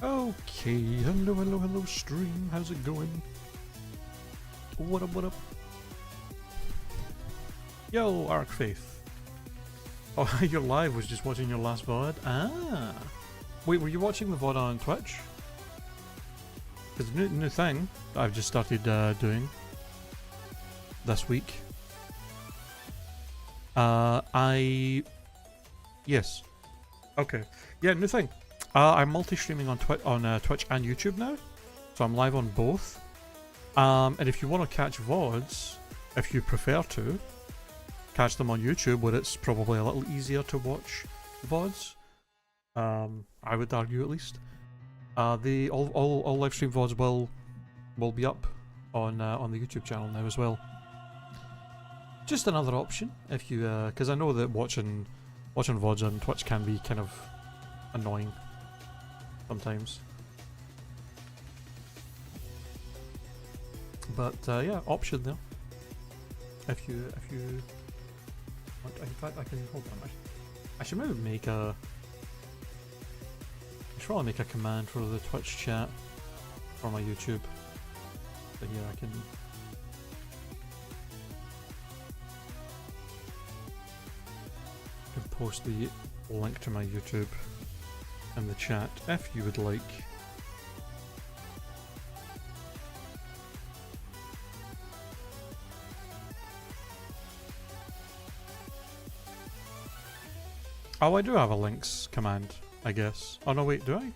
Okay, hello stream, how's it going? What up, what up? Yo, Arc Faith. Oh, your live was just watching your last VOD? Ah! Wait, were you watching the VOD on Twitch? It's a new thing that I've just started doing this week. Yes. Okay. Yeah, new thing. I'm multi-streaming on Twitch and YouTube now, so I'm live on both. And if you want to catch VODs, if you prefer to, catch them on YouTube, where it's probably a little easier to watch VODs. I would argue, at least. All live stream VODs will be up on the YouTube channel now as well. Just another option if you, because I know that watching VODs on Twitch can be kind of annoying sometimes. But yeah, option there. If you want, in fact, I can hold on. I should maybe make a. I should probably make a command for the Twitch chat for my YouTube. So here I can. Post the link to my YouTube in the chat if you would like. Oh, I do have a links command, I guess. Oh no, wait, do I?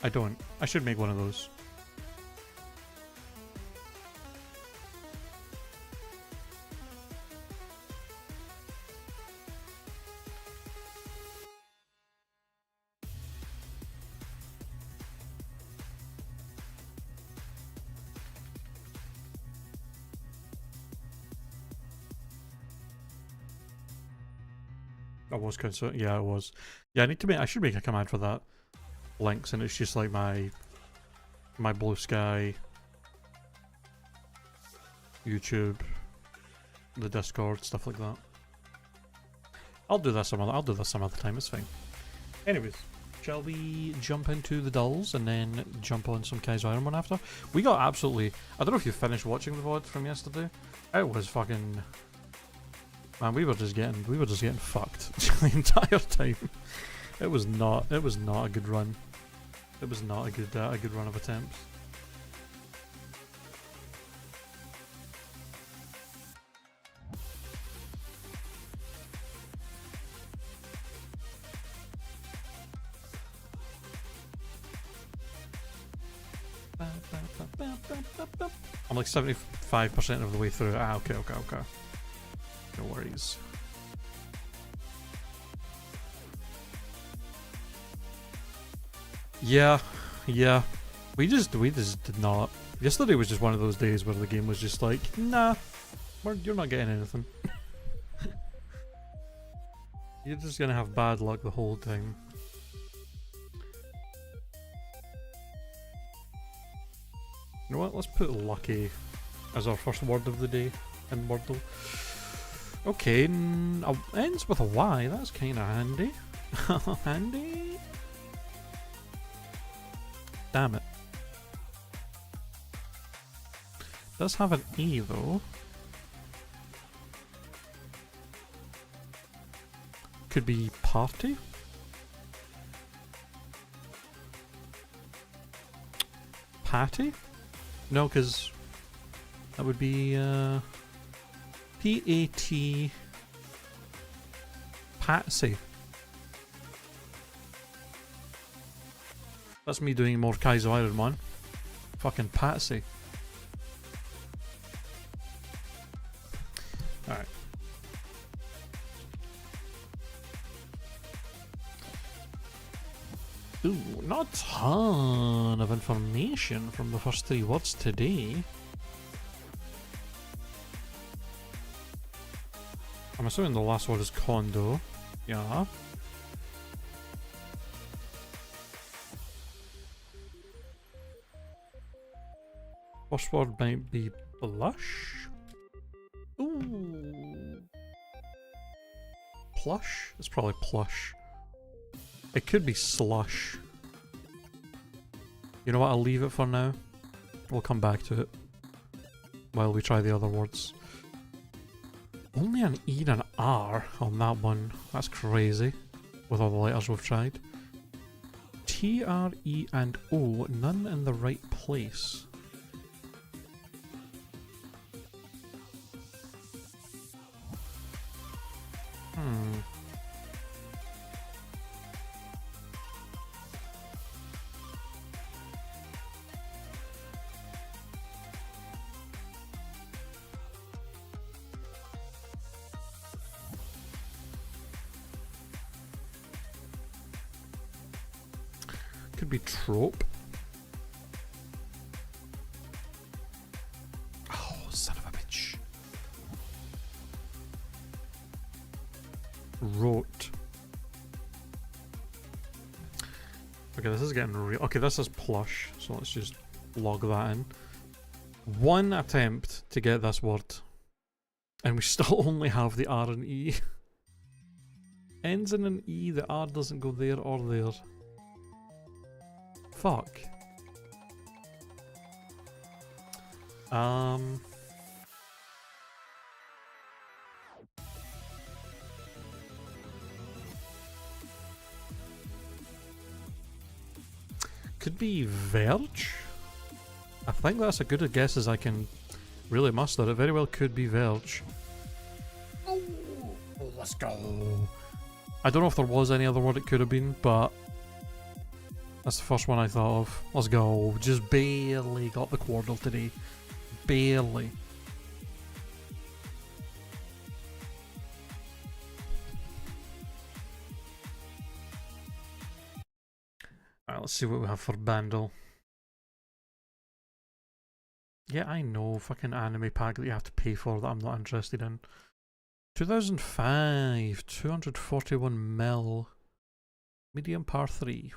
I don't. I should make one of those. I was concerned. Yeah, I was. Yeah, I should make a command for that. Links, and it's just like my Blue Sky, YouTube, the Discord, stuff like that. I'll do that some other time. It's fine. Anyways, shall we jump into the dulls and then jump on some KAIZO IRONMON after? We got absolutely. I don't know if you finished watching the VOD from yesterday. It was fucking. Man, we were just getting fucked the entire time. It was not a good run. It was not a good run of attempts. I'm like 75% of the way through. Ah, okay. No worries. Yeah. We just did not. Yesterday was just one of those days where the game was just like, nah, you're not getting anything. You're just gonna have bad luck the whole time. You know what? Let's put lucky as our first word of the day in Wordle. Okay, ends with a Y. That's kind of handy. Handy. Damn it. Does have an E though. Could be party. Patty? No, because that would be P-A-T Patsy. That's me doing more KAIZO IRONMON. Fucking Patsy. Alright. Ooh, not a ton of information from the first 3 words today. I'm assuming the last word is condo. Yeah. First word might be blush. Ooh. Plush? It's probably plush. It could be slush. You know what, I'll leave it for now. We'll come back to it while we try the other words. Only an E and an R on that one. That's crazy. With all the letters we've tried. T, R, E and O, none in the right place. Could be trope. Oh, son of a bitch. Wrote. Okay, this is getting real. Okay, this is plush, so let's just log that in. One attempt to get this word, and we still only have the R and E. Ends in an E, the R doesn't go there or there. Fuck. Could be Verge? I think that's as good a guess as I can really muster. It very well could be Verge. Oh, let's go. I don't know if there was any other word it could have been, but that's the first one I thought of. Let's go. Just barely got the Quordle today. Barely. Alright, let's see what we have for Bandle. Yeah, I know. Fucking anime pack that you have to pay for that I'm not interested in. 2005. 241 mil. Medium par 3.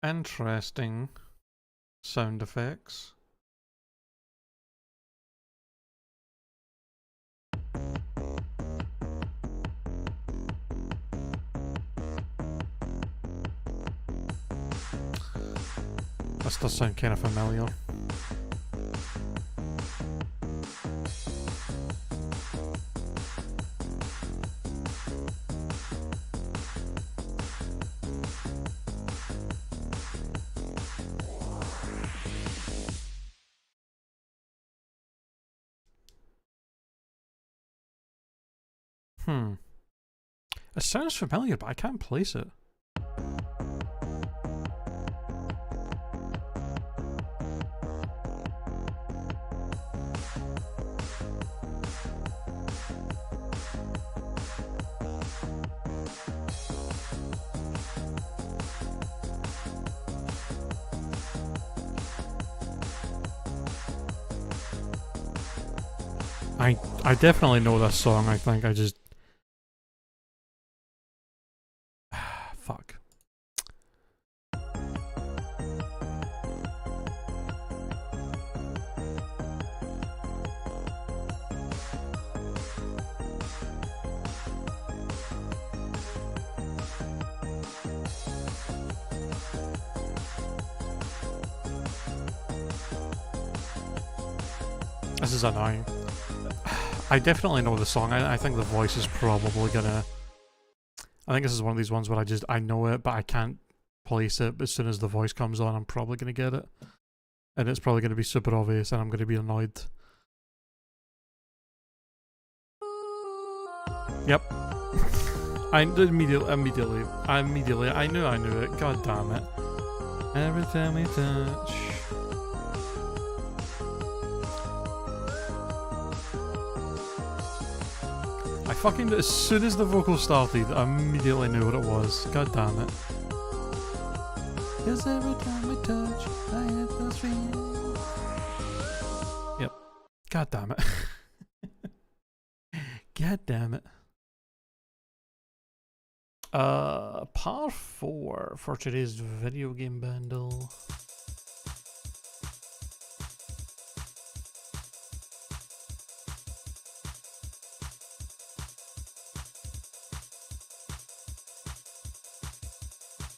Interesting sound effects. This does sound kind of familiar. It sounds familiar, but I can't place it. I definitely know this song, I think. I just... Fuck. This is annoying. I definitely know the song. I think the voice is probably gonna... I think this is one of these ones where I know it, but I can't place it. But as soon as the voice comes on, I'm probably gonna get it. And it's probably gonna be super obvious, and I'm gonna be annoyed. Yep. I immediately, I knew it. God damn it. Every time we touch... I fucking, as soon as the vocal started, I immediately knew what it was. God damn it. 'Cause every time we touch, I have those feelings. Yep. God damn it. God damn it. Par 4 for today's video game bundle.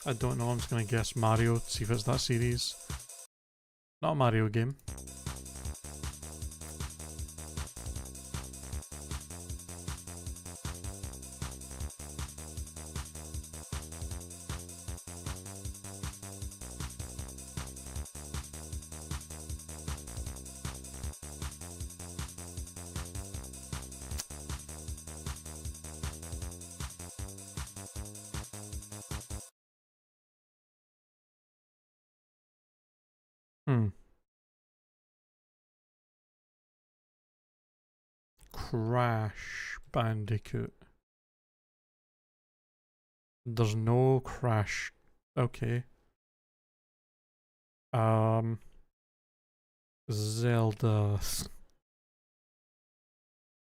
I don't know, I'm just gonna guess Mario, see if it's that series. Not a Mario game. Crash Bandicoot. There's no Crash. Okay. Zelda.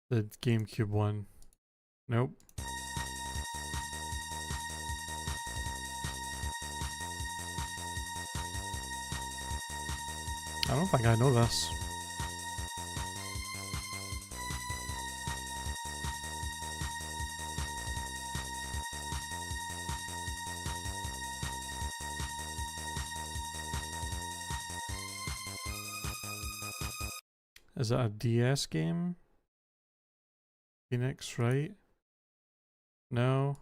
The GameCube one. Nope. I don't think I know this. Is it a DS game? Phoenix, right? No.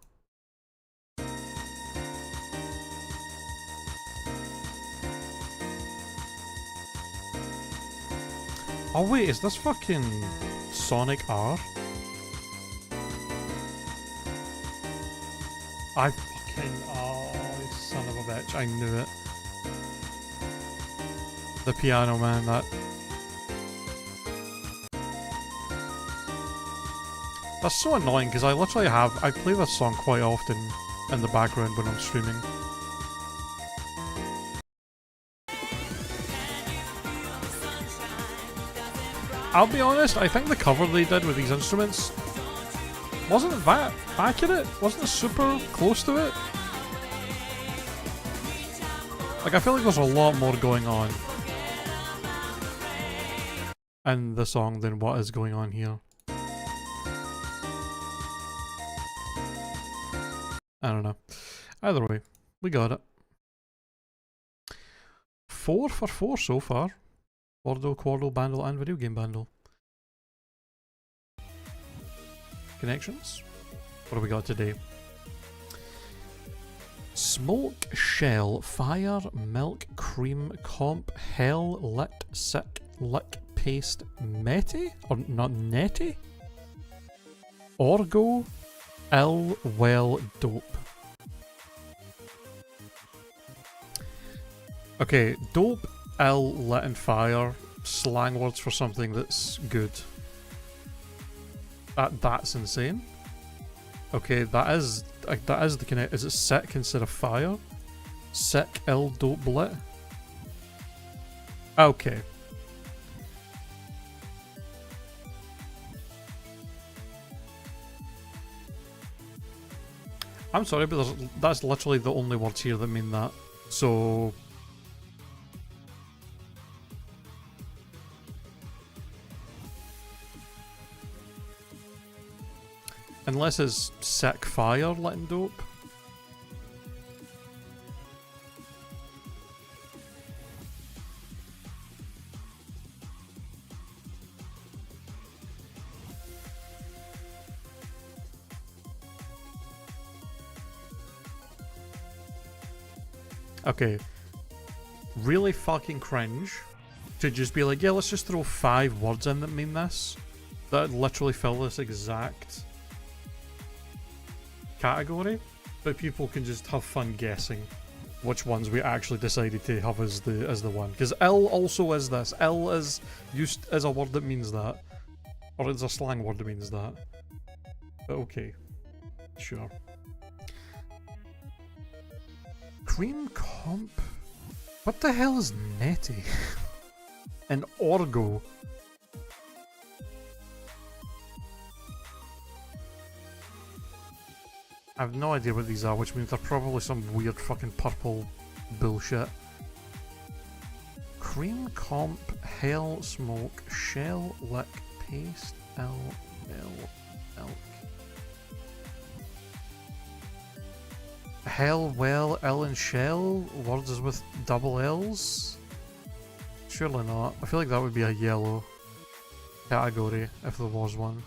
Oh wait, is this fucking Sonic R? I fucking... oh, you son of a bitch, I knew it. The piano man, that... That's so annoying because I literally I play this song quite often in the background when I'm streaming. I'll be honest, I think the cover they did with these instruments wasn't that accurate, wasn't super close to it. Like, I feel like there's a lot more going on in the song than what is going on here. I don't know. Either way, we got it. 4 for 4 so far. Wordle, Quordle, Bandle, and Video Game Bundle. Connections? What do we got today? Smoke, Shell, Fire, Milk, Cream, Comp, Hell, Lit, Sick, Lick, Paste, Mete? Or not Netty? Orgo, Ill, Well, Dope. Okay, dope, ill, lit, and fire. Slang words for something that's good. That's insane. Okay, that is the connect. Is it sick instead of fire? Sick, ill, dope, lit. Okay. I'm sorry, but that's literally the only words here that mean that. So... unless it's sick, fire, lit, and dope. Okay. Really fucking cringe to just be like, yeah, let's just throw 5 words in that mean this. That literally fill this exact category, but people can just have fun guessing which ones we actually decided to have as the one. Because ill also is this. Ill is used as a word that means that. Or it's a slang word that means that. But okay. Sure. Cream, Comp, What the hell is Netty? And Orgo? I have no idea what these are, which means they're probably some weird fucking purple bullshit. Cream comp, hell smoke, shell lick, paste, elk. Hell, well, L and shell, words with double L's? Surely not. I feel like that would be a yellow category if there was one.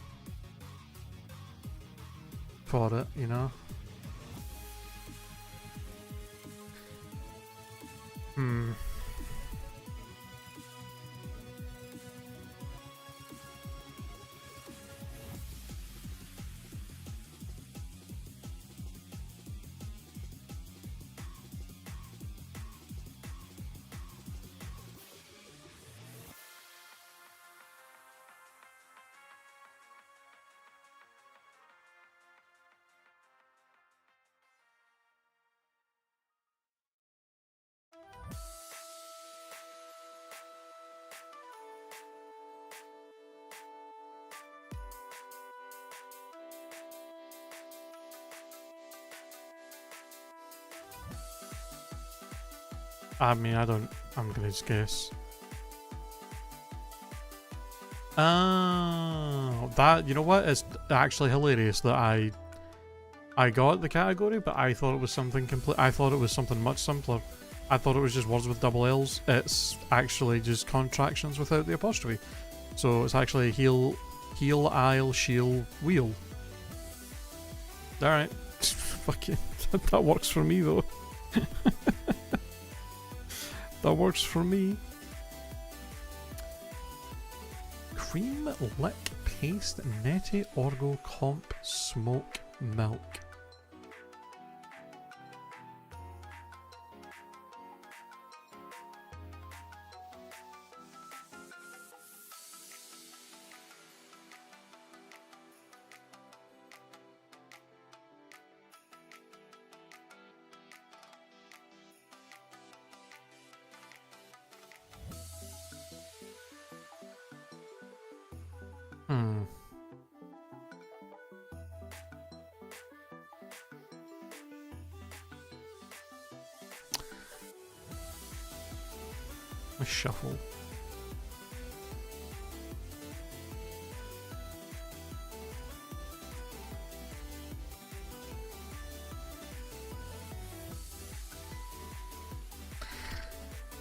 For it, you know? I mean, I'm gonna just guess. Oh, that, you know what? It's actually hilarious that I got the category, but I thought it was something I thought it was something much simpler. I thought it was just words with double L's. It's actually just contractions without the apostrophe. So it's actually heel, aisle, shield, wheel. Alright. Fucking, that works for me though. That works for me. Cream, lick, paste, netty, orgo, comp, smoke, milk. Let's shuffle.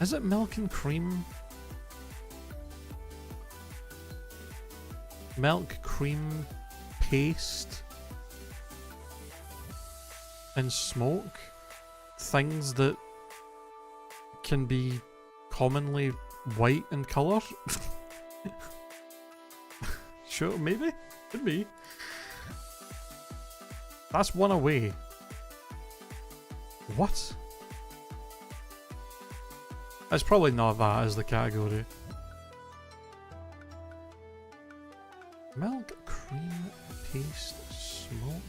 Is it milk and cream? Milk, cream, paste, and smoke? Things that can be commonly white in colour? Sure, maybe? Could be. That's one away. What? It's probably not that as the category. Milk, cream, paste, smoke.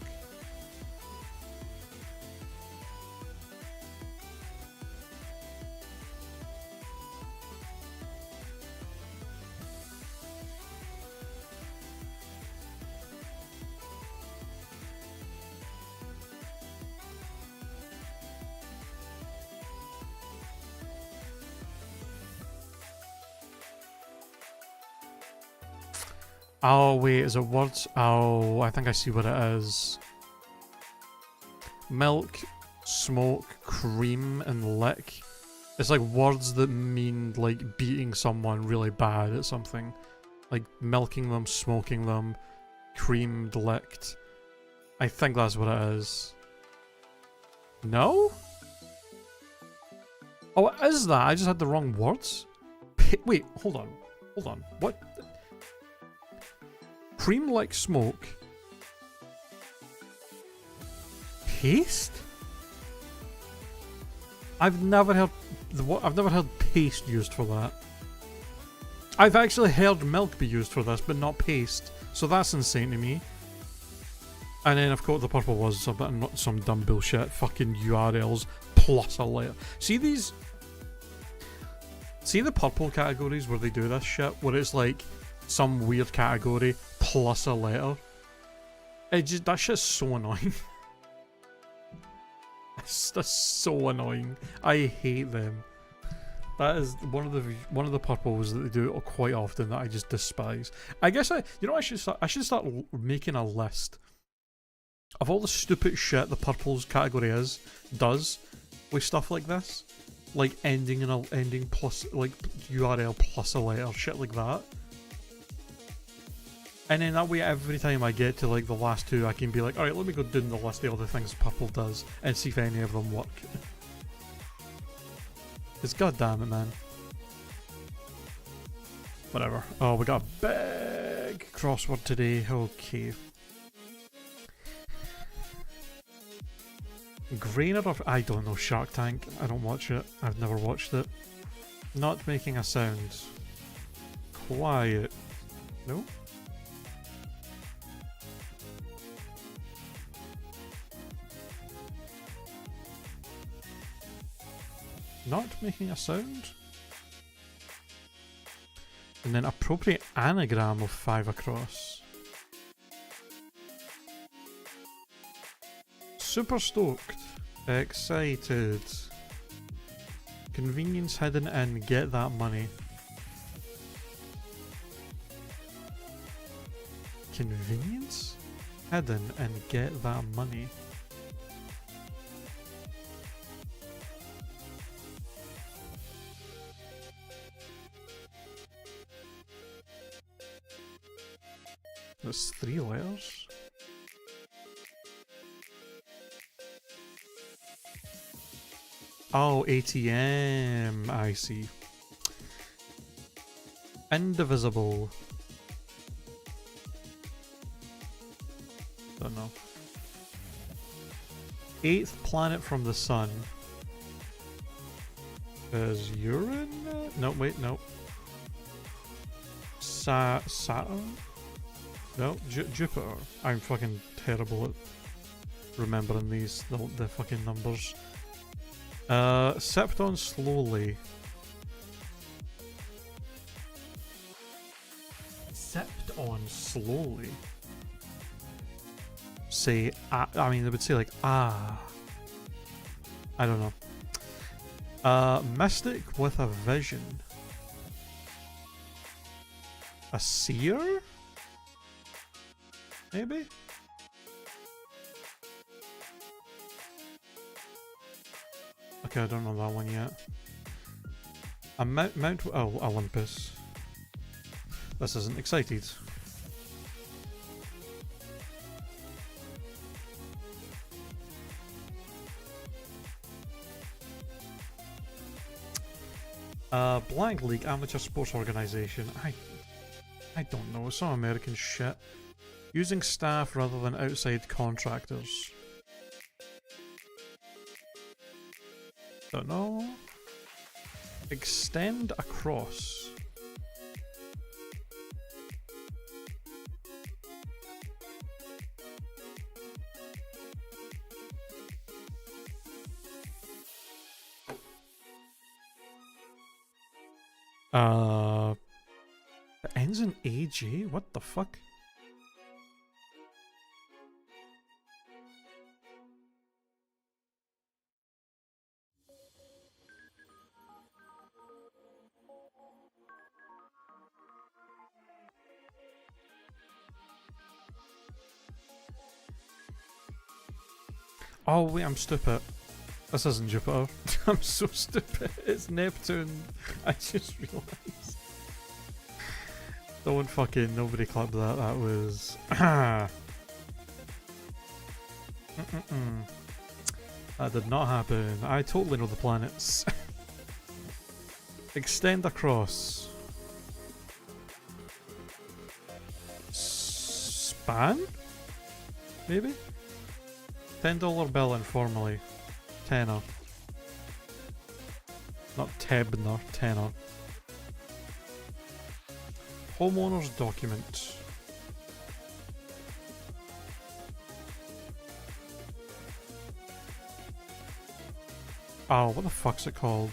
Oh wait, is it words? Oh, I think I see what it is. Milk, smoke, cream, and lick. It's like words that mean like beating someone really bad at something. Like milking them, smoking them, creamed, licked. I think that's what it is. No? Oh, it is that? I just had the wrong words? Wait, hold on. Hold on. What? Cream like smoke. Paste? I've never heard paste used for that. I've actually heard milk be used for this, but not paste. So that's insane to me. And then of course the purple was some dumb bullshit. Fucking URLs plus a letter. See these See the purple categories where they do this shit, where it's like some weird category plus a letter. That shit's so annoying. That's so annoying. I hate them. That is one of the purples that they do quite often that I just despise. I guess I should start making a list of all the stupid shit the purples category does with stuff like this, like ending plus like URL plus a letter, shit like that. And then that way, every time I get to like the last two, I can be like, alright, let me go down the list of other things purple does and see if any of them work. It's goddamn it, man. Whatever. Oh, we got a big crossword today. Okay. Grainer of... I don't know, Shark Tank. I don't watch it. I've never watched it. Not making a sound. Quiet. No? Not making a sound? And then appropriate anagram of 5 across. Super stoked. Excited. Convenience hidden in, get that money. Convenience hidden and get that money. That's 3 letters. Oh, ATM, I see. Indivisible. Don't know. 8th planet from the sun is Uranus? No, wait, no. Saturn? No, Jupiter. I'm fucking terrible at remembering the fucking numbers. Septon slowly. Septon slowly. Say, I mean, they would say like, ah. I don't know. Mystic with a vision. A seer? Maybe? Okay, I don't know that one yet. A Mount Olympus. This isn't excited. Blank League Amateur Sports Organization. I don't know, it's some American shit. Using staff rather than outside contractors. Don't know. Extend across. It ends in AJ? What the fuck? Oh wait, I'm stupid. This isn't Jupiter. I'm so stupid. It's Neptune. I just realised. Don't fucking nobody clapped that. That was That did not happen. I totally know the planets. Extend across. Span? Maybe? $10 bill informally. Tenner. Not Tebner, tenner. Homeowner's document. Oh, what the fuck's it called?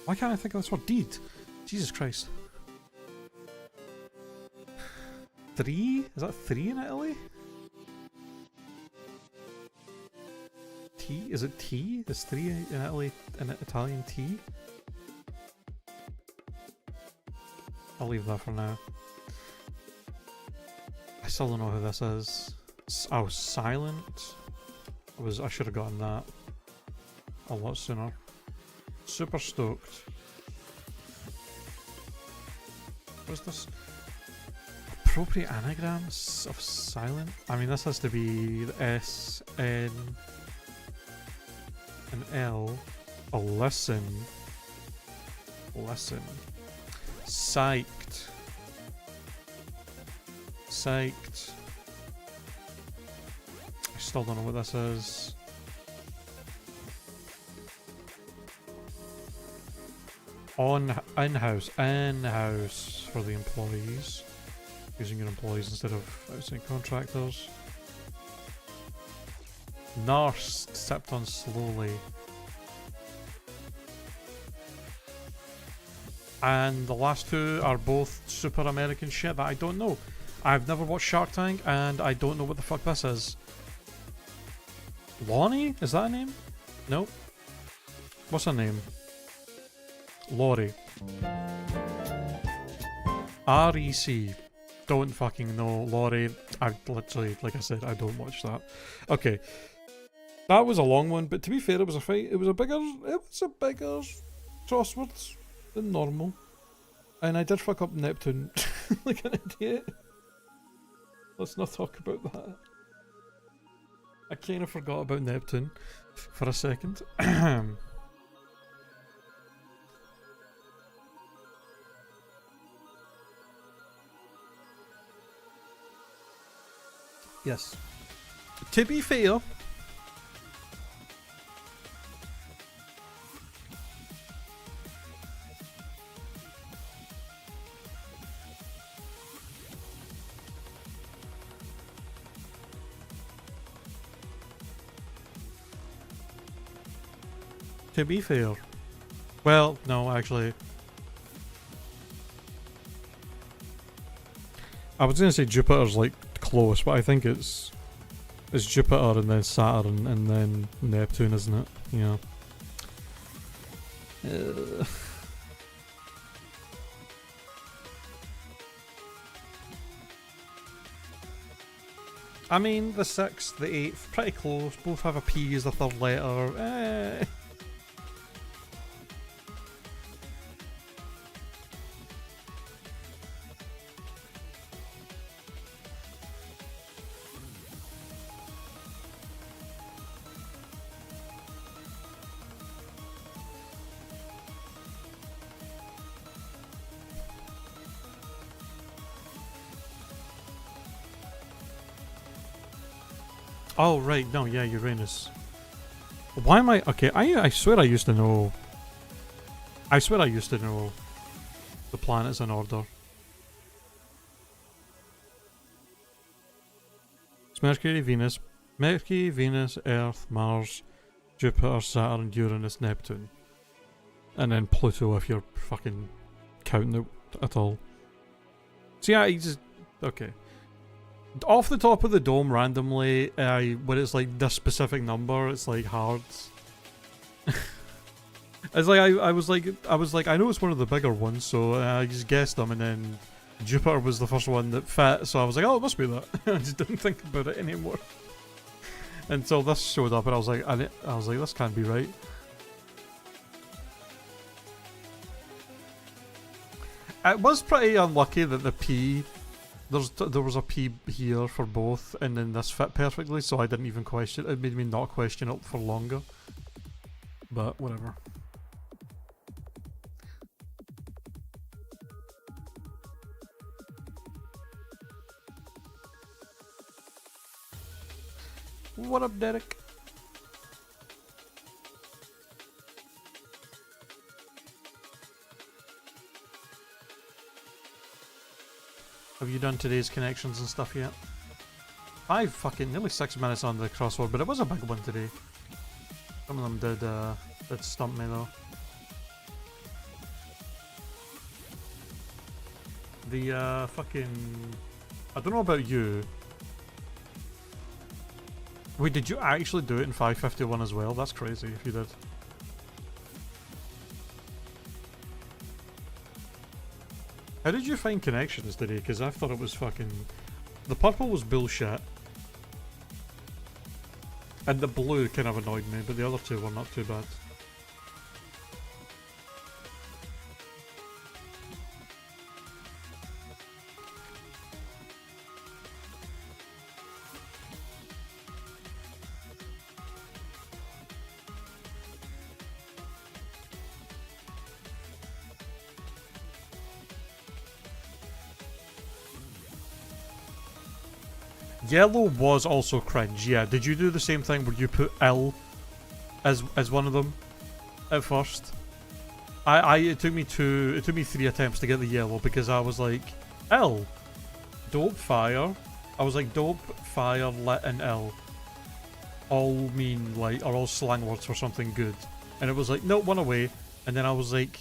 Why can't I think of this word? Deed. Jesus Christ. 3? Is that 3 in Italy? T? Is it T? Is 3 in Italy an Italian T? I'll leave that for now. I still don't know who this is. Oh, Silent. I should have gotten that a lot sooner. Super stoked. What is this? Appropriate anagrams of silent? I mean, this has to be the S, N, and L. Oh, listen. Listen. Psyched. Psyched. I still don't know what this is. In-house for the employees. Using your employees instead of outside contractors. Nurse, stepped on slowly. And the last two are both super American shit that I don't know. I've never watched Shark Tank and I don't know what the fuck this is. Lonnie? Is that a name? Nope. What's her name? Laurie. REC. Don't fucking know. Laurie. I literally, like I said, I don't watch that. Okay. That was a long one, but to be fair, it was a fight. It was a bigger crossword than normal. And I did fuck up Neptune like an idiot. Let's not talk about that. I kind of forgot about Neptune for a second. Yes. To be fair, well, no, actually, I was gonna say Jupiter's like close, but I think it's Jupiter and then Saturn and then Neptune, isn't it? Yeah. I mean, the 6th, the 8th, pretty close. Both have a P as the third letter. Oh, right, no, yeah, Uranus. Why am I... Okay, I swear I used to know... I swear I used to know the planets in order. It's Mercury, Venus, Earth, Mars, Jupiter, Saturn, Uranus, Neptune. And then Pluto if you're fucking counting it at all. So yeah, you just... Okay. Off the top of the dome randomly, when it's like this specific number, it's like hard. It's like I was like I know it's one of the bigger ones, so I just guessed them, and then Jupiter was the first one that fit, so I was like, oh, it must be that. I just didn't think about it anymore until this showed up, and I was like, this can't be right. It was pretty unlucky that the P. There was a P here for both, and then this fit perfectly, so I didn't even question it. It made me not question it for longer. But whatever. What up, Derek? Have you done today's connections and stuff yet? Nearly 6 minutes on the crossword, but it was a big one today. Some of them did stump me though. the fucking... I don't know about you. Wait, did you actually do it in 551 as well? That's crazy if you did. How did you find connections today? Because I thought it was fucking... The purple was bullshit. And the blue kind of annoyed me, but the other two were not too bad. Yellow was also cringe, yeah. Did you do the same thing where you put L as one of them at first? It took me 3 attempts to get the yellow because I was like, L, dope, fire. I was like, dope, fire, lit, and L all mean like are all slang words for something good, and it was like, no, one away. And then I was like,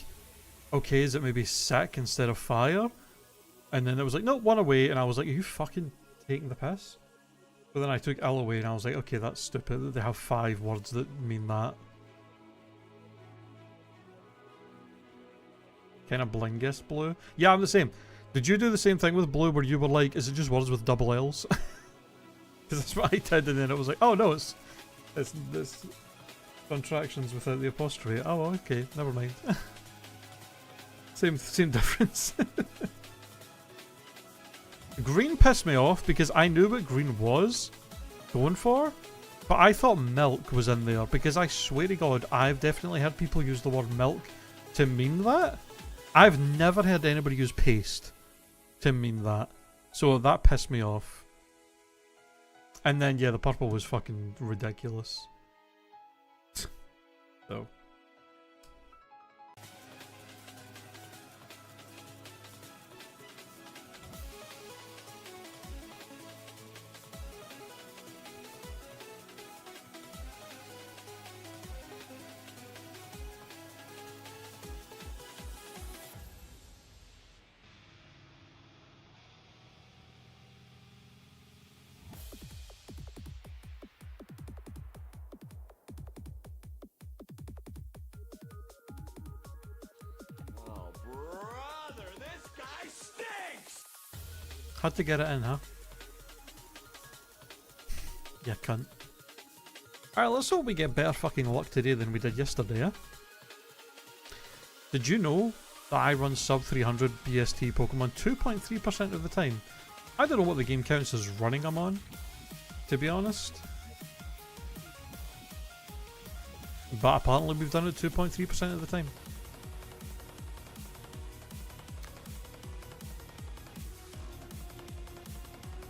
okay, is it maybe sick instead of fire? And then it was like, no, one away, and I was like, are you fucking taking the piss? But then I took L away and I was like, okay, that's stupid that they have 5 words that mean that. Kind of blingus, blue. Yeah, I'm the same. Did you do the same thing with blue where you were like, is it just words with double L's? Because that's what I did, and then it was like, oh no, it's contractions without the apostrophe. Oh, okay, never mind. Same difference. Green pissed me off because I knew what green was going for, but I thought milk was in there because I swear to God, I've definitely heard people use the word milk to mean that. I've never heard anybody use paste to mean that. So that pissed me off. And then, yeah, the purple was fucking ridiculous. So... Had to get it in, huh? Yeah, cunt. Alright, let's hope we get better fucking luck today than we did yesterday, eh? Did you know that I run sub 300 BST Pokemon 2.3% of the time? I don't know what the game counts as running them on, to be honest. But apparently we've done it 2.3% of the time.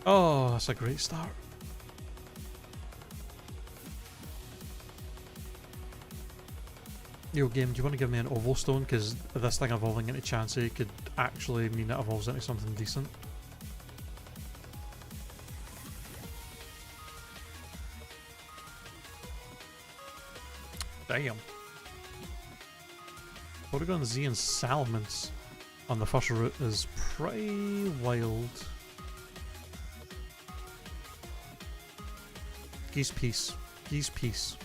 Oh, that's a great start. Yo, game, do you want to give me an oval stone? Because this thing evolving into Chansey could actually mean it evolves into something decent. Damn. Porygon Z and Salamence on the first route is pretty wild. Geese peace. Geese peace.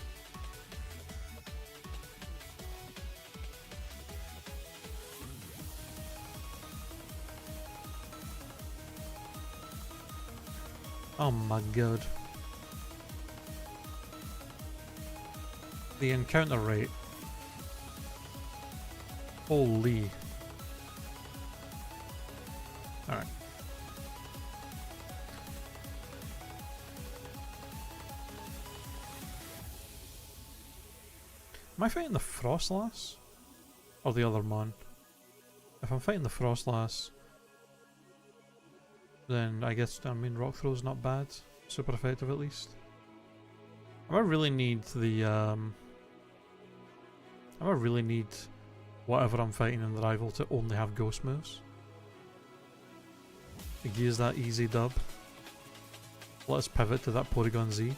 Oh my god. The encounter rate. Holy. Alright. Am I fighting the Frostlass? Or the other mon? If I'm fighting the Frostlass, then I guess, I mean, Rock Throw's not bad. Super effective at least. I might really need the, I might really need whatever I'm fighting in the rival to only have ghost moves. It gives that easy dub. Let us pivot to that Porygon Z.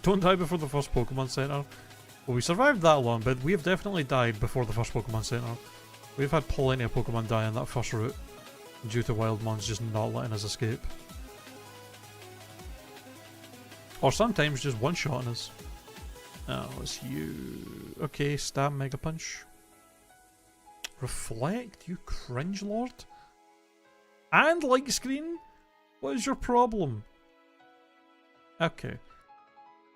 Don't die before the first Pokemon Center. Well, we survived that long, but we have definitely died before the first Pokemon Center. We've had plenty of Pokemon die on that first route due to wild mons just not letting us escape. Or sometimes just one-shotting us. Oh, it's you. Okay, stab Mega Punch. Reflect, you cringe lord. And light screen? What is your problem? Okay.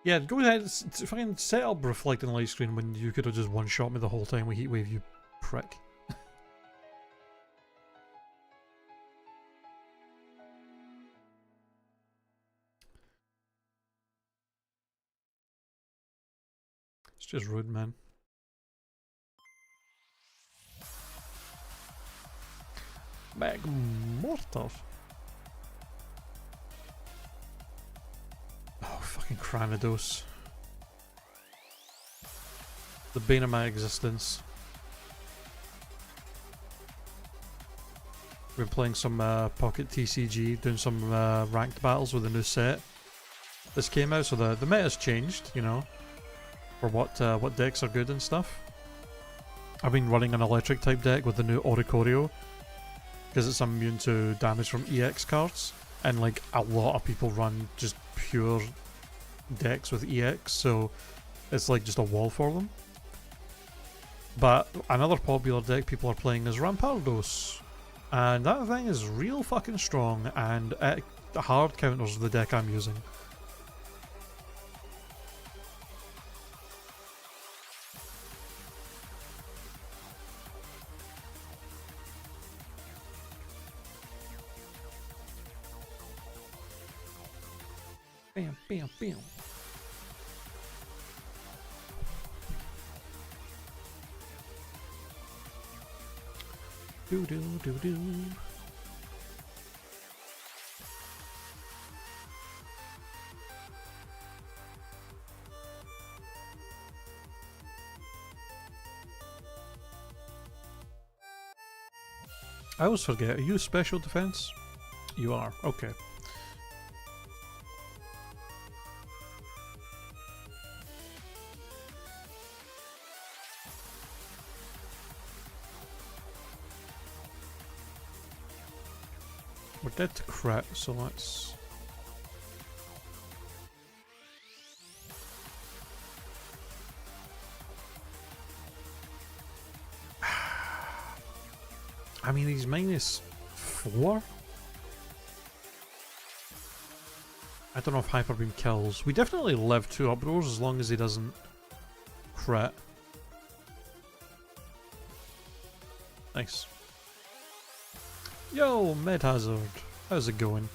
Yeah, go ahead, fucking set up reflect and light screen when you could have just one-shot me the whole time with Heat Wave, you prick. It's just rude, man. Magmortar. Oh, fucking Cranidos. The bane of my existence. We're playing some Pocket TCG, doing some ranked battles with the new set. This came out, so the meta's changed, you know, for what decks are good and stuff. I've been running an electric type deck with the new Oricorio, because it's immune to damage from EX cards, and like a lot of people run just pure decks with EX, so it's like just a wall for them. But another popular deck people are playing is Rampardos, and that thing is real fucking strong, and it hard counters the deck I'm using. Bam, bam, bam. Do do do do. I always forget, are you special defense? You are, okay. We're dead to crit, so let's... I mean, he's -4? I don't know if Hyper Beam kills. We definitely live 2 uproars as long as he doesn't crit. Nice. Yo, Medhazard. How's it going?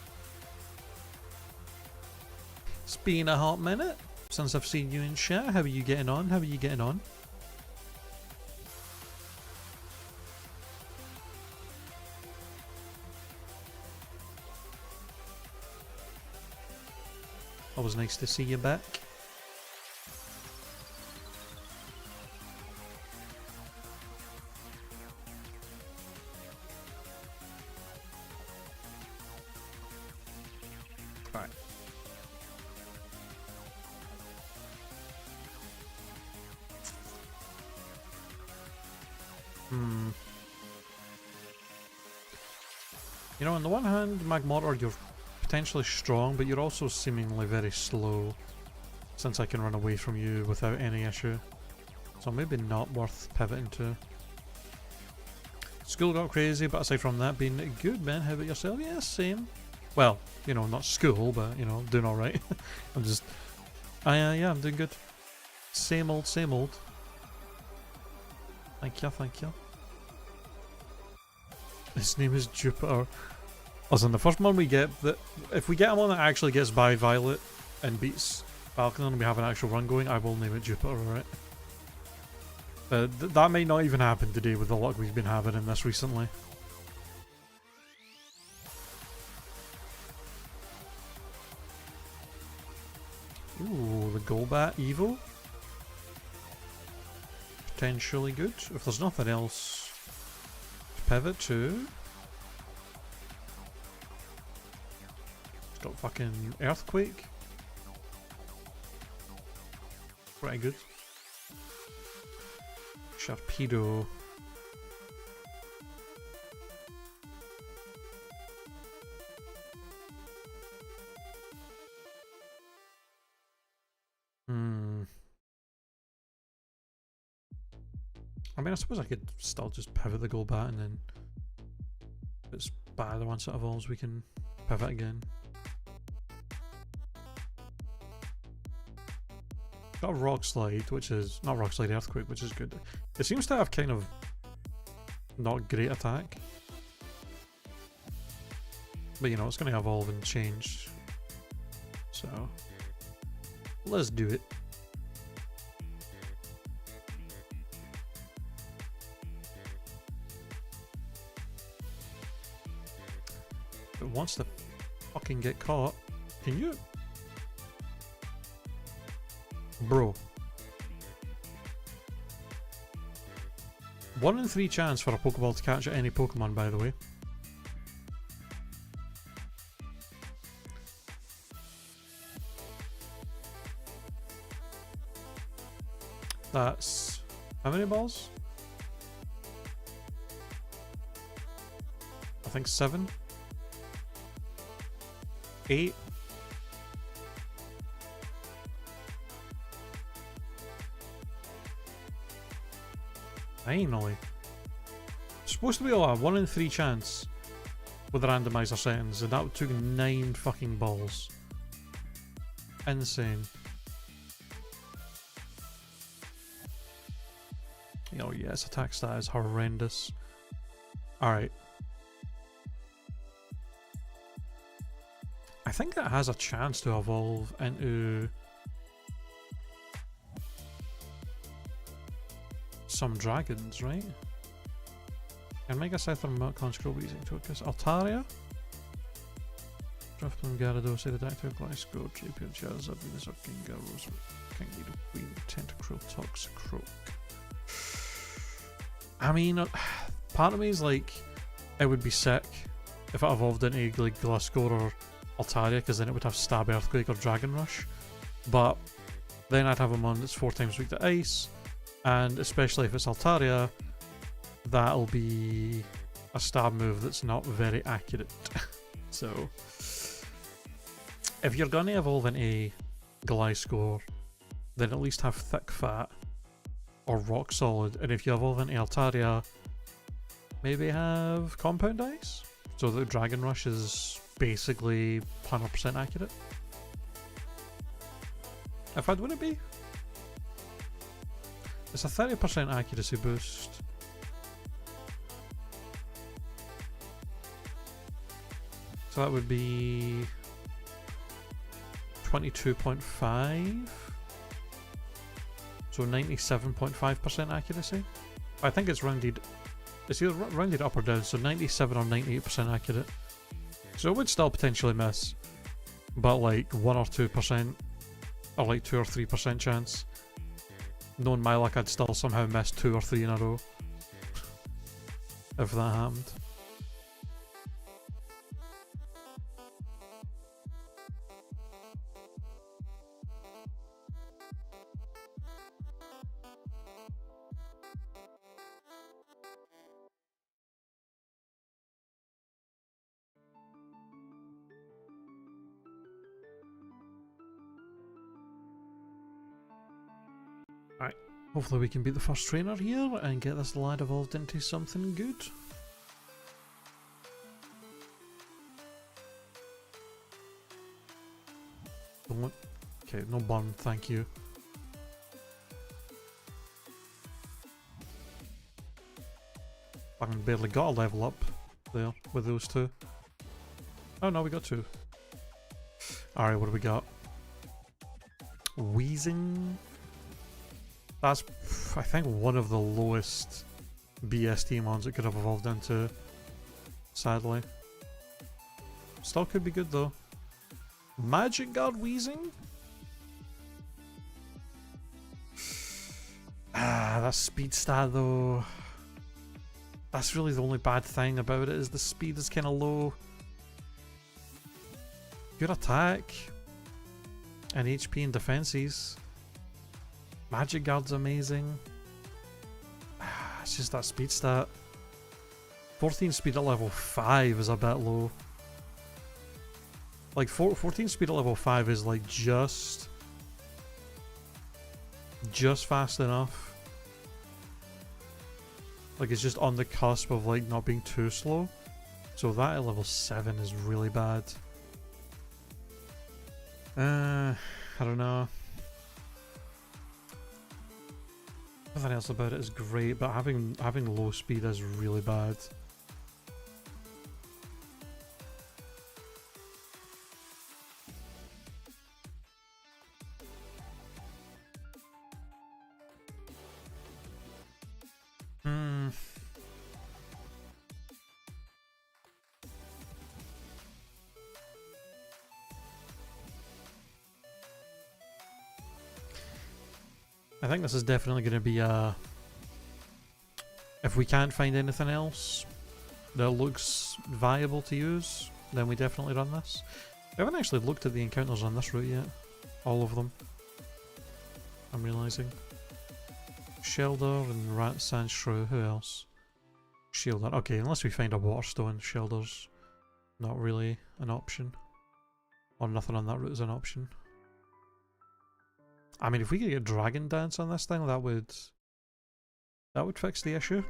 It's been a hot minute since I've seen you in chat. How are you getting on? How are you getting on? Always nice to see you back. Alright. You know, on the one hand, Magmortar, you're potentially strong, but you're also seemingly very slow, since I can run away from you without any issue. So maybe not worth pivoting to. School got crazy, but aside from that, being good, man. How about yourself? Yeah, same. Well, you know, not school, but, you know, doing alright. I'm just... yeah, I'm doing good. Same old, same old. Thank you, thank you. His name is Jupiter. Listen, the first one we get, if we get one that actually gets by Violet and beats Falcon and we have an actual run going, I will name it Jupiter, alright? That might not even happen today with the luck we've been having in this recently. Ooh, the Golbat Evo. Potentially good. If there's nothing else to pivot to. Got fucking Earthquake. Pretty good. Sharpedo. I mean, I suppose I could still just pivot the Golbat and then if it's bad once it evolves, we can pivot again. Got a Rock Slide, which is not Rock Slide, Earthquake, which is good. It seems to have kind of not great attack, but you know, it's going to evolve and change. So let's do it. It wants to fucking get caught. Can you? Bro. 1 in 3 chance for a Pokeball to catch any Pokemon, by the way. That's... how many balls? I think 7? 8? Finally. It's supposed to be a 1 in 3 chance with the randomizer settings, and that took 9 fucking balls. Insane. Oh yeah, its attack stat is horrendous. Alright. I think it has a chance to evolve into some dragons, right? And Mega Scyther, Milk Conscrow, Weezing, Tokus, Altaria, Drifloon, Gyarados, Aerodactyl, Gliscor, JP, Charizard, Venusaur, Kingaroos, King Leader, Queen, Tentacruel, Toxicroak. I mean, part of me is like, it would be sick if it evolved into like Gliscor or Altaria, because then it would have Stab, Earthquake, or Dragon Rush. But then I'd have a mon that's 4 times weak to Ice, and especially if it's Altaria, that'll be a stab move that's not very accurate. So, if you're going to evolve into Gliscor, then at least have Thick Fat or Rock Solid, and if you evolve into Altaria, maybe have Compound Ice, so that Dragon Rush is basically 100% accurate. In fact, would it be? It's a 30% accuracy boost. So that would be 22.5. So 97.5% accuracy. I think it's rounded. It's either rounded up or down, so 97 or 98% accurate. So it would still potentially miss, but like 1 or 2%, or like 2 or 3% chance. Knowing my luck, I'd still somehow miss 2 or 3 in a row if that happened. Alright, hopefully we can beat the first trainer here and get this lad evolved into something good. Don't. Okay, no burn, thank you. I barely got a level up there with those two. Oh no, we got 2. Alright, what do we got? Weezing. That's, I think, one of the lowest BST mons it could have evolved into, sadly. Still could be good though. Magic Guard Weezing? Ah, that speed stat though. That's really the only bad thing about it, is the speed is kind of low. Good attack. And HP and defenses. Magic Guard's amazing. It's just that speed stat. 14 speed at level 5 is a bit low. Like 14 speed at level 5 is like just fast enough Like it's just on the cusp of like not being too slow. So that at level 7 is really bad. I don't know. Nothing else about it is great, but having low speed is really bad. I think this is definitely going to be a... If we can't find anything else that looks viable to use, then we definitely run this. I haven't actually looked at the encounters on this route yet. All of them. I'm realising. Shelder and Rat Sand Shrew. Who else? Shielder. Okay, unless we find a Waterstone, Shelder's not really an option. Or nothing on that route is an option. I mean, if we could get Dragon Dance on this thing, that would fix the issue.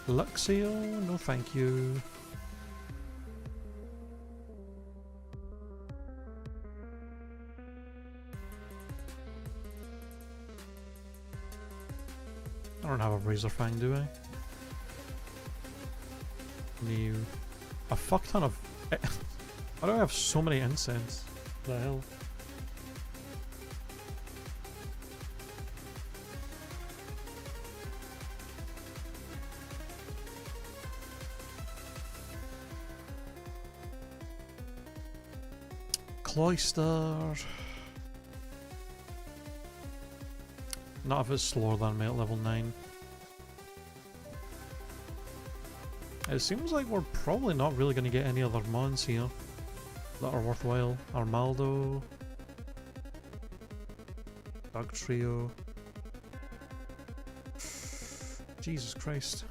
Luxio, no thank you. I don't have a Razor Fang, do I? New. A fuck ton of... Why do I have so many incense? What the hell? Cloister. Not if it's slower than me at level 9. It seems like we're probably not really going to get any other mons here that are worthwhile. Armaldo. Dog Trio. Jesus Christ.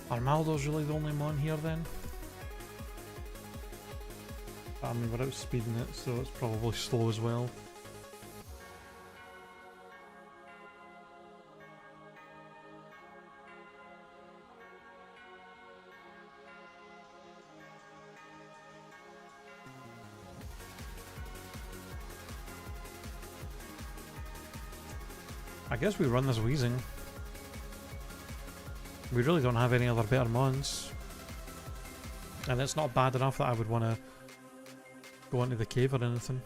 Armaldo's really the only mon here then. I mean, we're outspeeding it, so it's probably slow as well. I guess we run this Wheezing. We really don't have any other better mons. And it's not bad enough that I would want to go into the cave or anything.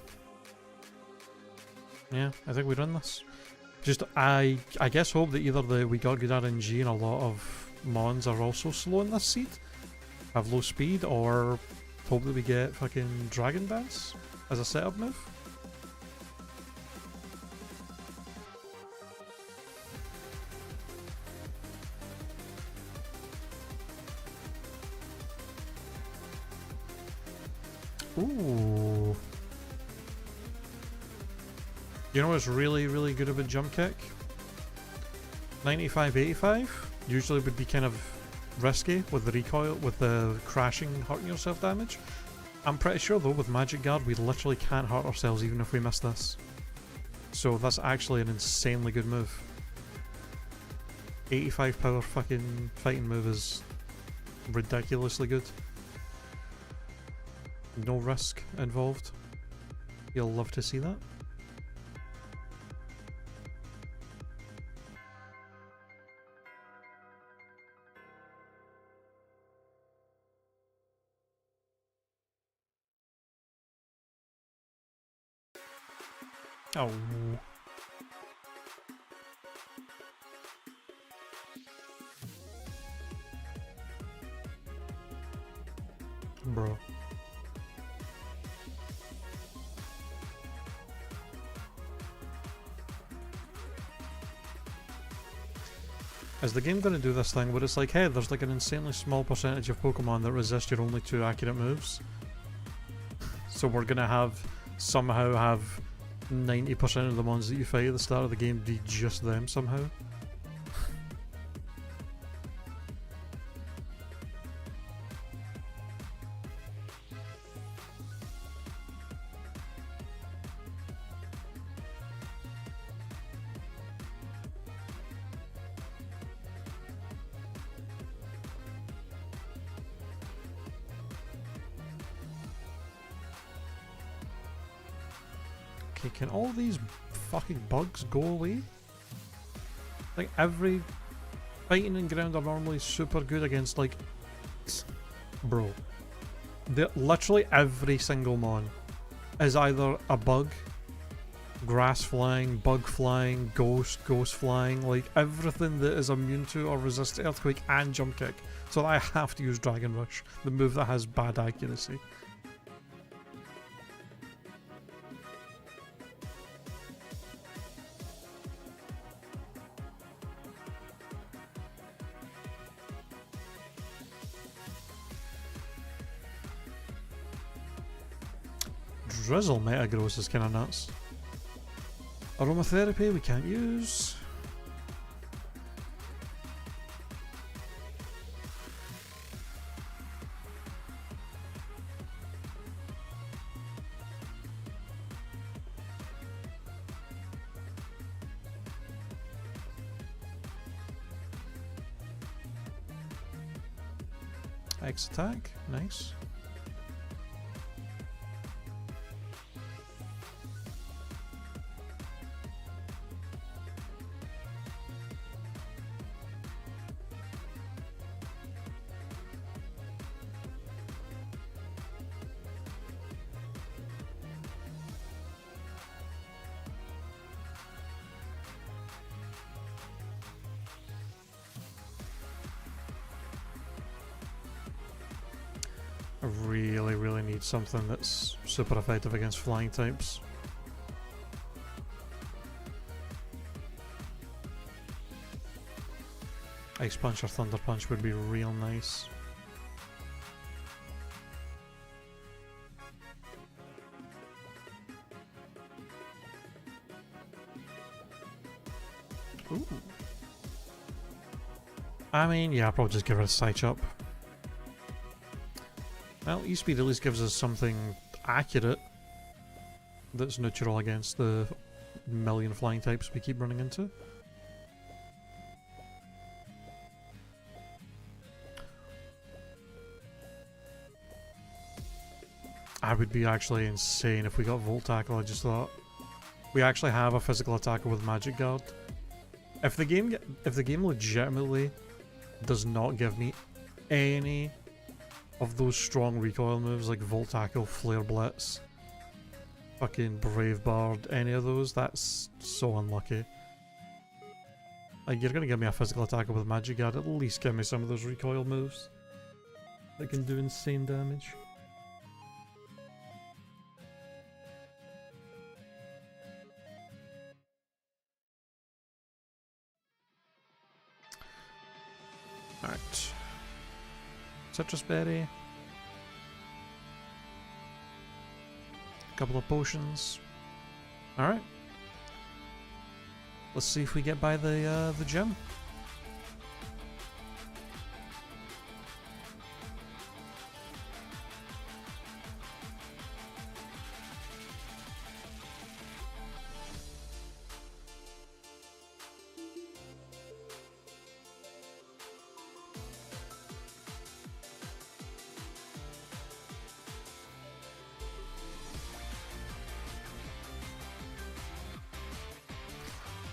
Yeah, I think we run this. Just, I guess hope that either we got good RNG and a lot of mons are also slow in this seed, have low speed, or hope that we get fucking Dragon Dance as a setup move. Ooh. You know what's really, really good of a jump kick? 95-85 usually would be kind of risky with the recoil, with the crashing, hurting yourself damage. I'm pretty sure though with Magic Guard we literally can't hurt ourselves even if we miss this. So that's actually an insanely good move. 85 power fucking fighting move is ridiculously good. No risk involved. You'll love to see that. Oh. Bro. Is the game going to do this thing where it's like, hey, there's like an insanely small percentage of Pokemon that resist your only 2 accurate moves? So we're going to somehow have 90% of the ones that you fight at the start of the game be just them somehow? Okay, can all these fucking bugs go away? Like every fighting and ground are normally super good against like... Bro. Literally every single mon is either a bug, grass flying, bug flying, ghost flying, like everything that is immune to or resists earthquake and jump kick. So I have to use Dragon Rush, the move that has bad accuracy. Drizzle Metagross is kinda nuts. Aromatherapy we can't use. X attack, nice. I really need something that's super effective against flying types. Ice Punch or Thunder Punch would be real nice. Ooh. I mean, yeah, I'll probably just give it a Psych Up. Well, E-Speed at least gives us something accurate that's neutral against the million flying types we keep running into. I would be actually insane if we got Volt Tackle. I just thought we actually have a physical attacker with Magic Guard. If the game legitimately does not give me any of those strong recoil moves like Volt Tackle, Flare Blitz, fucking Brave Bird, any of those, that's so unlucky. Like, you're gonna give me a physical attacker with Magic Guard, at least give me some of those recoil moves that can do insane damage. Alright. Citrus Berry. A couple of potions. Alright. Let's see if we get by the gym.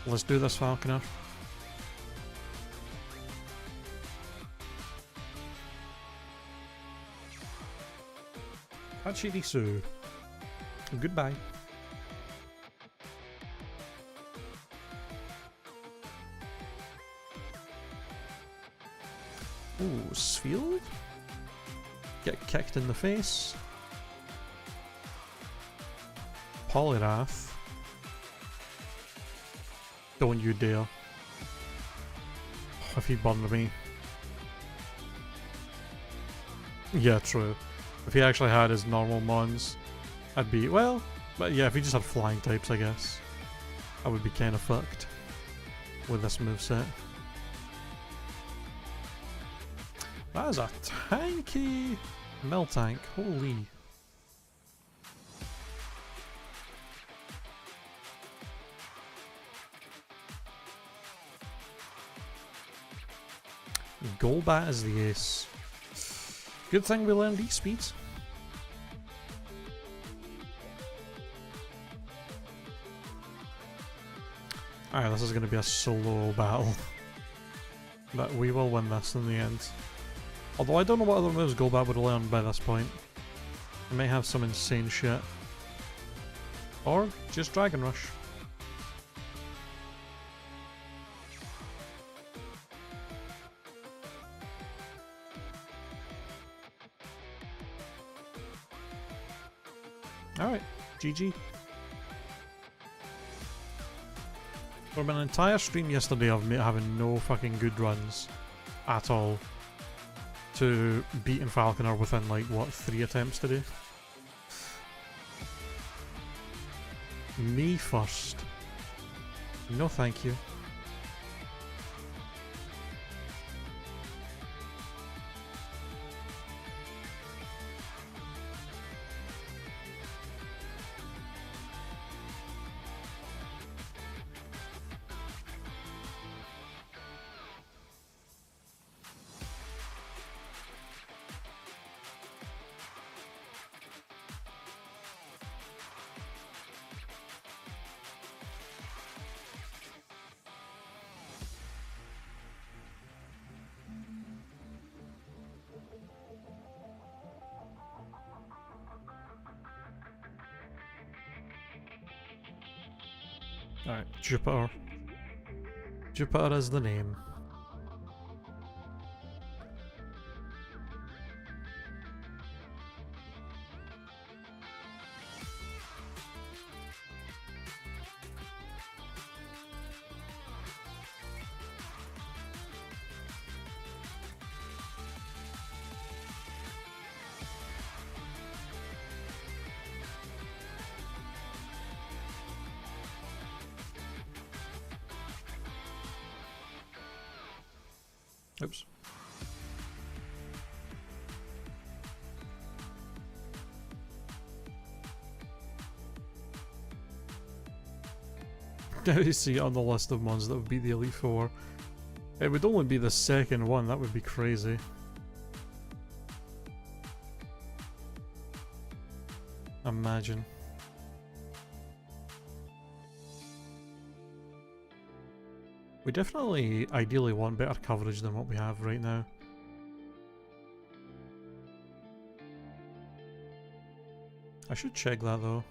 Let's do this, Falconer. Hachirisu. Goodbye. Ooh, Sfield? Get kicked in the face. Polyrath. Don't you dare. If he burned me. Yeah, true. If he actually had his normal mons, I'd be, well, but yeah, if he just had flying types, I guess, I would be kind of fucked with this moveset. That is a tanky Miltank, holy. Golbat is the ace. Good thing we learned E-speeds. Alright, this is going to be a solo battle. But we will win this in the end. Although I don't know what other moves Golbat would have learned by this point. It may have some insane shit. Or just Dragon Rush. Alright, GG. From an entire stream yesterday of me having no fucking good runs at all to beating Falconer within like, what, 3 attempts today? Me first. No thank you. Alright, Jupiter. Jupiter is the name. Oops. Now you see it on the list of ones that would be the Elite Four. It would only be the second one, that would be crazy. Imagine. We definitely, ideally, want better coverage than what we have right now. I should check that though.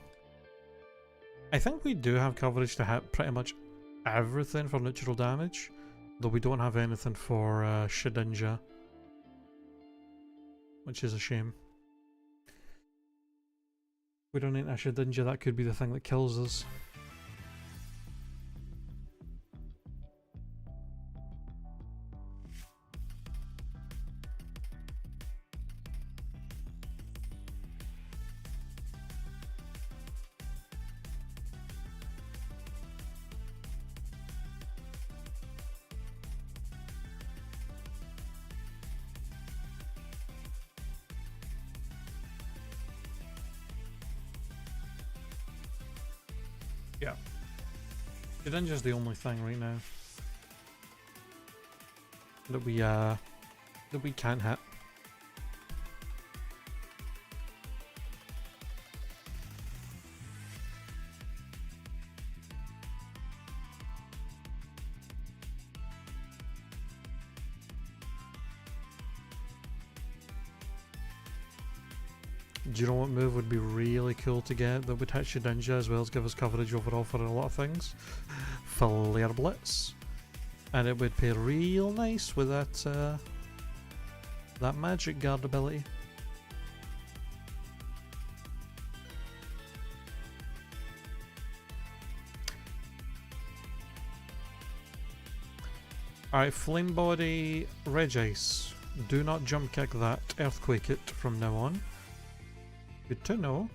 I think we do have coverage to hit pretty much everything for neutral damage, though we don't have anything for Shedinja, which is a shame. We don't need a Shedinja, that could be the thing that kills us. Yeah. Shedinja's the only thing right now that we can't hit. Do you know what move would be really cool to get that would hit you ninja as well as give us coverage overall for a lot of things? Flare Blitz. And it would pair real nice with that that magic guard ability. Alright, Flame Body, Regice. Do not jump kick that, Earthquake it from now on. Good to know.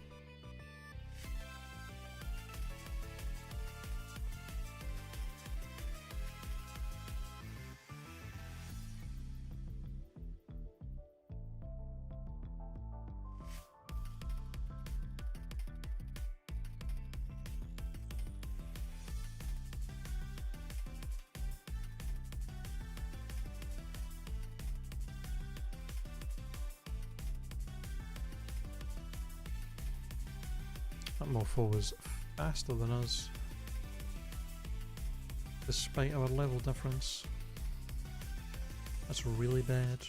That mofo was faster than us, despite our level difference. That's really bad.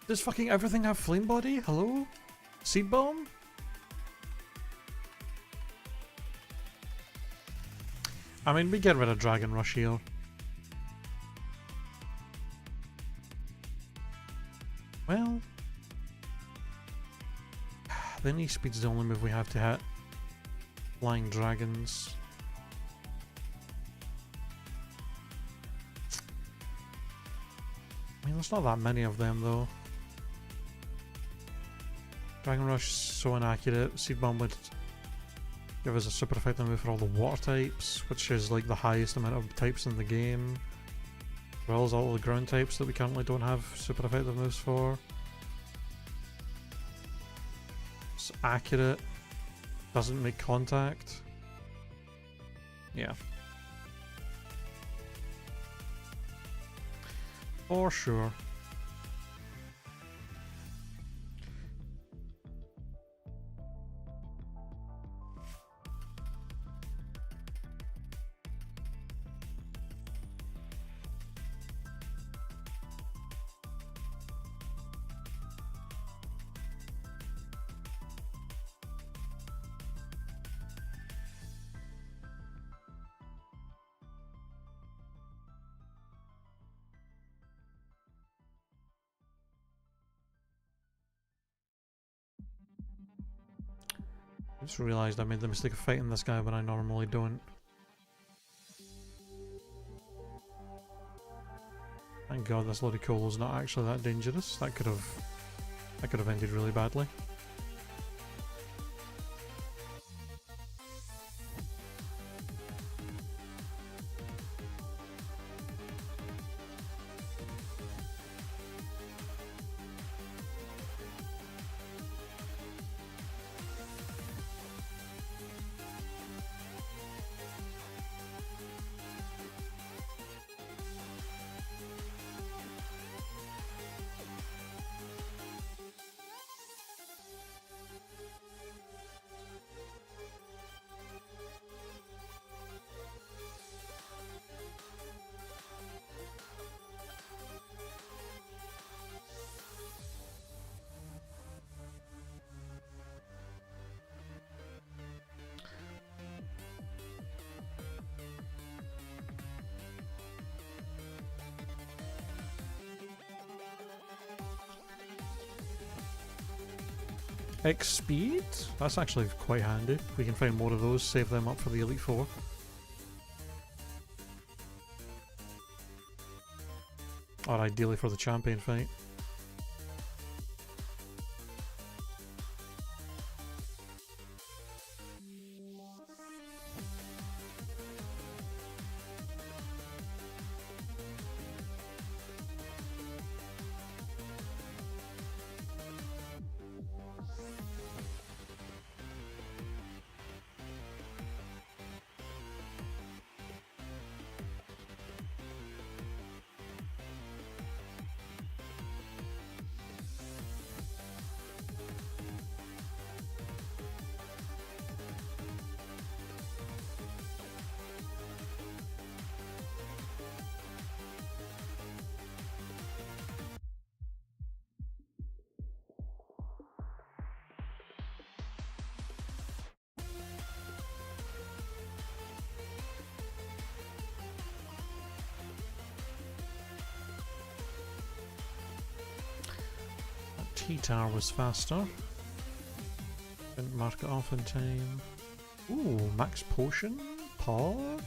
Does fucking everything have Flame Body? Hello? Seed Bomb? I mean, we get rid of Dragon Rush here. Well... the knee speed's the only move we have to hit. Flying Dragons. I mean, there's not that many of them though. Dragon Rush so inaccurate. Seed Bomb would give us a super effective move for all the water types, which is like the highest amount of types in the game. As well as all the ground types that we currently don't have super effective moves for. It's accurate. Doesn't make contact. Yeah. For sure. I just realised I made the mistake of fighting this guy when I normally don't. Thank God this Ludicolo's not actually that dangerous. That could have ended really badly. X speed? That's actually quite handy. We can find more of those, save them up for the Elite Four. Or ideally for the champion fight. Heater was faster. Didn't mark it off in time. Ooh, max potion? Pog?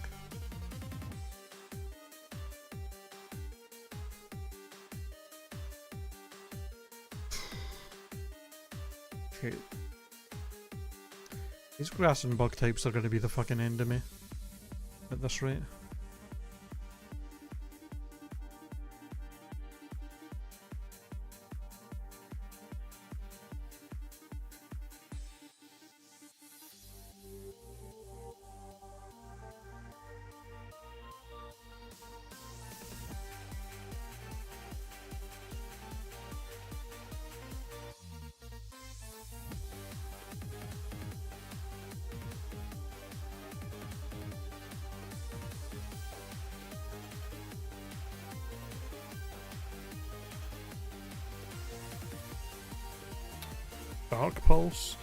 Okay. These grass and bug types are going to be the fucking end of me at this rate. Dark Pulse.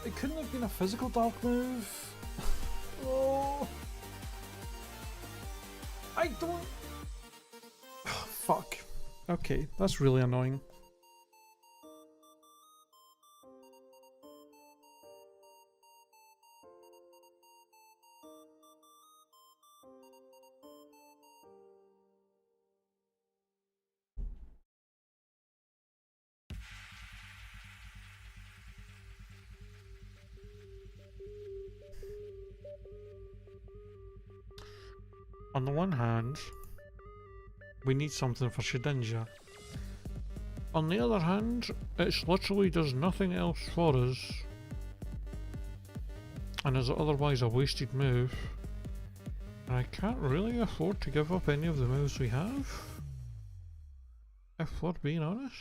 It couldn't have been a physical dark move. Oh. I don't... Fuck. Okay, that's really annoying. On the one hand, we need something for Shedinja. On the other hand, it literally does nothing else for us. And is otherwise a wasted move. And I can't really afford to give up any of the moves we have. If we're being honest.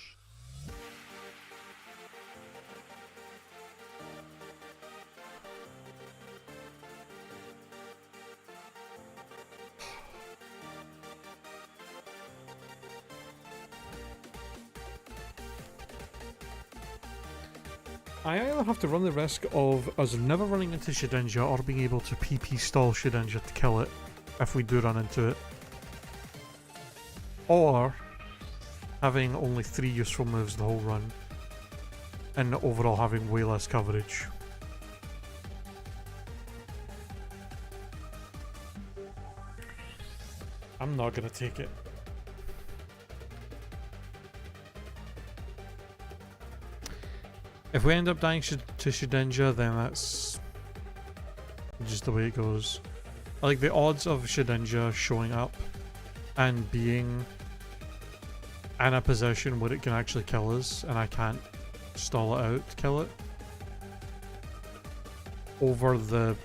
I either have to run the risk of us never running into Shedinja or being able to PP stall Shedinja to kill it if we do run into it. Or having only 3 useful moves the whole run and overall having way less coverage. I'm not gonna take it. If we end up dying to Shedinja, then that's just the way it goes. Like, the odds of Shedinja showing up and being in a position where it can actually kill us and I can't stall it out to kill it, over the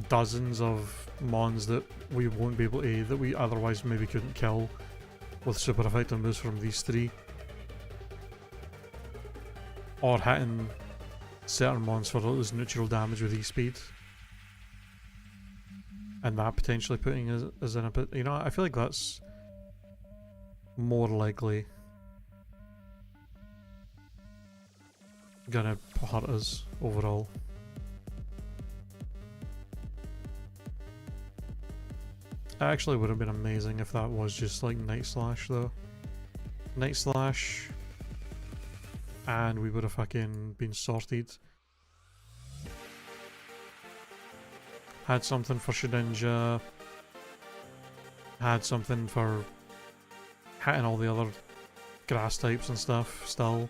dozens of mons that we won't be able to, that we otherwise maybe couldn't kill with super effective moves from these 3. Or hitting certain mons for those neutral damage with E-speed. And that potentially putting us in a bit... You know, I feel like that's more likely gonna hurt us overall. It actually would have been amazing if that was just like Night Slash though. Night Slash... and we would have fucking been sorted. Had something for Shedinja. Had something for hitting all the other grass types and stuff still.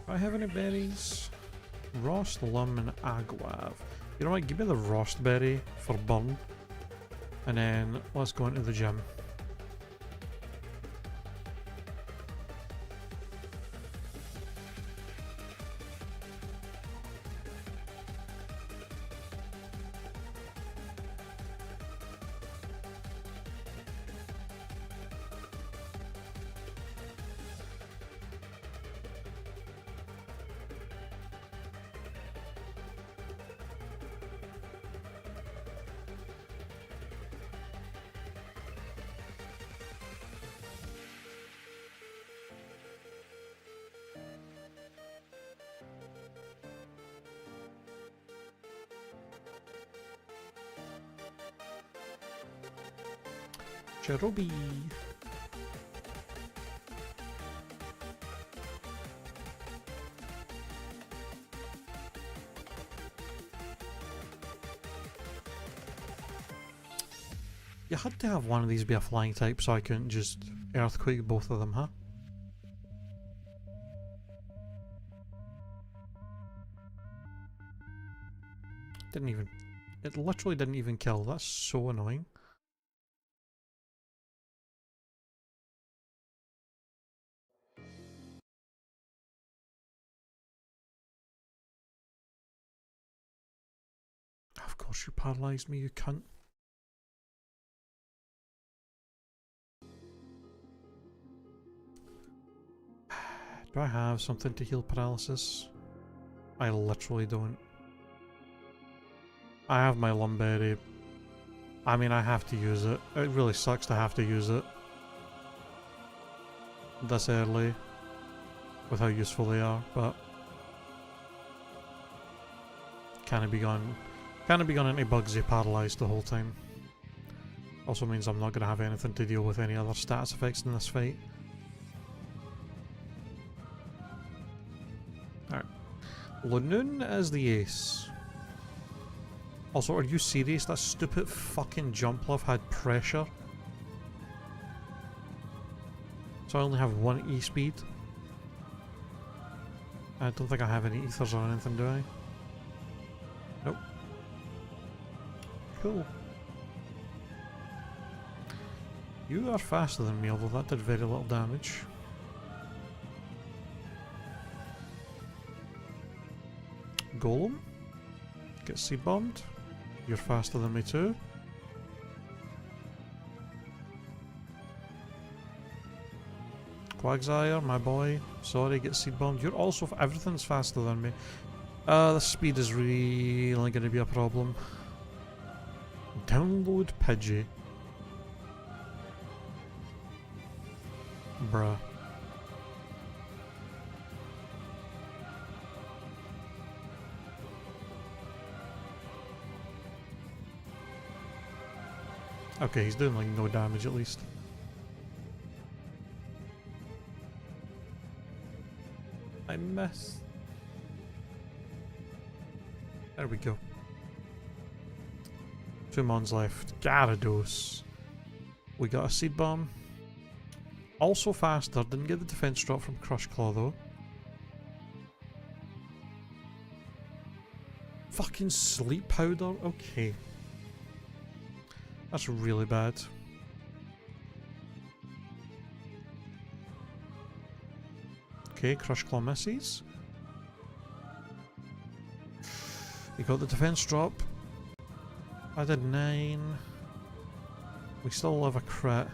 Do I have any berries? Rost, Lum, and Agwav. You know what, give me the Rost berry for burn. And then let's go into the gym. Cherubi. You had to have one of these be a flying type so I couldn't just earthquake both of them, huh? Didn't even... It literally didn't even kill. That's so annoying. Of course you paralysed me, you cunt. Do I have something to heal paralysis? I literally don't. I have my Lumberry. I mean, I have to use it. It really sucks to have to use it this early with how useful they are, but can't be gone into Bugsy paralysed the whole time. Also means I'm not going to have anything to deal with any other status effects in this fight. Alright. Lanoon is the ace. Also, are you serious? That stupid fucking Jumpluff had pressure. So I only have one E-speed. I don't think I have any ethers or anything, do I? Nope. Cool. You are faster than me, although that did very little damage. Golem. Get seed bombed. You're faster than me too. Quagsire, my boy. Sorry, get seed bombed. You're also... everything's faster than me. The speed is really going to be a problem. Download Pidgey. Bruh. Okay, he's doing like no damage at least. I missed. There we go. 2 mons left. Gyarados. We got a Seed Bomb. Also faster. Didn't get the defense drop from Crush Claw though. Fucking Sleep Powder? Okay. That's really bad. Okay, Crush Claw misses. We got the defense drop. I did 9. We still have a crit.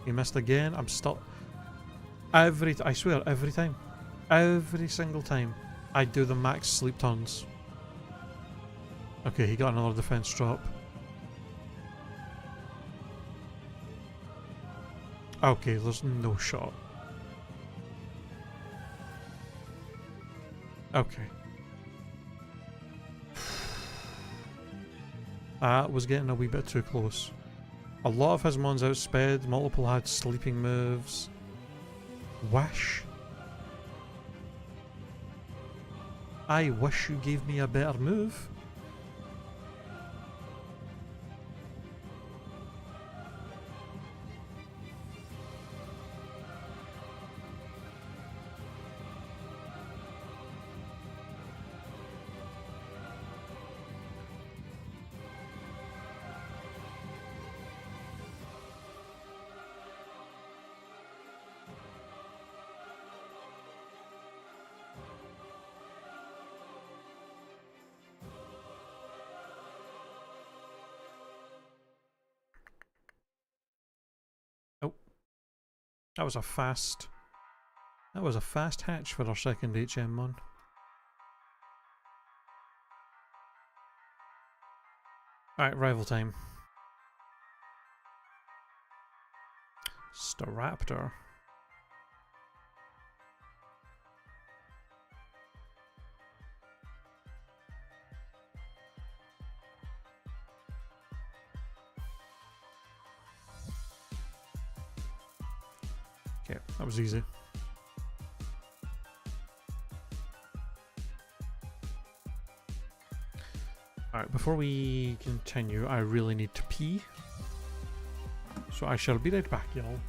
You missed again. I'm still... I swear, every time. Every single time. I do the max sleep turns. Okay, he got another defense drop. Okay, there's no shot. Okay. That was getting a wee bit too close. A lot of his mons outsped, multiple had sleeping moves. Wish? I wish you gave me a better move. That was a fast... That was a fast hatch for our second HM mon. Alright, rival time. Staraptor. Okay, that was easy. Alright, before we continue, I really need to pee. So I shall be right back, y'all.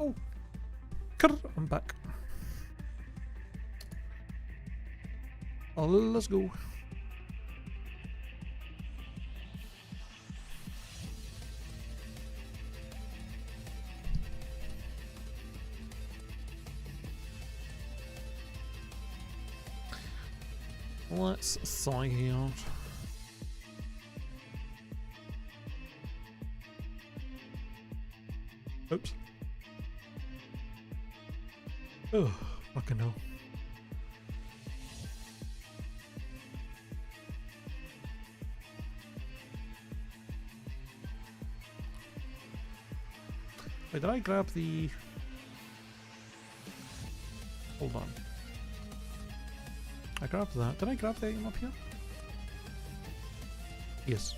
Oh, I'm back. Oh, let's go. Let's sign out. Oops. Oh, fucking hell. Wait, did I grab the... Hold on. I grabbed that. Did I grab the item up here? Yes.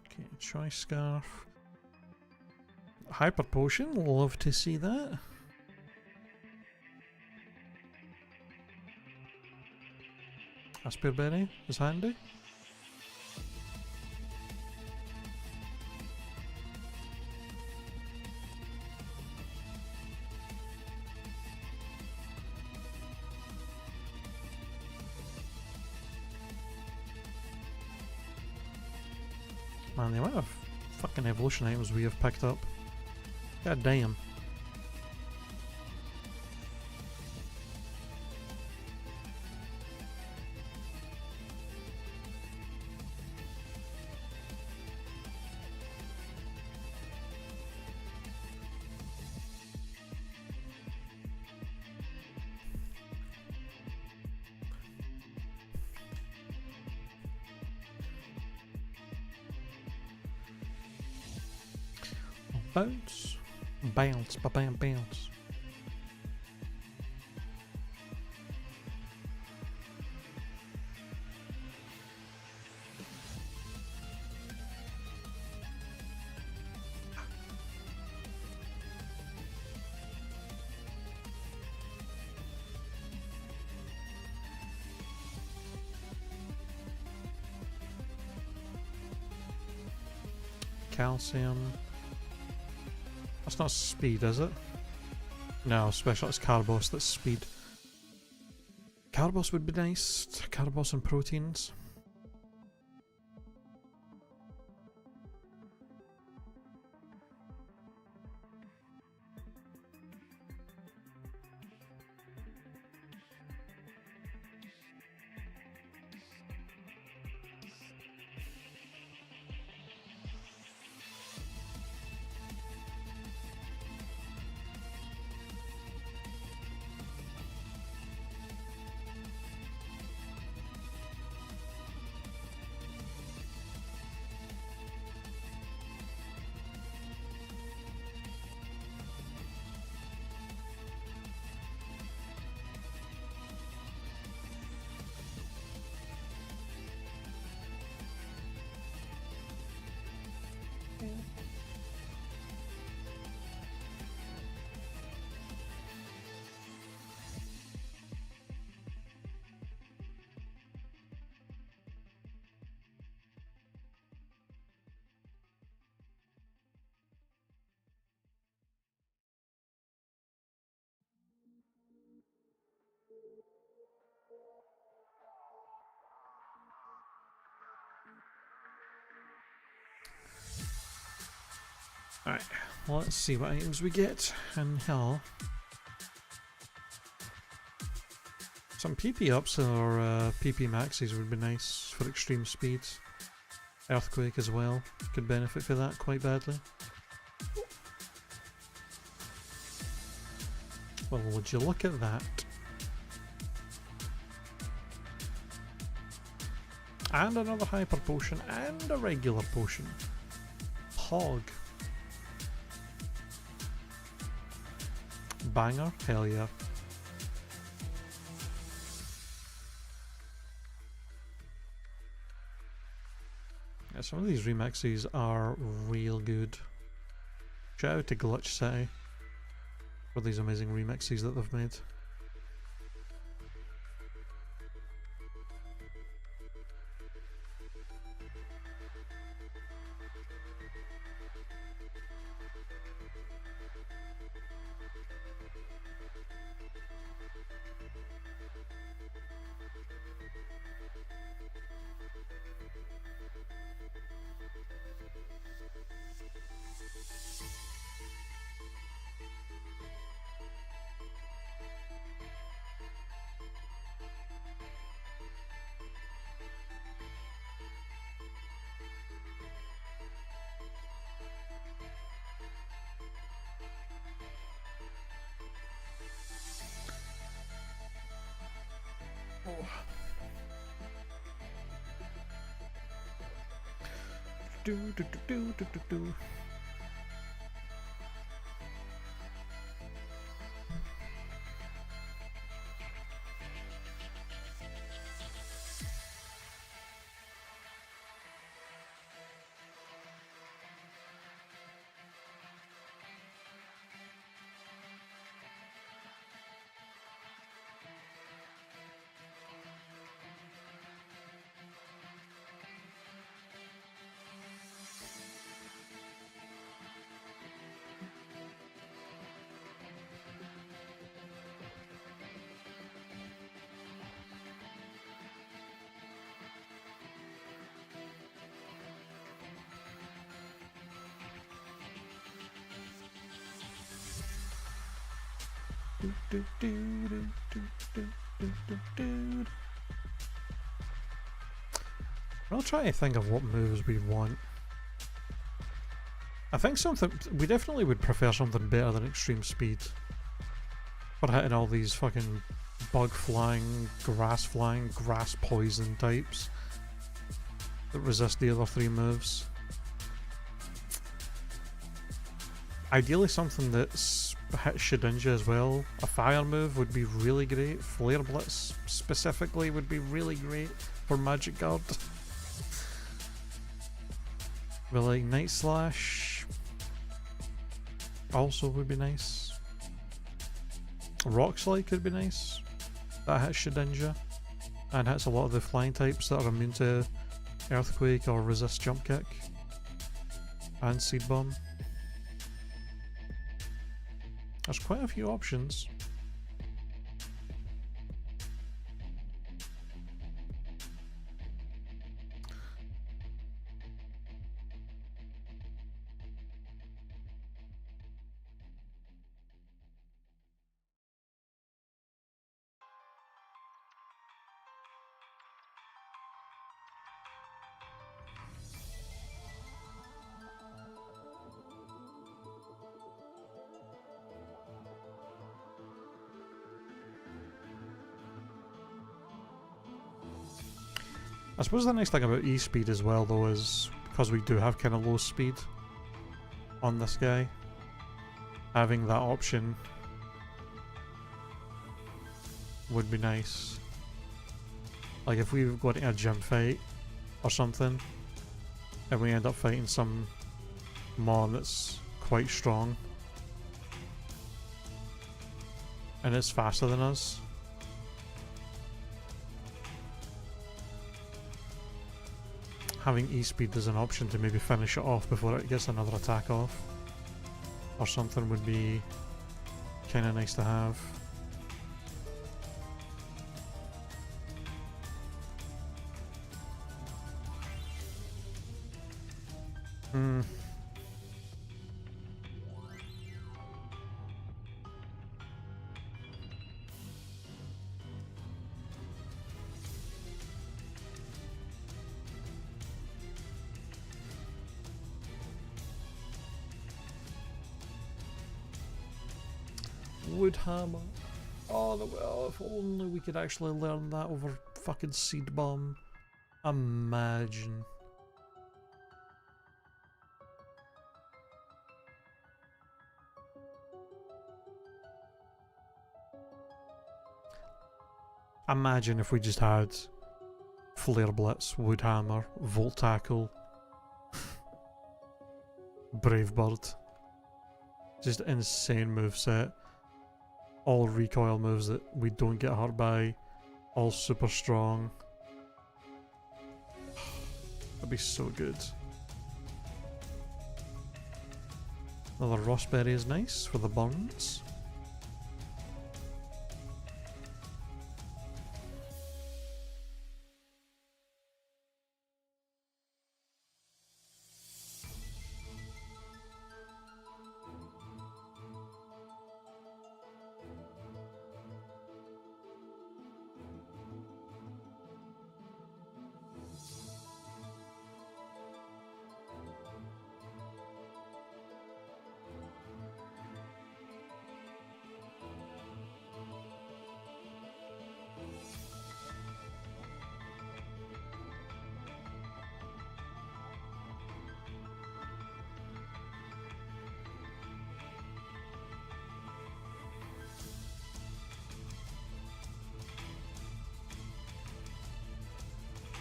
Okay, choice scarf. Hyper potion, love to see that. Asperberry is handy. Man, the amount of fucking evolution items we have picked up. God damn. Bounce. Bounce, ba-bam, bounce. Calcium. That's not speed, is it? No, special. It's Carbos that's speed. Carbos would be nice. Carbos and proteins. Alright, well, let's see what items we get and how. Some PP ups or PP maxes would be nice for extreme speeds. Earthquake as well, could benefit for that quite badly. Well, would you look at that? And another hyper potion and a regular potion. Pog. Banger? Hell yeah. Yeah, some of these remixes are real good. Shout out to Glitch City for these amazing remixes that they've made. I'll try to think of what moves we want. I think we definitely would prefer something better than extreme speed. For hitting all these fucking bug flying, grass poison types that resist the other 3 moves. Ideally something that's hit Shedinja as well. A fire move would be really great. Flare Blitz specifically would be really great for Magic Guard. But like Night Slash also would be nice. Rock Slide could be nice. That hits Shedinja and hits a lot of the flying types that are immune to Earthquake or resist Jump Kick. And Seed Bomb. There's quite a few options. I suppose the nice thing about E-Speed as well though is, because we do have kind of low speed on this guy, having that option would be nice. Like if we go into a gym fight or something and we end up fighting some mon that's quite strong and it's faster than us, having E-Speed as an option to maybe finish it off before it gets another attack off or something would be kind of nice to have. Woodhammer. Oh, if only we could actually learn that over fucking Seed Bomb. Imagine. Imagine if we just had Flare Blitz, Woodhammer, Volt Tackle, Brave Bird. Just insane moveset. All recoil moves that we don't get hurt by. All super strong. That'd be so good. Another Rossberry is nice for the burns.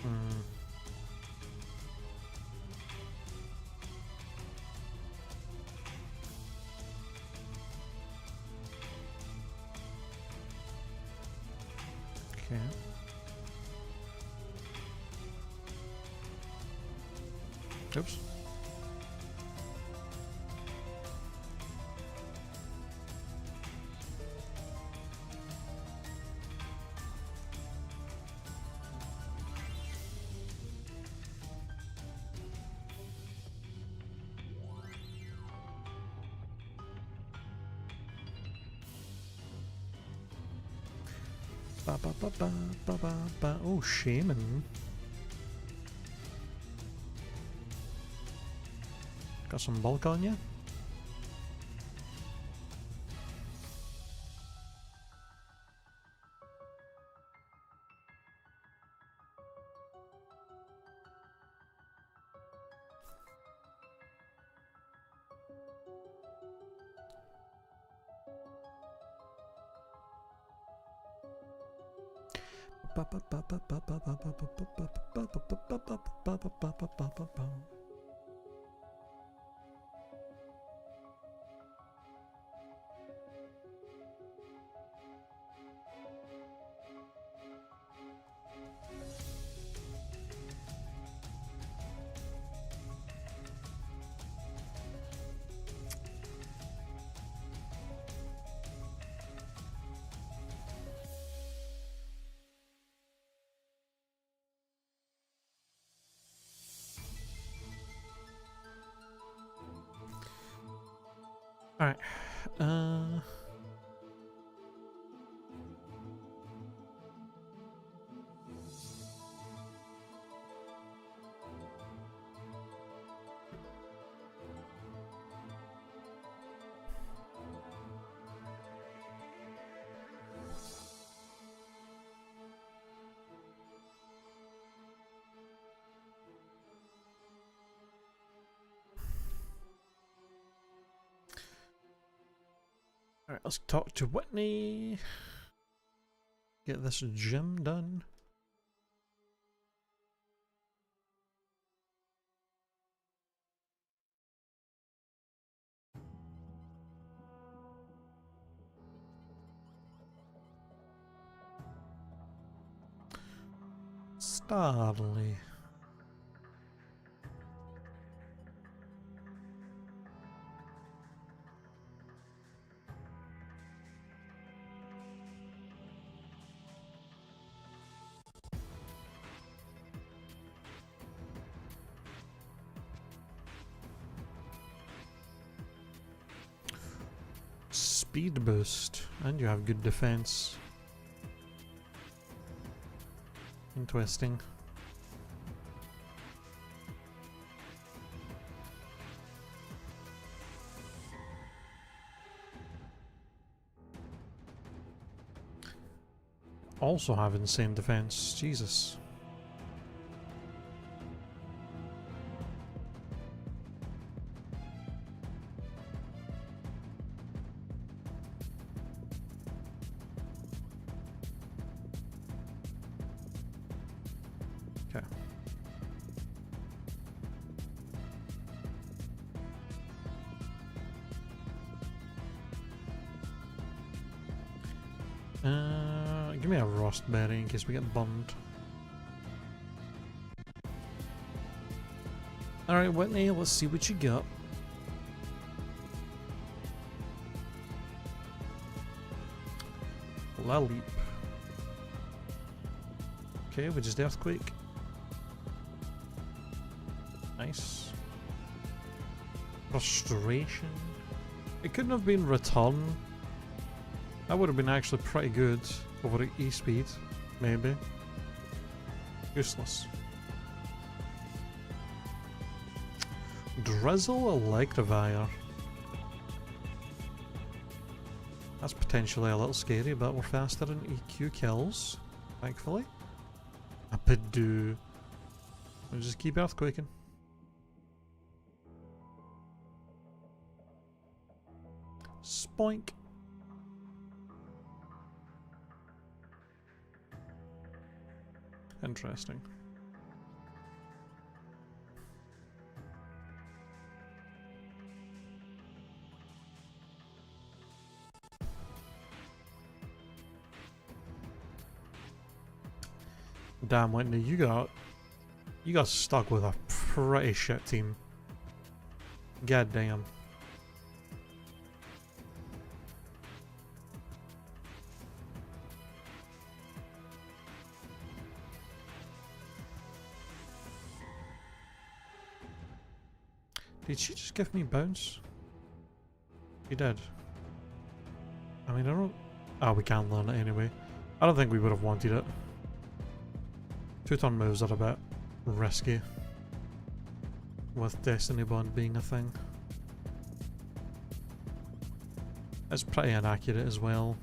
Hmm. Okay. Oops. Ba ba ba ba ba ba ba. Oh, shaman. Got some bulk on you? Alright. Alright, let's talk to Whitney. Get this gym done. Starly. Speed boost, and you have good defense. Interesting. Also have insane defense. Jesus. Okay. Give me a rust berry in case we get bummed. Alright, Whitney, let's see what you got. La leap. Okay, which is the earthquake. Nice. Frustration. It couldn't have been return. That would have been actually pretty good over E-speed, maybe. Useless. Drizzle Electivire. That's potentially a little scary, but we're faster in EQ kills, thankfully. A Pidoo. We'll just keep earthquaking. Spoink. Interesting. Damn, Whitney, you got stuck with a pretty shit team. God damn. Did she just give me bounce? She did. I mean, I don't... Oh, we can learn it anyway. I don't think we would have wanted it. 2-turn moves are a bit risky. With Destiny Bond being a thing. It's pretty inaccurate as well.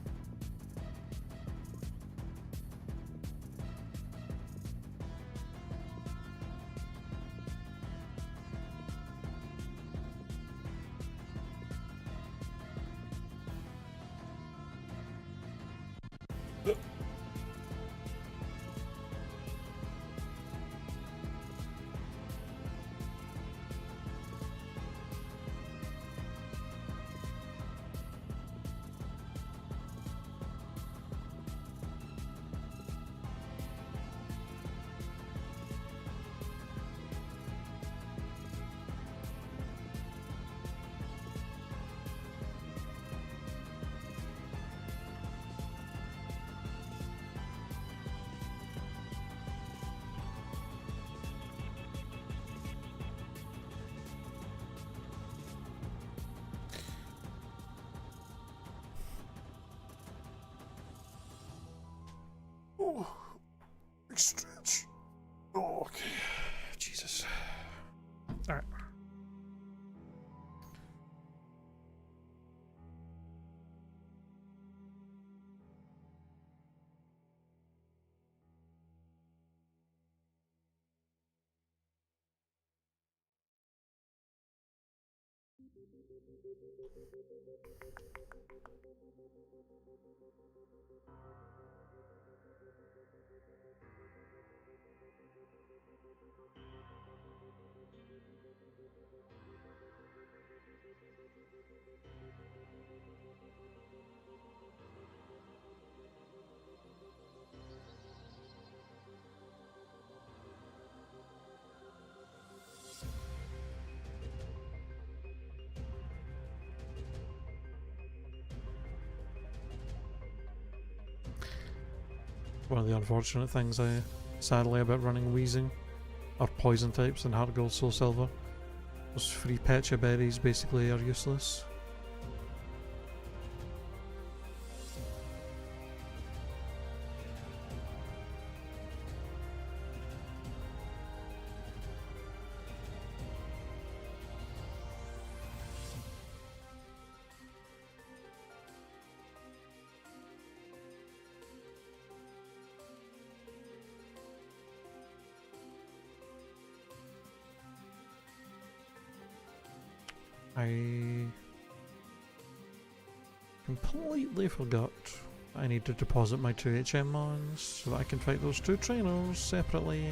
Oh, big stretch. Oh, okay. Jesus. Alright. One of the unfortunate things, sadly, about running Wheezing, or poison types in Heart Gold Soul Silver. Those free Pecha berries basically are useless. I completely forgot I need to deposit my 2 HM mons so that I can fight those 2 trainers separately.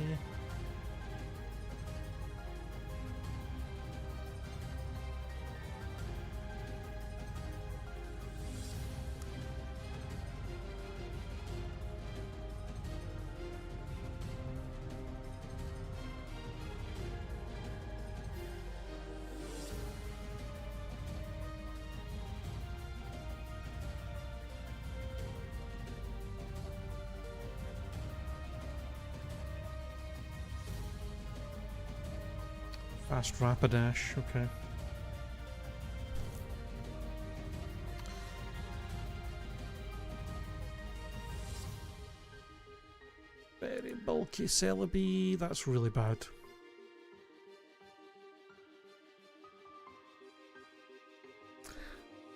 Fast Rapidash, okay. Very bulky Celebi, that's really bad.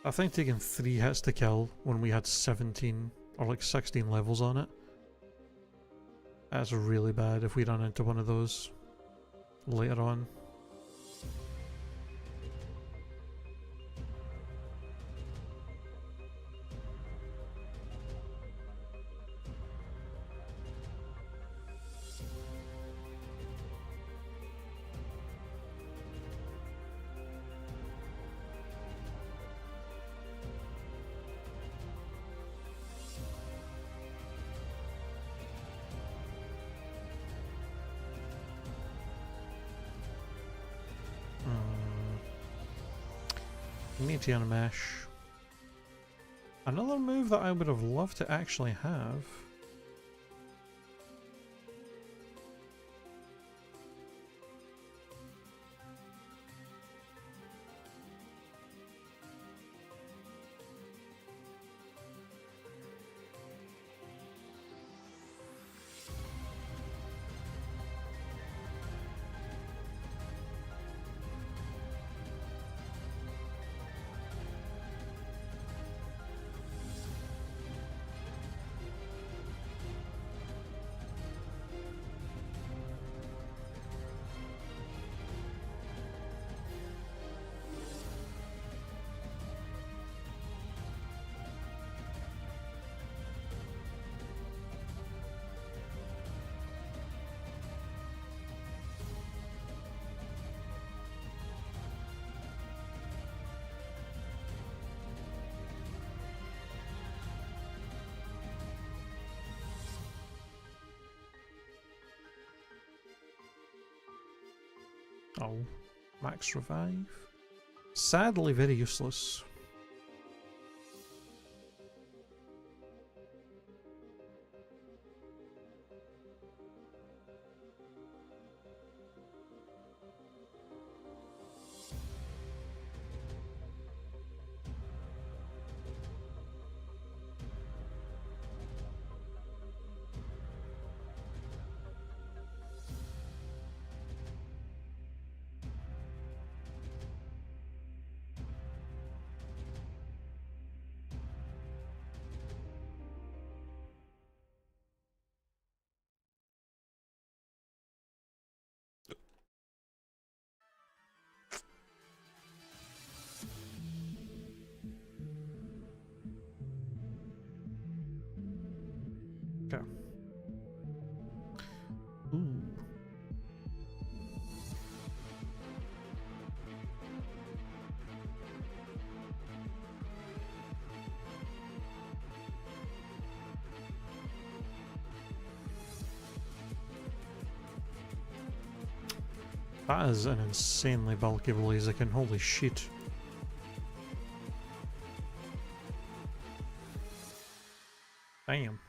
I think taking 3 hits to kill when we had 17 or like 16 levels on it. That's really bad if we run into one of those later on. Meteor Mesh. Another move that I would have loved to actually have. Oh, max revive. Sadly, very useless. Okay. Ooh. That is an insanely bulky Blaziken, holy shit. Damn.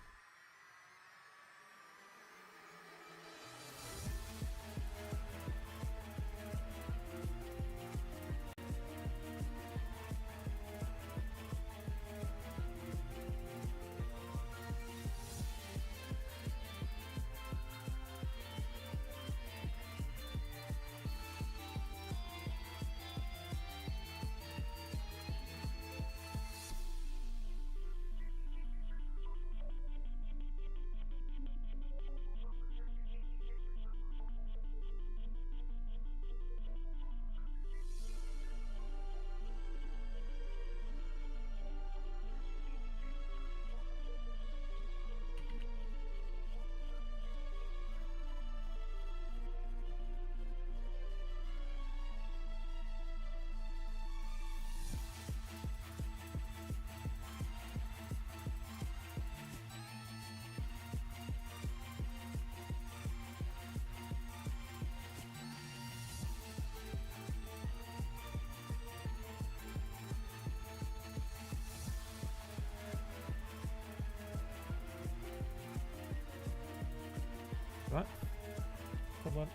What? Hold on.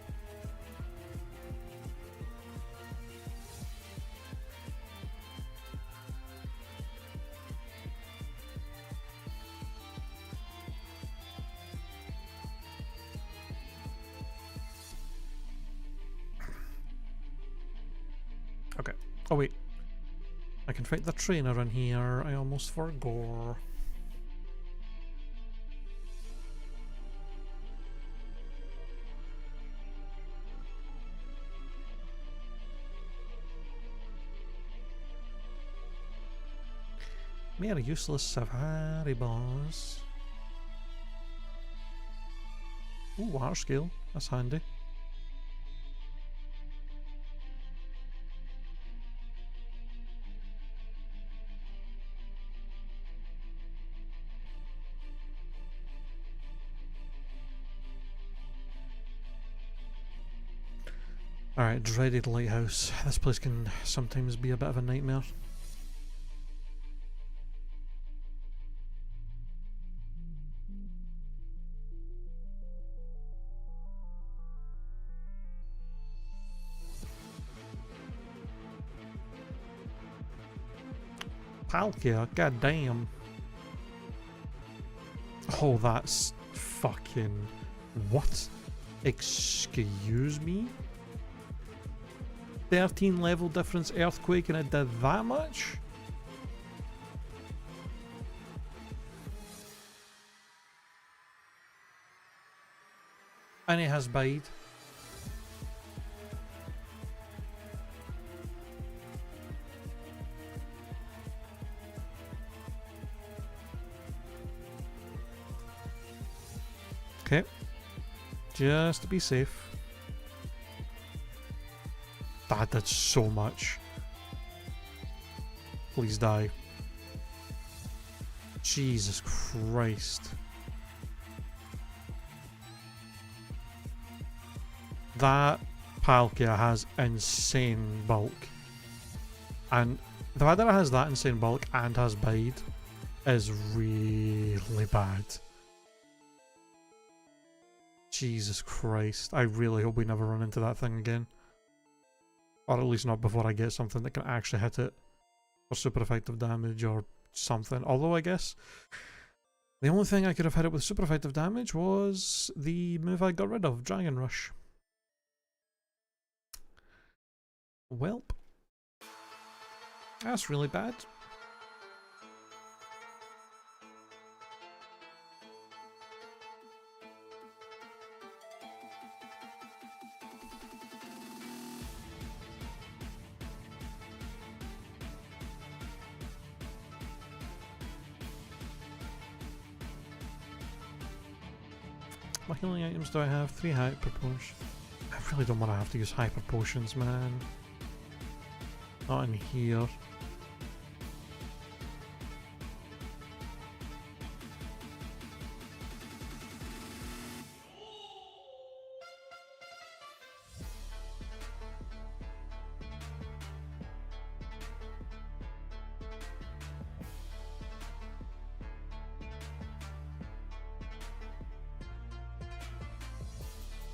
Okay. Oh wait. I can fight the trainer in here. I almost forgot. Mere useless safari boss. Ooh, water skill. That's handy. Alright, dreaded lighthouse. This place can sometimes be a bit of a nightmare. Palkia, god damn. Oh, that's fucking... What? Excuse me? 13 level difference Earthquake and it did that much? And it has Bide. Okay. Just to be safe. That did so much. Please die. Jesus Christ. That Palkia has insane bulk. And the fact that it has that insane bulk and has Bide is really bad. Jesus Christ. I really hope we never run into that thing again. Or at least not before I get something that can actually hit it for super effective damage or something. Although I guess the only thing I could have hit it with super effective damage was the move I got rid of, Dragon Rush. Welp. That's really bad. What healing items do I have? 3 hyper potions. I really don't want to have to use hyper potions, man. Not in here.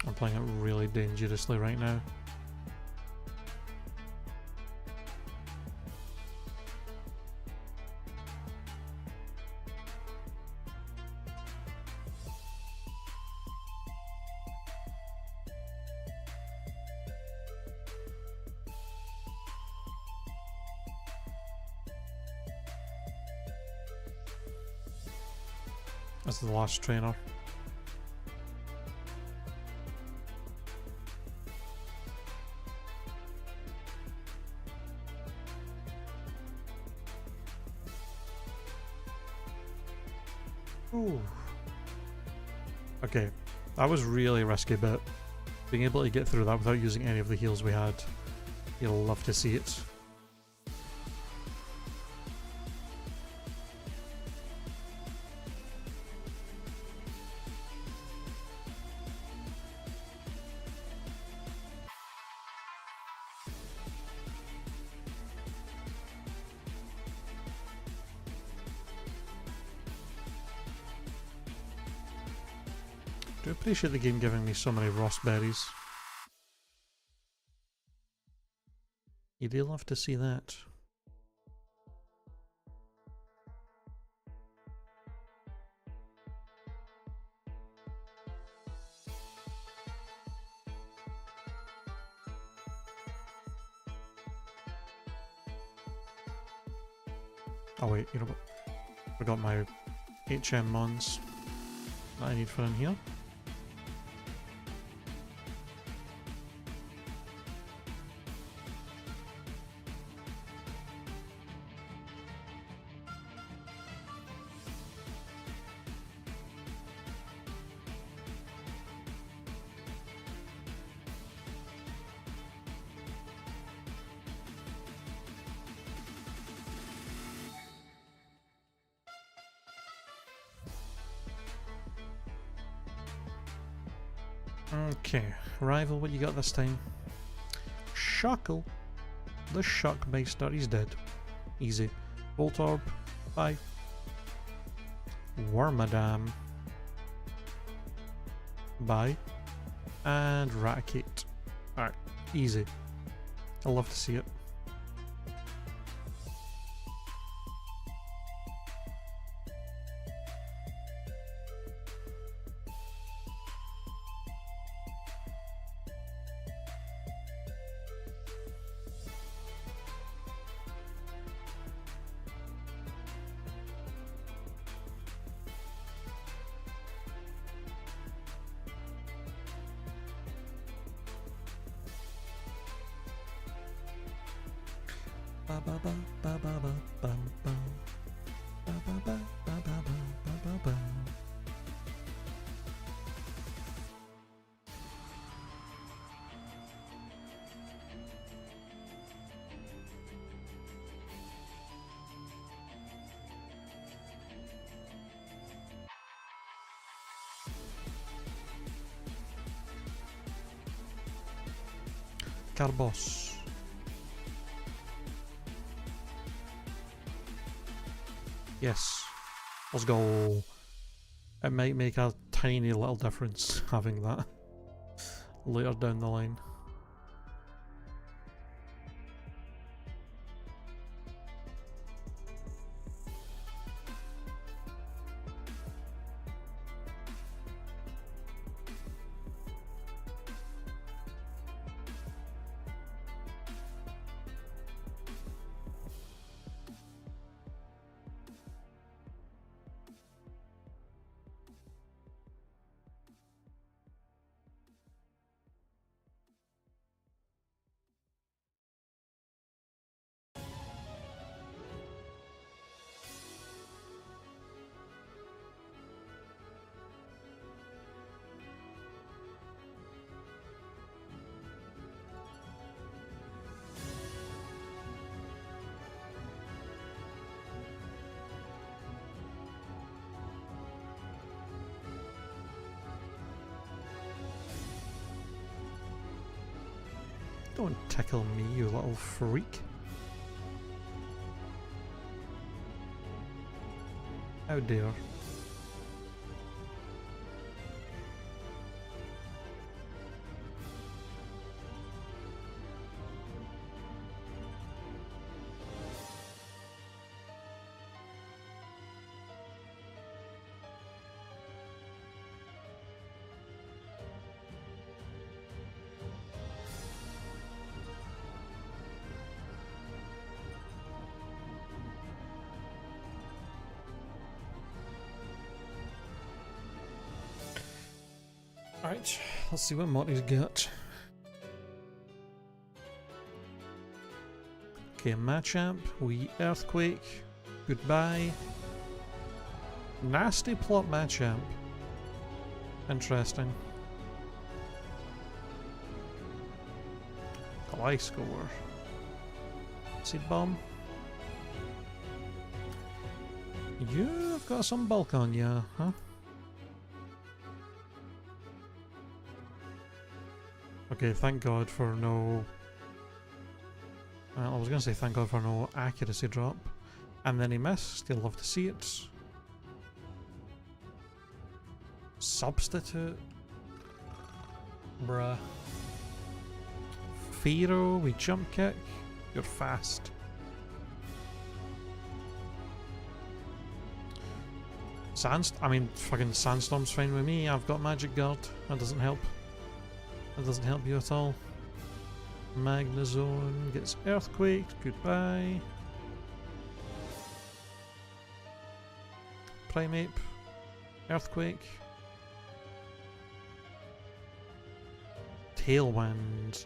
I'm playing it really dangerously right now. That's the last trainer. Ooh. Okay, that was really risky, but being able to get through that without using any of the heals we had, you'll love to see it. I do appreciate the game giving me so many Rossberries. You do love to see that. Oh wait, you know what? Forgot my HM mons that I need for in here. Okay, rival, what you got this time? Shuckle. The Shuck Meister, he's dead. Easy. Voltorb, bye. Wormadam, bye. And Raticate. Alright, easy. I love to see it. Carbos. Yes. Let's go. It might make a tiny little difference having that later down the line. Don't tickle me, you little freak. How dare. Alright, let's see what Morty's got. Okay, Machamp, wee Earthquake, goodbye. Nasty plot Machamp. Interesting. Gliscor. Seed Bomb. You've got some bulk on you, huh? Okay, thank God for no... Well, I was going to say thank God for no accuracy drop. And then he missed. Still love to see it. Substitute. Bruh. Fearow, we jump kick. You're fast. I mean, fucking Sandstorm's fine with me. I've got Magic Guard. That doesn't help. That doesn't help you at all. Magnezone gets Earthquake. Goodbye. Primeape. Earthquake. Tailwind.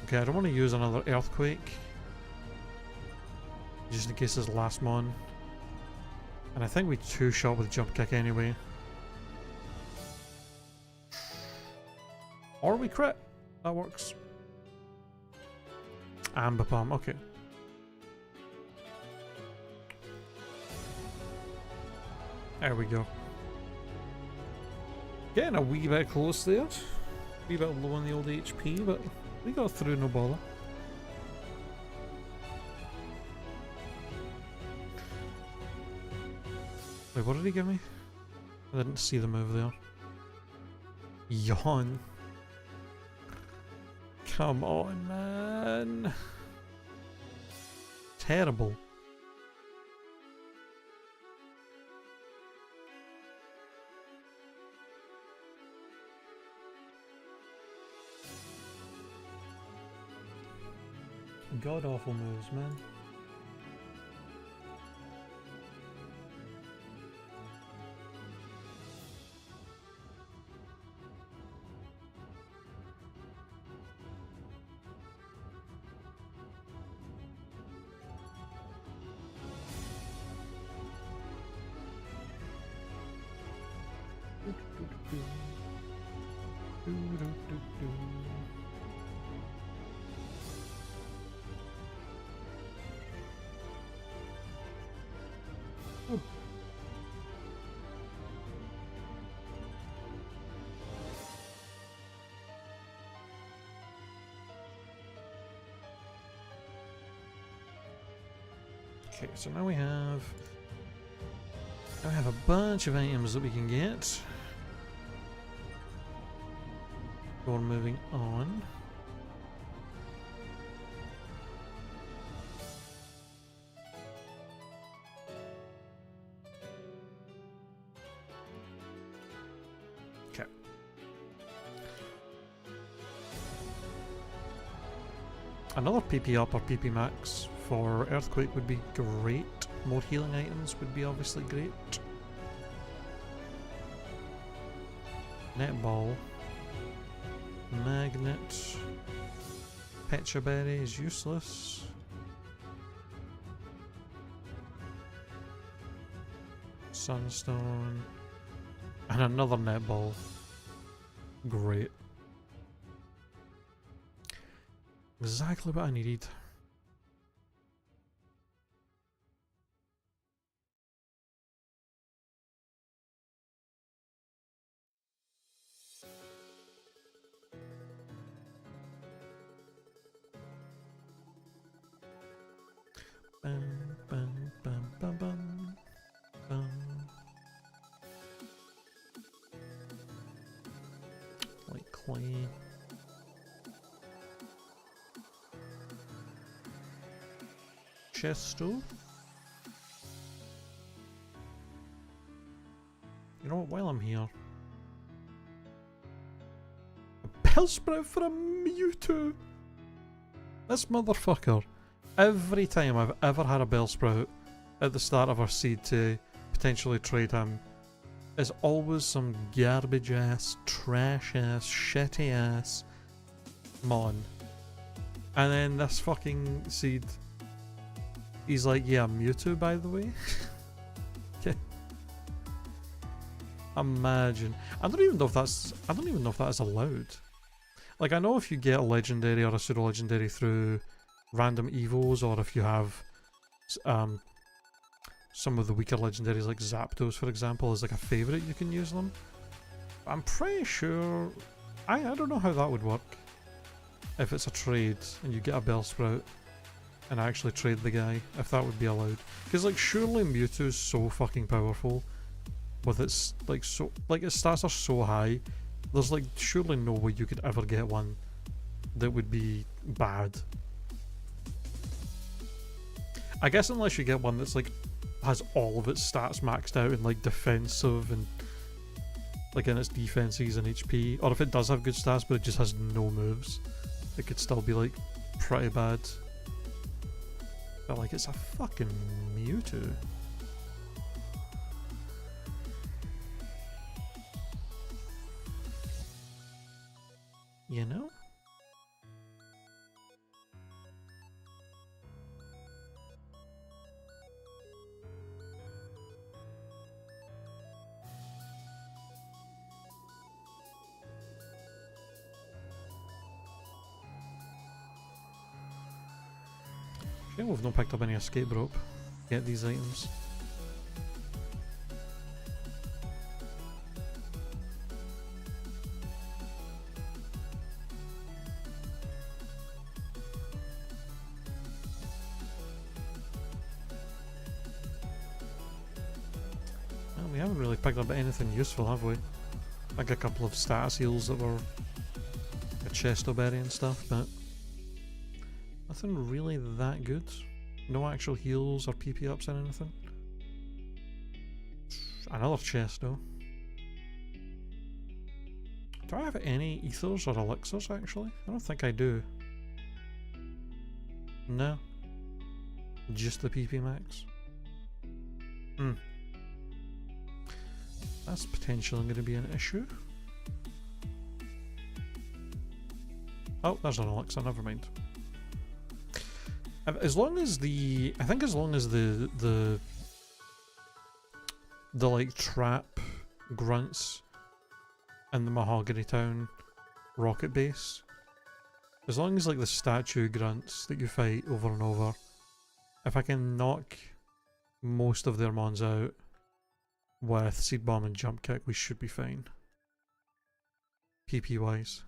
Okay, I don't want to use another Earthquake. Just in case it's the last one. And I think we two-shot with Jump Kick anyway. Or we crit. That works. Ambipom, okay. There we go. Getting a wee bit close there. A wee bit low on the old HP, but we got through, no bother. Wait, what did he give me? I didn't see the move there. Yawn. Come on, man. Terrible. God awful moves, man. Okay, so now we have a bunch of items that we can get. We're moving on. Okay. Another PP up or PP max for Earthquake would be great. More healing items would be obviously great. Netball. Magnet. Petra Berry is useless. Sunstone. And another netball. Great. Exactly what I needed. Bum, bum, bum, bum, bum, bum. Like clay. Chesto. You know what, while I'm here, a Bellsprout for a Mewtwo! This motherfucker, every time I've ever had a Bellsprout at the start of our seed to potentially trade him, is always some garbage ass, trash ass, shitty ass mon. And then this fucking seed, he's like, yeah, Mewtwo by the way. Okay. Imagine. I don't even know if that is allowed. Like, I know if you get a legendary or a pseudo legendary through random evos, or if you have some of the weaker legendaries like Zapdos for example as like a favourite, you can use them. I'm pretty sure I don't know how that would work if it's a trade and you get a Bellsprout and actually trade the guy, if that would be allowed. Because like surely Mewtwo's so fucking powerful with its like its stats are so high, there's like surely no way you could ever get one that would be bad. I guess unless you get one that's like has all of its stats maxed out in like defensive and like in its defenses and HP, or if it does have good stats but it just has no moves, it could still be like pretty bad. But like it's a fucking Mewtwo. You know? Shame we've not picked up any escape rope. Get these items. Well, we haven't really picked up anything useful, have we? Like a couple of status heals that were a chesto berry and stuff, but nothing really that good. No actual heals or PP ups or anything. Another chesto. Do I have any ethers or elixirs actually? I don't think I do. No. Just the PP max. That's potentially going to be an issue. Oh, there's an elixir, never mind. As long as the... I think as long as the like trap grunts in the Mahogany Town rocket base. As long as like the statue grunts that you fight over and over, if I can knock most of their mons out with Seed Bomb and Jump Kick, we should be fine. PP wise.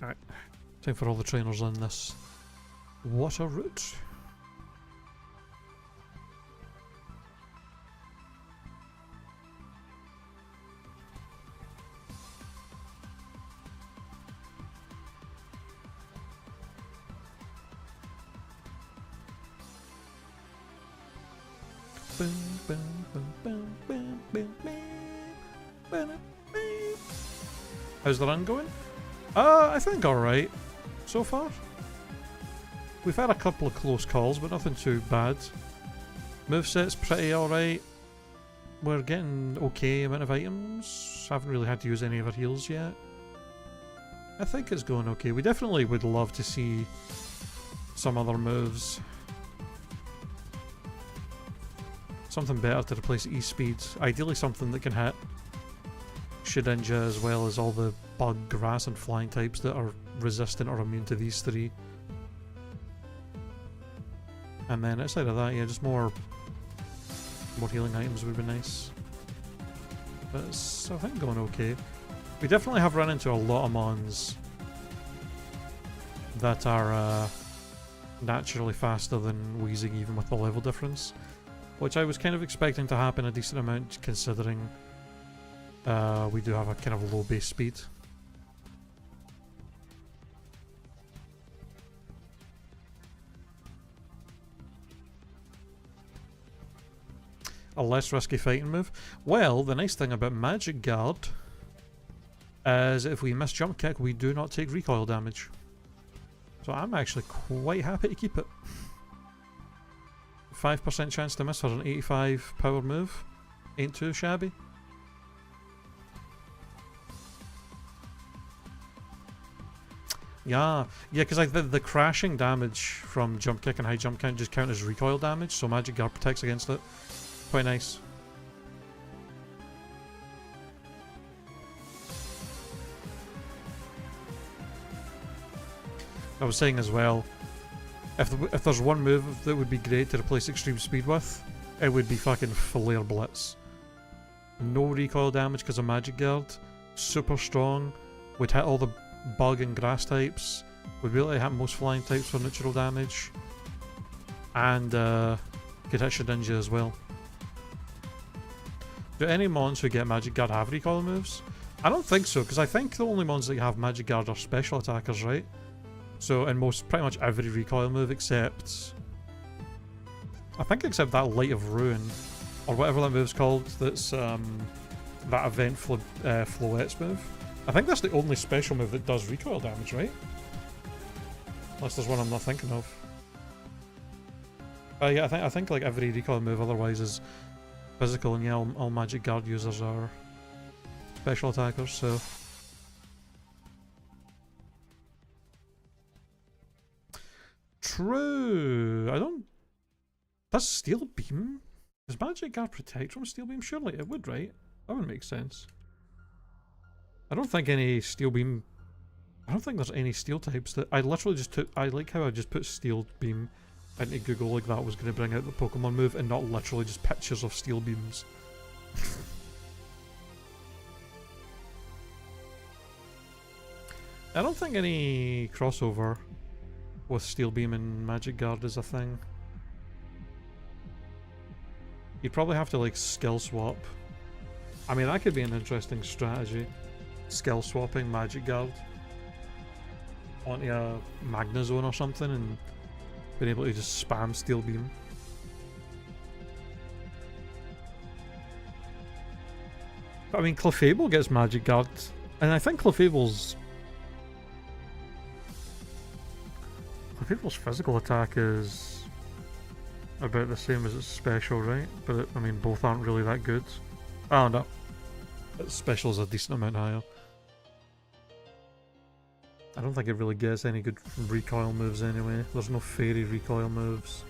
Alright, time for all the trainers on this water route. How's the run going? I think alright so far. We've had a couple of close calls, but nothing too bad. Moveset's pretty alright. We're getting okay amount of items. Haven't really had to use any of our heals yet. I think it's going okay. We definitely would love to see some other moves. Something better to replace E-Speed. Ideally something that can hit Shedinja as well as all the bug, grass and flying types that are resistant or immune to these three. And then outside of that, yeah, just more healing items would be nice. But it's, I think, going okay. We definitely have run into a lot of mons that are naturally faster than Wheezing even with the level difference. Which I was kind of expecting to happen a decent amount considering we do have a kind of low base speed. A less risky fighting move. Well, the nice thing about Magic Guard is if we miss Jump Kick, we do not take recoil damage. So I'm actually quite happy to keep it. 5% chance to miss for an 85 power move. Ain't too shabby. Yeah, because like the crashing damage from Jump Kick and High Jump count just count as recoil damage, so Magic Guard protects against it. Quite nice. I was saying as well, if there's one move that would be great to replace Extreme Speed with, it would be fucking Flare Blitz. No recoil damage because of Magic Guard, super strong, would hit all the bug and grass types, would be able to hit most flying types for neutral damage, and could hit Shedinja as well. Do any mons who get Magic Guard have recoil moves? I don't think so, because I think the only mons that have Magic Guard are special attackers, right? So in pretty much every recoil move except... I think except that Light of Ruin, or whatever that move's called, that's that event Floette's move. I think that's the only special move that does recoil damage, right? Unless there's one I'm not thinking of. Yeah, I think like every recoil move otherwise is physical, and yeah, all Magic Guard users are special attackers, so... True! I don't... Does Steel Beam... Does Magic Guard protect from Steel Beam? Surely it would, right? That would make sense. I don't think any Steel Beam... I don't think there's any Steel types that... I literally just took... I like how I just put Steel Beam into Google like that was going to bring out the Pokemon move and not literally just pictures of Steel Beams. I don't think any crossover with Steel Beam and Magic Guard is a thing. You'd probably have to like skill swap. I mean, that could be an interesting strategy. Skill swapping Magic Guard onto a Magnezone or something and being able to just spam Steel Beam. But I mean, Clefable gets Magic Guard, and I think Clefable's physical attack is about the same as its special, right? But I mean, both aren't really that good. Oh no, its special is a decent amount higher. I don't think it really gets any good recoil moves anyway. There's no fairy recoil moves.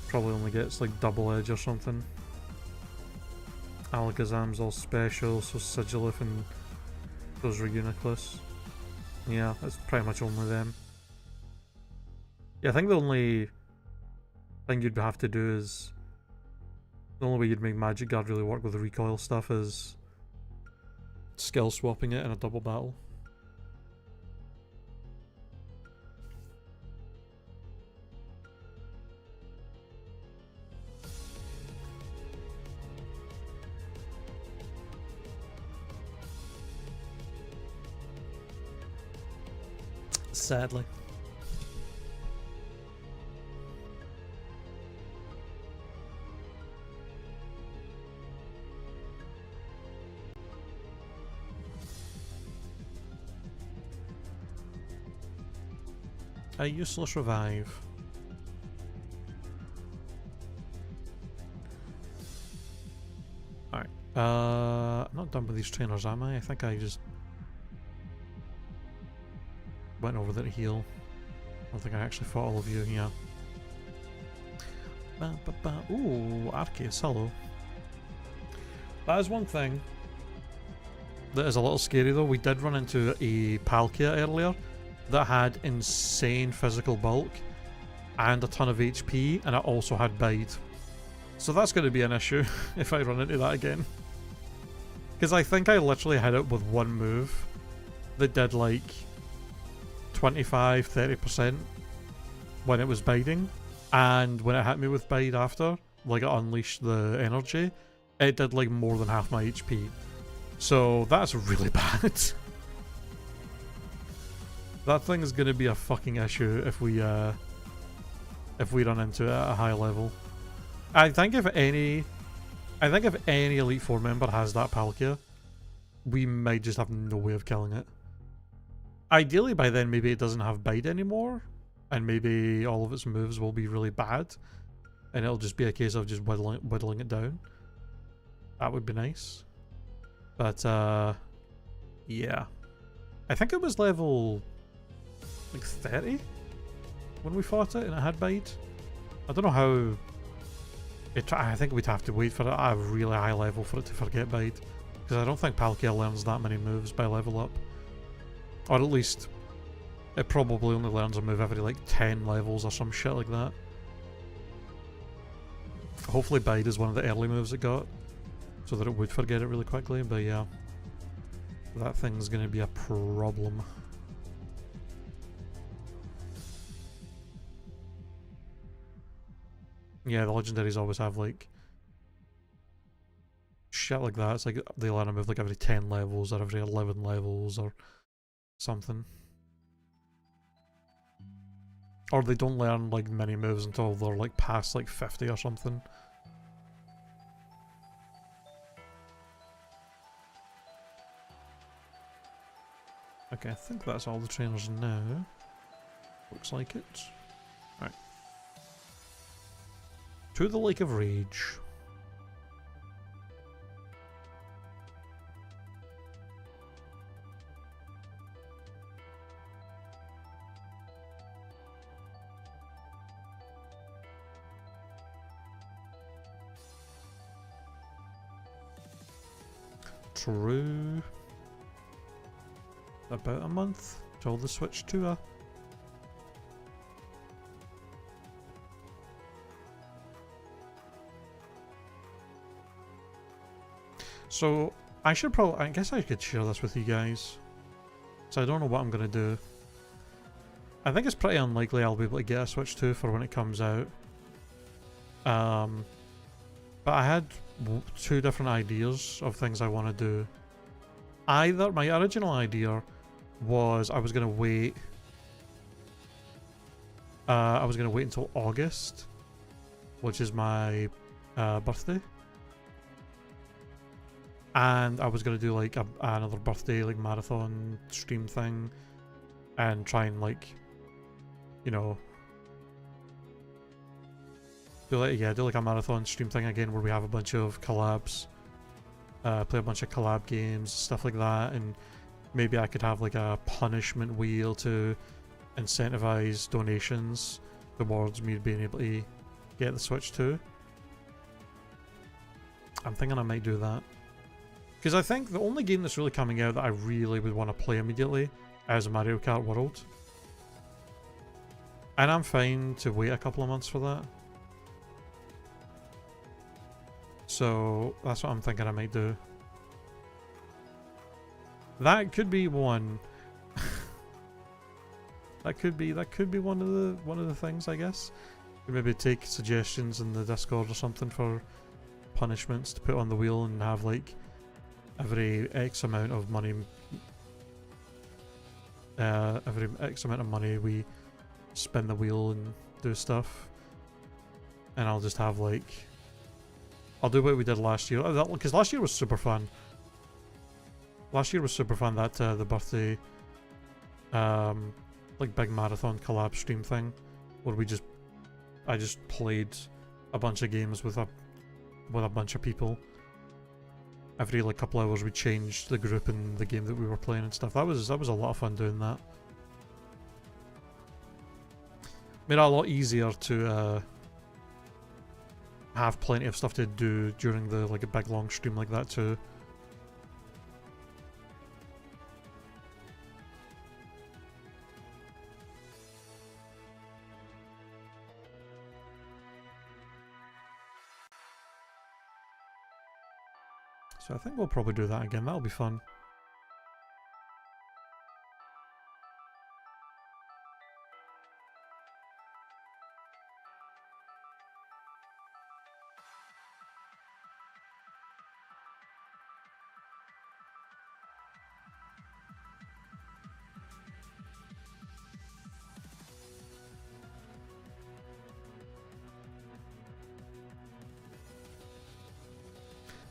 Probably only gets like double edge or something. Alakazam's all special, so Sigilif and those are Uniclus. Yeah, that's pretty much only them. Yeah, I think the only thing you'd have to do is... The only way you'd make Magic Guard really work with the recoil stuff is skill swapping it in a double battle. Sadly. A useless revive. Alright. I'm not done with these trainers, am I? I think I just went over there to heal. I don't think I actually fought all of you, yeah. Ooh, Arceus, hello. That is one thing that is a little scary though. We did run into a Palkia earlier that had insane physical bulk and a ton of HP, and it also had Bide. So that's going to be an issue if I run into that again. Because I think I literally hit it with one move that did like 25-30% when it was biding, and when it hit me with Bide after, like it unleashed the energy, it did like more than half my HP. So that's really bad. That thing is going to be a fucking issue if we run into it at a high level. I think if any Elite Four member has that Palkia, we might just have no way of killing it. Ideally, by then maybe it doesn't have Bide anymore, and maybe all of its moves will be really bad, and it'll just be a case of just whittling it down. That would be nice. But yeah, I think it was level like 30 when we fought it and it had Bide. I don't know how I think we'd have to wait for it at a really high level for it to forget Bide, because I don't think Palkia learns that many moves by level up, or at least it probably only learns a move every like 10 levels or some shit like that. Hopefully Bide is one of the early moves it got, so that it would forget it really quickly. But yeah, that thing's gonna be a problem. Yeah, the legendaries always have like shit like that. It's like they learn a move like every 10 levels or every 11 levels or something. Or they don't learn like many moves until they're like past like 50 or something. Okay, I think that's all the trainers now. Looks like it. Right. To the Lake of Rage. True. About a month till the Switch tour. So I guess I could share this with you guys. So I don't know what I'm going to do. I think it's pretty unlikely I'll be able to get a Switch 2 for when it comes out. But I had two different ideas of things I want to do. Either, my original idea was I was going to wait. I was going to wait until August, which is my birthday. And I was going to do like another birthday like marathon stream thing and try and like, you know, do like a marathon stream thing again where we have a bunch of collabs, play a bunch of collab games, stuff like that, and maybe I could have like a punishment wheel to incentivize donations towards me being able to get the Switch 2. I'm thinking I might do that. Because I think the only game that's really coming out that I really would want to play immediately is Mario Kart World. And I'm fine to wait a couple of months for that. So that's what I'm thinking I might do. That could be one. that could be one of the things, I guess. Maybe take suggestions in the Discord or something for punishments to put on the wheel and have like every X amount of money we spin the wheel and do stuff. And I'll just have like, I'll do what we did last year, because last year was super fun. Last year was super fun, that the birthday like big marathon collab stream thing where I just played a bunch of games with a bunch of people. Every like couple hours we changed the group and the game that we were playing and stuff. That was a lot of fun doing that. Made it a lot easier to have plenty of stuff to do during the like a big long stream like that too. So I think we'll probably do that again. That'll be fun.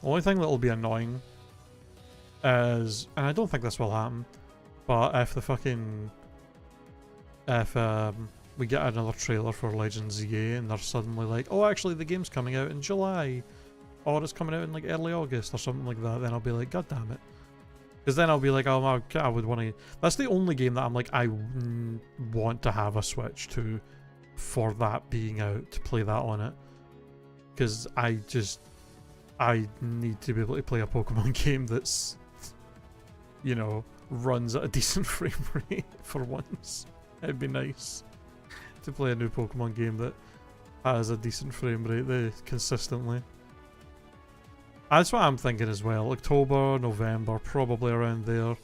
The only thing that will be annoying is, and I don't think this will happen, but if we get another trailer for Legends ZA and they're suddenly like, oh actually the game's coming out in July, or it's coming out in like early August or something like that, then I'll be like, god damn it. Because then I'll be like, oh, I would want to... That's the only game that I'm like, I want to have a Switch to, for that being out, to play that on it. Because I need to be able to play a Pokemon game that's, you know, runs at a decent frame rate for once. It'd be nice to play a new Pokemon game that has a decent frame rate consistently. That's what I'm thinking as well. October, November, probably around there.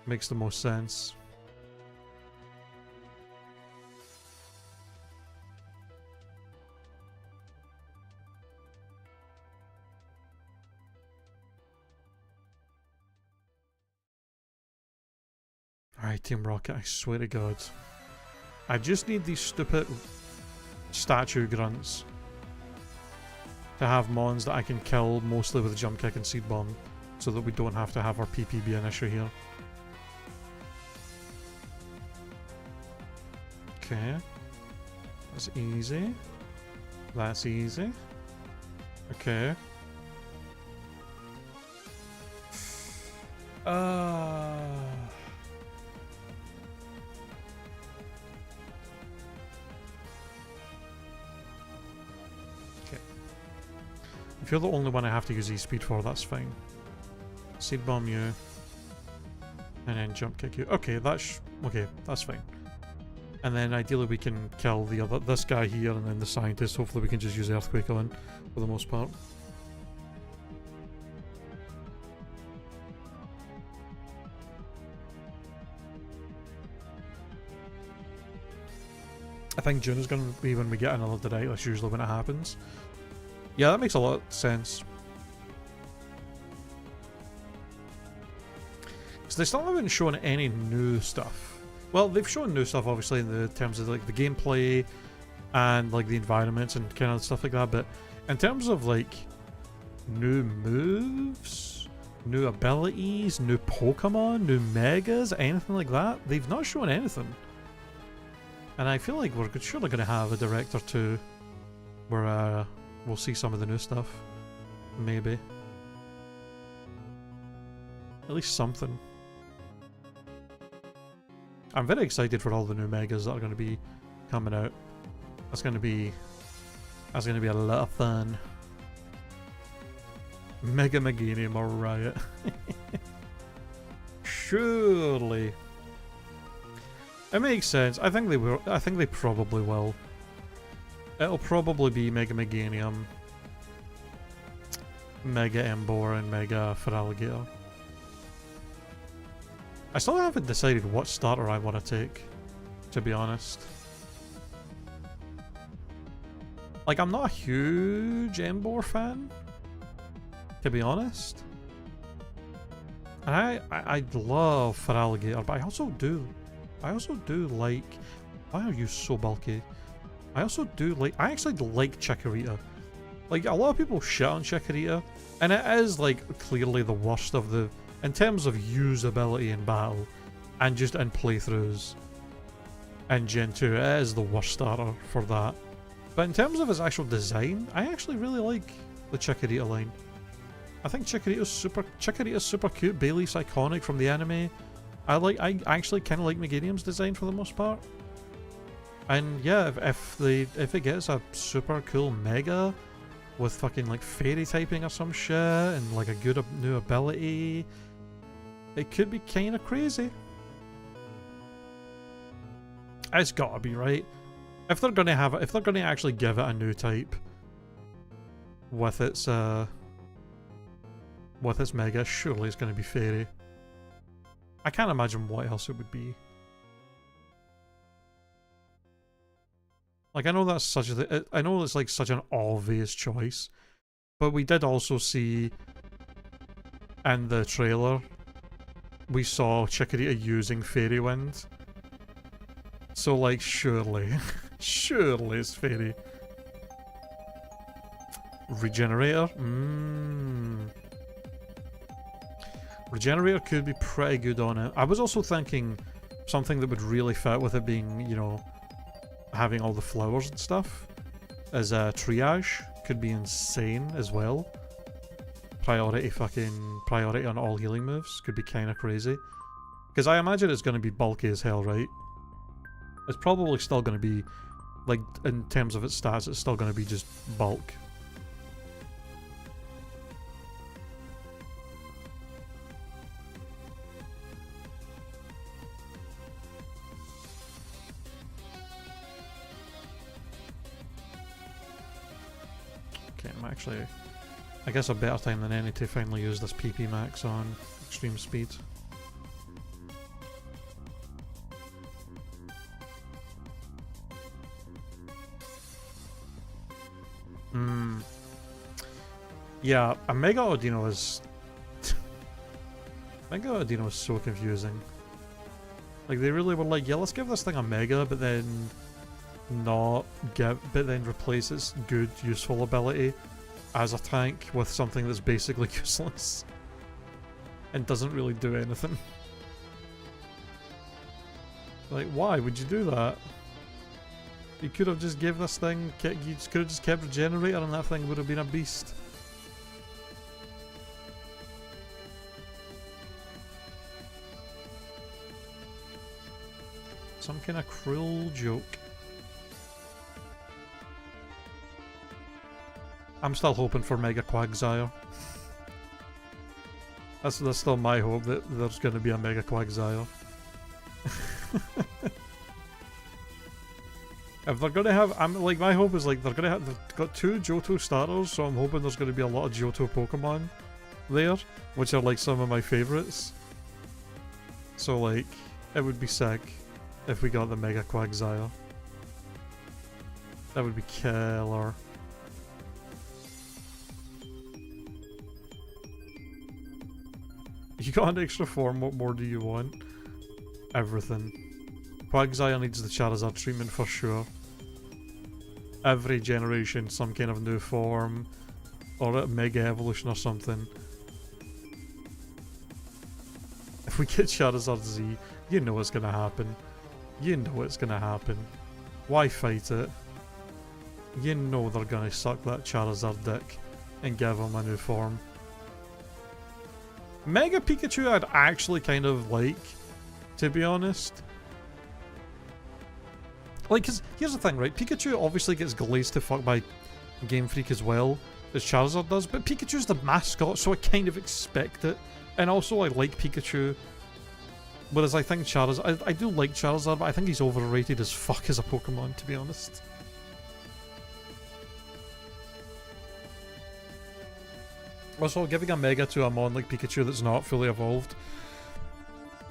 Makes the most sense. Alright, Team Rocket, I swear to God. I just need these stupid statue grunts to have mons that I can kill mostly with Jump Kick and Seed Bomb, so that we don't have to have our PP be an issue here. Okay. That's easy. That's easy. Okay. If you're the only one I have to use E-Speed for, that's fine. Seed Bomb you. And then Jump Kick you. Okay, okay, that's fine. And then ideally we can kill this guy here and then the scientist. Hopefully we can just use Earthquake on for the most part. I think June is going to be when we get another direct. That's usually when it happens. Yeah, that makes a lot of sense. So they still haven't shown any new stuff. Well, they've shown new stuff, obviously, in the terms of like the gameplay and like the environments and kind of stuff like that. But in terms of like new moves, new abilities, new Pokemon, new Megas, anything like that, they've not shown anything. And I feel like we're surely going to have a direct or two where we'll see some of the new stuff. Maybe. At least something. I'm very excited for all the new Megas that are going to be coming out. That's going to be a lot of fun. Mega Meganium or Riot. Surely. It makes sense. I think they will. I think they probably will. It'll probably be Mega Meganium, Mega Emboar, and Mega Feraligatr. I still haven't decided what starter I want to take, to be honest. Like, I'm not a huge Emboar fan, to be honest. And I love Feraligatr, but I also do like... Why are you so bulky? I actually like Chikorita. Like, a lot of people shit on Chikorita, and it is, like, clearly the worst of the... In terms of usability in battle, and just in playthroughs, in Gen 2, it is the worst starter for that. But in terms of its actual design, I actually really like the Chikorita line. I think Chikorita's super cute. Bailey's iconic from the anime. I actually kind of like Meganium's design for the most part. And yeah, if it gets a super cool Mega with fucking like fairy typing or some shit and like a good new ability, it could be kind of crazy. It's gotta be, right? If they're gonna actually give it a new type with its Mega, surely it's gonna be fairy. I can't imagine what else it would be. Like, I know that's such a I know it's like such an obvious choice, but we did also see in the trailer, we saw Chikorita using Fairy Wind. So, like, surely, surely it's Fairy. Regenerator? Regenerator could be pretty good on it. I was also thinking something that would really fit with it being, you know, having all the flowers and stuff, as a Triage. Could be insane as well. Priority on all healing moves could be kind of crazy. Because I imagine it's going to be bulky as hell, right? It's probably still going to be, like, in terms of its stats, it's still going to be just bulk. Okay, I'm actually... I guess a better time than any to finally use this PP max on extreme speed. Yeah, a Mega Audino is... Mega Audino is so confusing. Like, they really were like, yeah, let's give this thing a Mega, but then replace its good, useful ability as a tank with something that's basically useless and doesn't really do anything. Like, why would you do that? You could have just gave this thing, you could have just kept Regenerator and that thing would have been a beast. Some kind of cruel joke. I'm still hoping for Mega Quagsire. That's still my hope, that there's going to be a Mega Quagsire. If they're going to have... my hope is like they've got 2 Johto starters, so I'm hoping there's going to be a lot of Johto Pokemon there, which are like some of my favourites. So like, it would be sick if we got the Mega Quagsire. That would be killer. You got an extra form, what more do you want? Everything. Quagsire needs the Charizard treatment for sure. Every generation, some kind of new form. Or a Mega Evolution or something. If we get Charizard Z, you know what's gonna happen. You know what's gonna happen. Why fight it? You know they're gonna suck that Charizard dick and give him a new form. Mega Pikachu I'd actually kind of like, to be honest. Like, cause here's the thing, right? Pikachu obviously gets glazed to fuck by Game Freak as well, as Charizard does, but Pikachu's the mascot, so I kind of expect it. And also I like Pikachu. Whereas I think Charizard, I do like Charizard, but I think he's overrated as fuck as a Pokemon, to be honest. Also, giving a Mega to a mon like Pikachu that's not fully evolved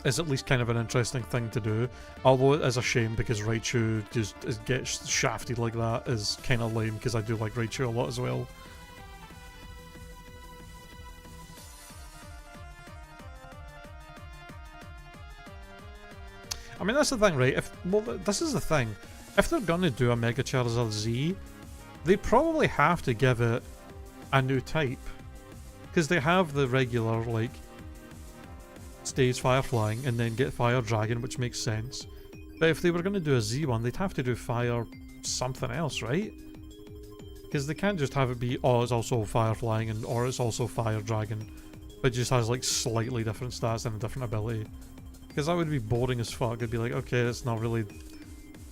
is at least kind of an interesting thing to do. Although it is a shame because Raichu just gets shafted like that is kind of lame because I do like Raichu a lot as well. I mean, that's the thing, right? Well, this is the thing. If they're gonna do a Mega Charizard Z, they probably have to give it a new type. Because they have the regular, like, stage Fire Flying and then get Fire Dragon, which makes sense. But if they were going to do a Z one, they'd have to do Fire something else, right? Because they can't just have it be, oh, it's also Fire Flying and or it's also Fire Dragon, but just has, like, slightly different stats and a different ability. Because that would be boring as fuck. It'd be like, okay, it's not really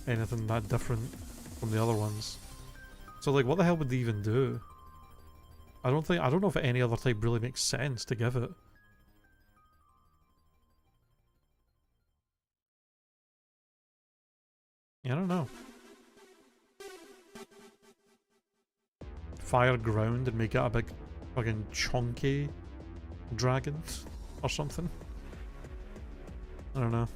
anything that different from the other ones. So, like, what the hell would they even do? I don't know if any other type really makes sense to give it. Yeah, I don't know. Fire ground and make it a big fucking chunky dragon or something. I don't know.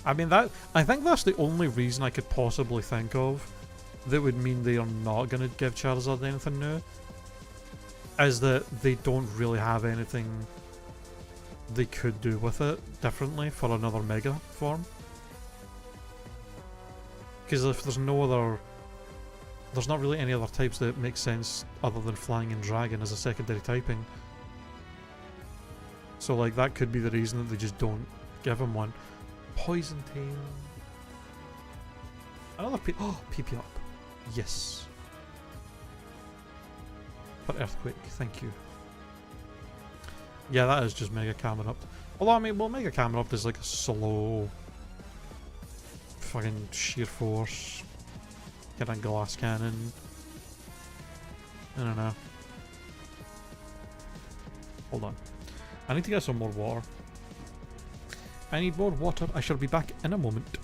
I mean, I think that's the only reason I could possibly think of that would mean they are not going to give Charizard anything new, is that they don't really have anything they could do with it differently for another Mega form. Because if there's no other... There's not really any other types that make sense other than Flying and Dragon as a secondary typing. So, like, that could be the reason that they just don't give him one. Poison Tail. Another PP up. Yes. For Earthquake, thank you. Yeah, that is just Mega Camerupt. Although, I mean, well, Mega Camerupt is like a slow... fucking sheer force. Get a glass cannon. I don't know. Hold on. I need to get some more water. I need more water. I shall be back in a moment.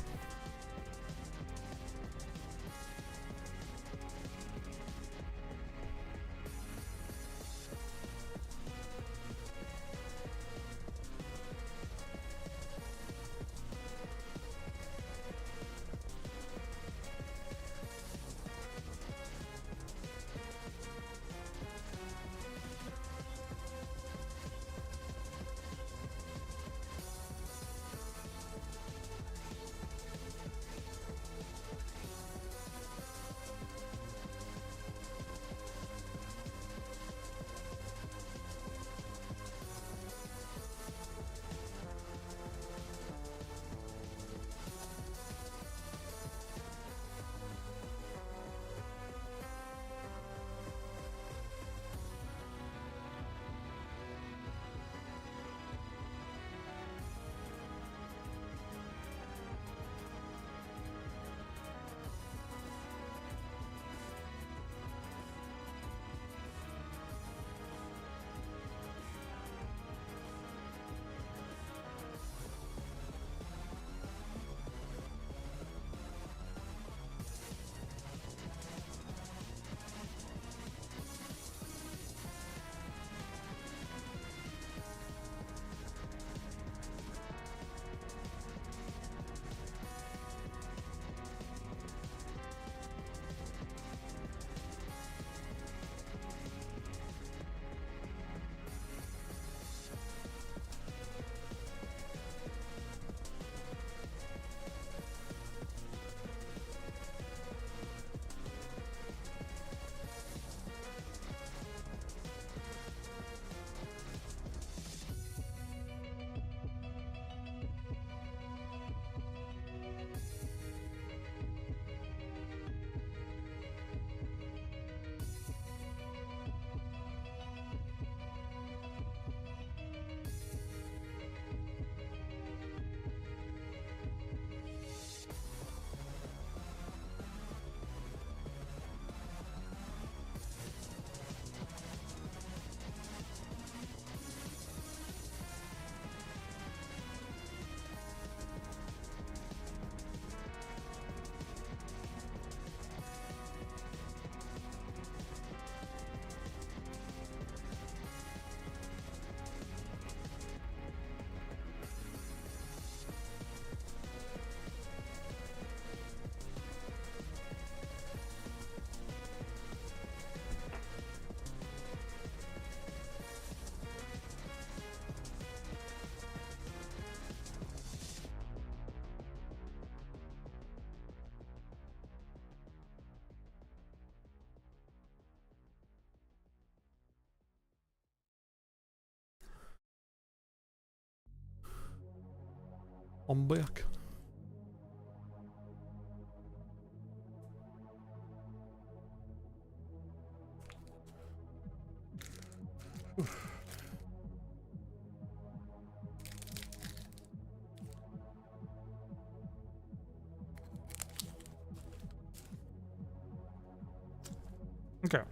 I'm back. Okay.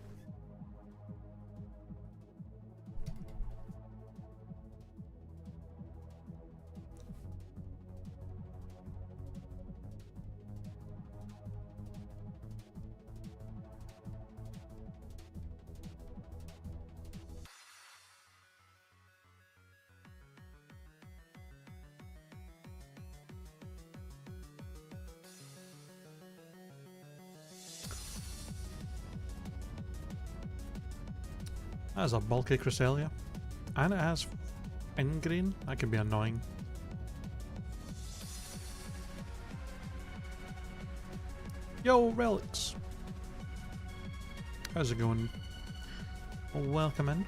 That is a bulky Cresselia. And it has ingrain. That can be annoying. Yo, Relics! How's it going? Well, welcome in.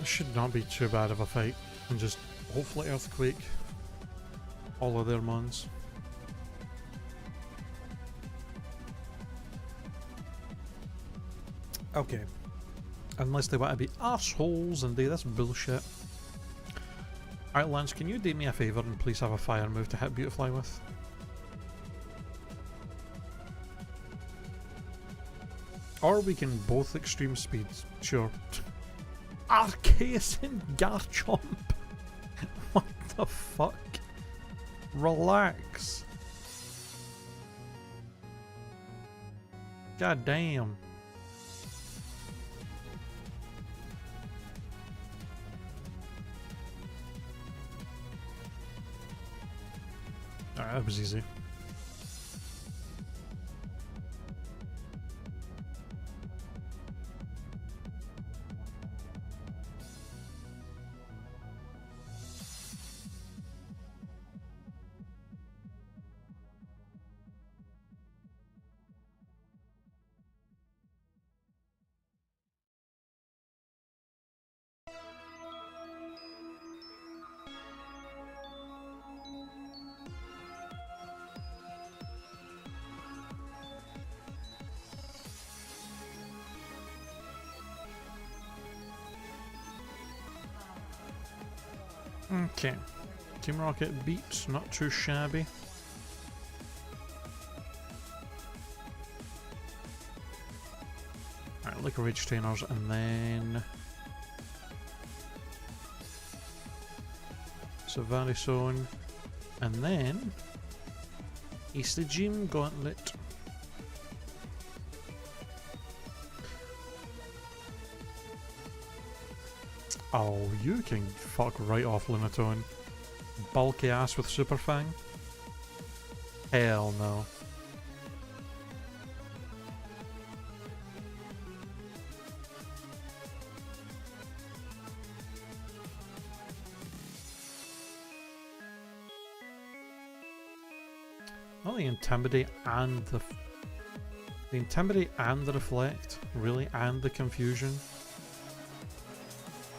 This should not be too bad of a fight, and just hopefully Earthquake all of their mons. Okay. Unless they want to be arseholes and do this bullshit. Alright, Lance, can you do me a favour and please have a fire move to hit Beautifly with? Or we can both extreme speeds, sure. Arceus and Garchomp! What the fuck? Relax. God damn. Alright, that was easy. Okay. Team Rocket beats, not too shabby. Alright, Liquor Rage Trainers and then Savarisone and then Easter Gym Gauntlet. Oh, you can fuck right off, Lunatone. Bulky ass with Super Fang? Hell no. Not the Intimidate and the Intimidate and the Reflect, really, and the Confusion.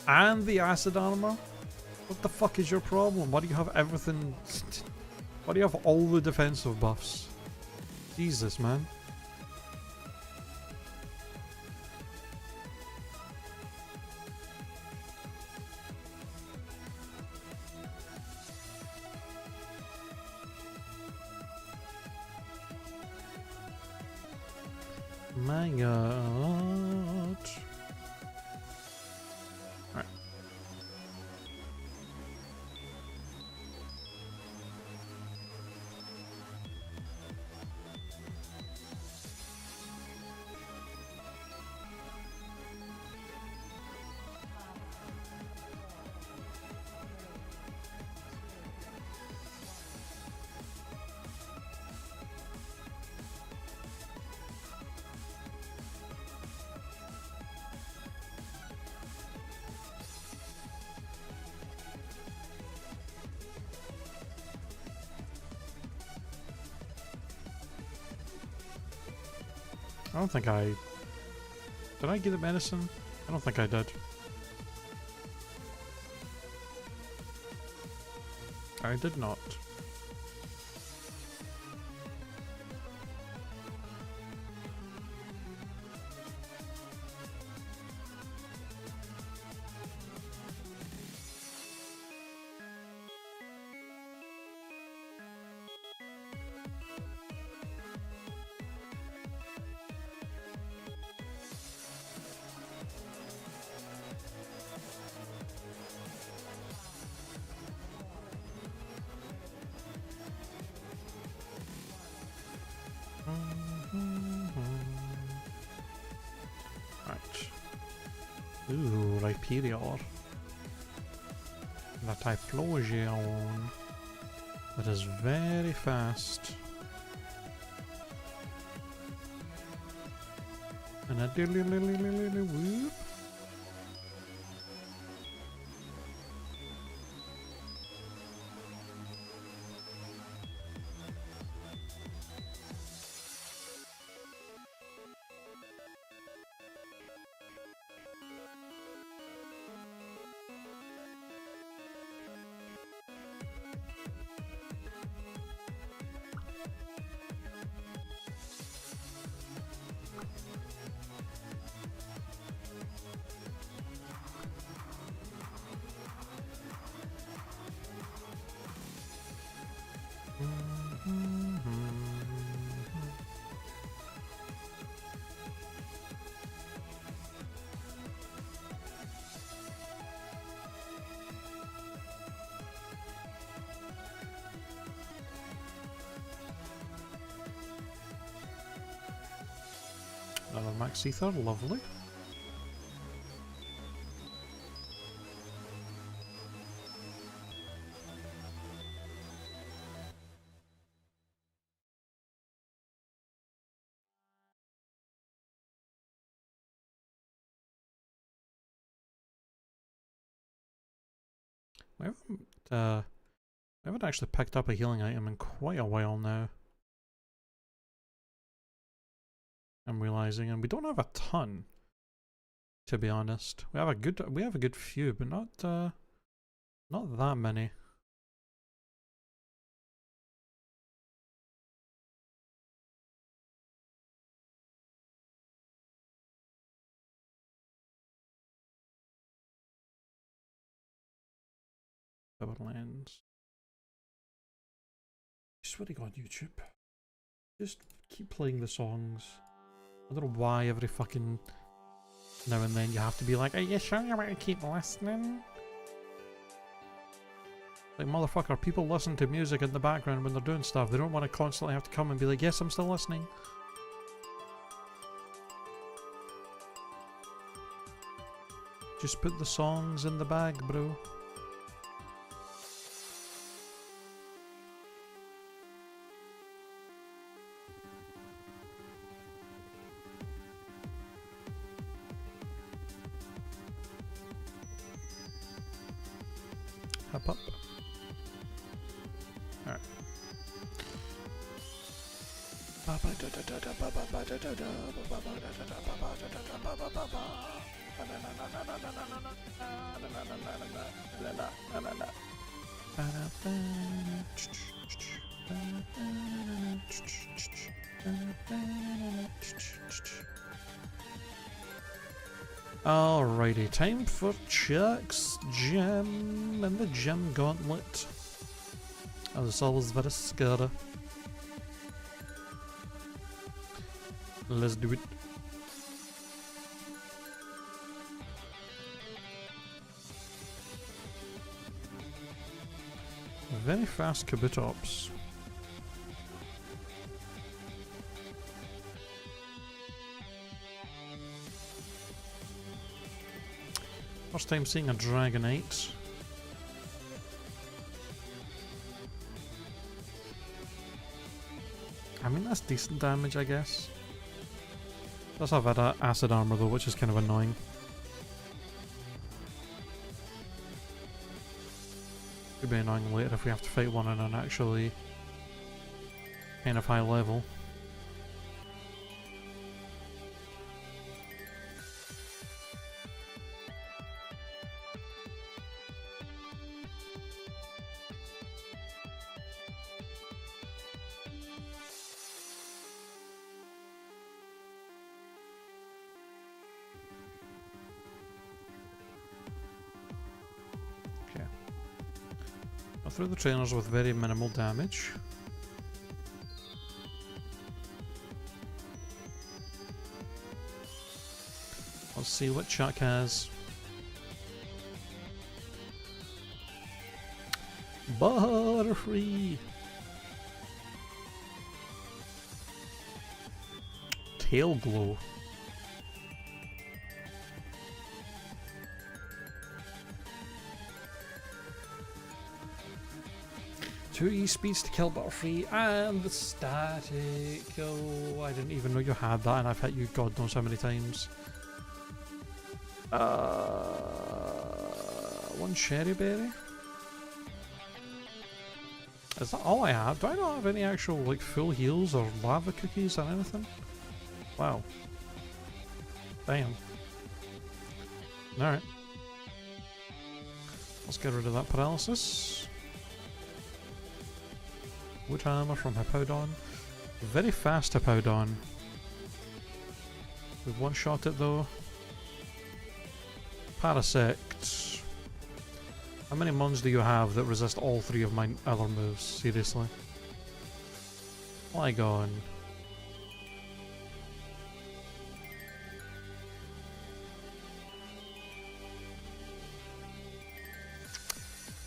And the Acid Armor? What the fuck is your problem? Why do you have everything? Why do you have all the defensive buffs? Jesus, man. My god. Alright. I don't think I... Did I get the medicine? I don't think I did. I did not. Right. Ooh, Rhyperior. And a Typhlosion. That is very fast. And a whoop. Another Max Ether, lovely. We haven't actually picked up a healing item in quite a while now. I'm realizing, and we don't have a ton, to be honest. We have a good few, but not that many. Lens. I swear to God, YouTube. Just keep playing the songs. I don't know why every fucking now and then you have to be like, are you sure you want to keep listening? Like, motherfucker, people listen to music in the background when they're doing stuff. They don't want to constantly have to come and be like, yes, I'm still listening. Just put the songs in the bag, bro. Hop up. Alright. Alrighty, time for Chuck's Gem and the Gem Gauntlet. Oh, it's always very scary. Let's do it. Very fast Kabutops. First time seeing a Dragonite. I mean, that's decent damage, I guess. Does have that acid armor though, which is kind of annoying. Could be annoying later if we have to fight one on an actually kind of high level. Through the trainers with very minimal damage. Let's see what Chuck has. Butterfree! Tail Glow. Two E-speeds to kill Butterfree, and the static. Oh, I didn't even know you had that, and I've hit you God knows how many times. One Cherry Berry. Is that all I have? Do I not have any actual like full heals or lava cookies or anything? Wow. Damn. Alright. Let's get rid of that paralysis. Wood Hammer from Hippowdon. Very fast Hippowdon. We've one-shot it though. Parasect. How many mons do you have that resist all three of my other moves? Seriously. Flygon.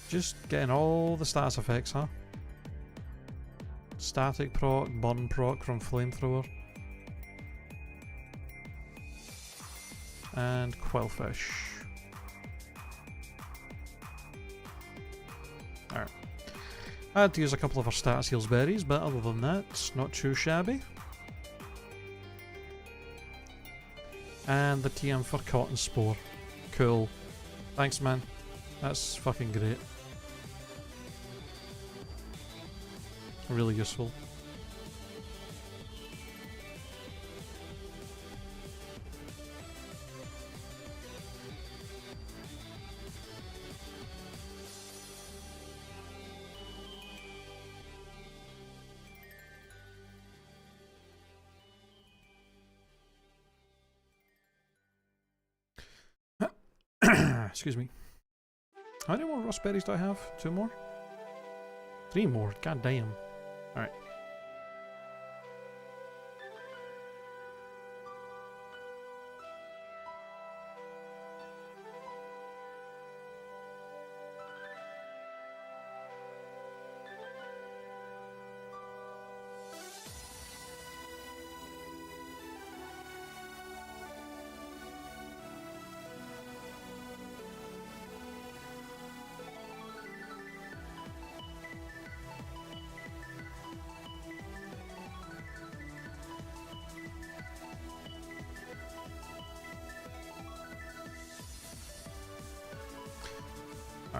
Just getting all the status effects, huh? Static proc, burn proc from Flamethrower. And Quillfish. Alright. I had to use a couple of our status heals berries, but other than that, it's not too shabby. And the TM for Cotton Spore. Cool. Thanks, man. That's fucking great. Really useful. Excuse me. How many more rust berries do I have? 2 more? 3 more. God damn. Alright.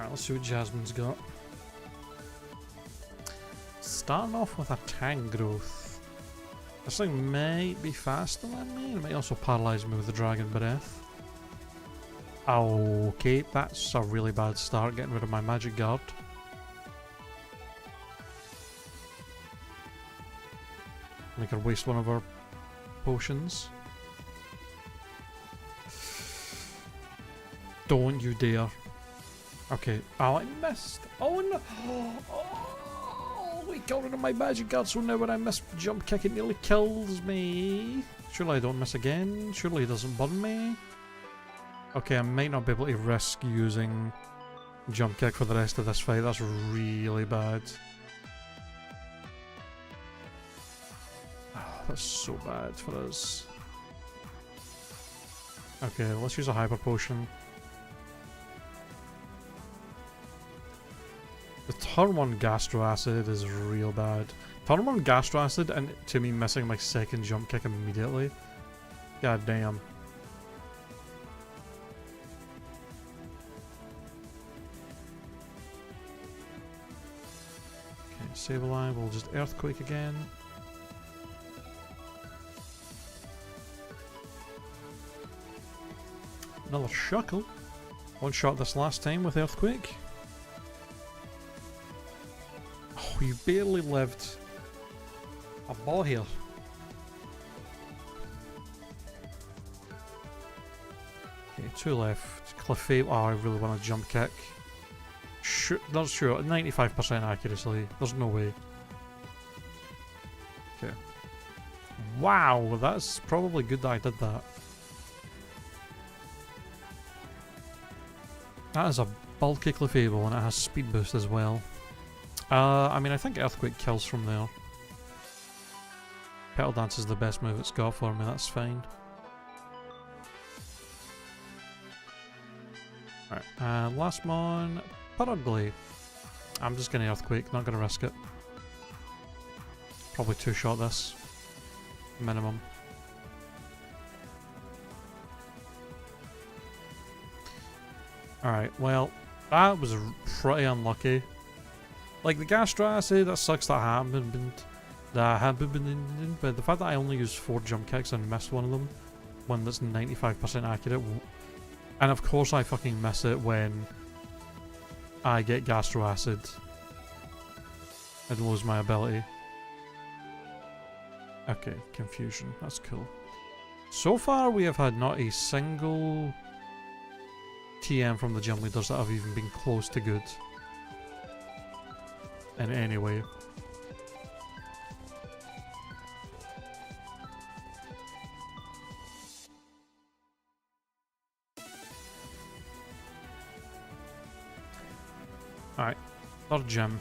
Alright, let's see what Jasmine's got. Starting off with a tank growth. This thing might be faster than me. It might also paralyze me with the dragon breath. Okay, that's a really bad start, getting rid of my magic guard. Make her waste one of her potions. Don't you dare. Okay. Oh, I missed. Oh no. Oh, we got rid of my magic guard, so now when I miss jump kick, it nearly kills me. Surely I don't miss again. Surely it doesn't burn me. Okay, I might not be able to risk using jump kick for the rest of this fight. That's really bad. Oh, that's so bad for us. Okay, let's use a hyper potion. The turn 1 gastro acid is real bad. Turn 1 gastro acid and to me missing my second jump kick immediately. God damn. Okay, Sableye, we'll just earthquake again. Another Shuckle. One shot this last time with earthquake. Oh, you barely lived. A ball here. Okay, 2 left. Clefairy. Oh, I really want a jump kick. Not sure. 95% accuracy. There's no way. Okay. Wow, that's probably good that I did that. That is a bulky Clefairy and it has speed boost as well. I mean, I think Earthquake kills from there. Petal Dance is the best move it's got for me, that's fine. Alright, last one, Purugly. I'm just gonna Earthquake, not gonna risk it. Probably 2-shot this. Minimum. Alright, well, that was pretty unlucky. Like, the Gastro Acid, that sucks that happened. But the fact that I only used 4 jump kicks and missed one of them, one that's 95% accurate, and of course I fucking miss it when I get Gastro Acid and lose my ability. Okay, Confusion, that's cool. So far we have had not a single TM from the gym leaders that have even been close to good. In any way. Alright, third gym.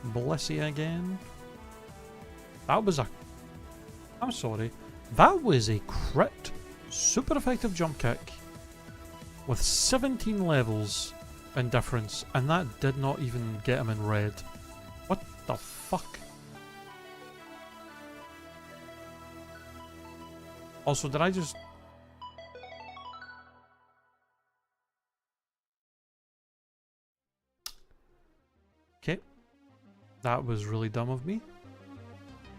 Blissey again. That was a... I'm sorry. That was a crit. Super effective jump kick. With 17 levels in difference. And that did not even get him in red. What the fuck? Also, did I just... Okay. That was really dumb of me.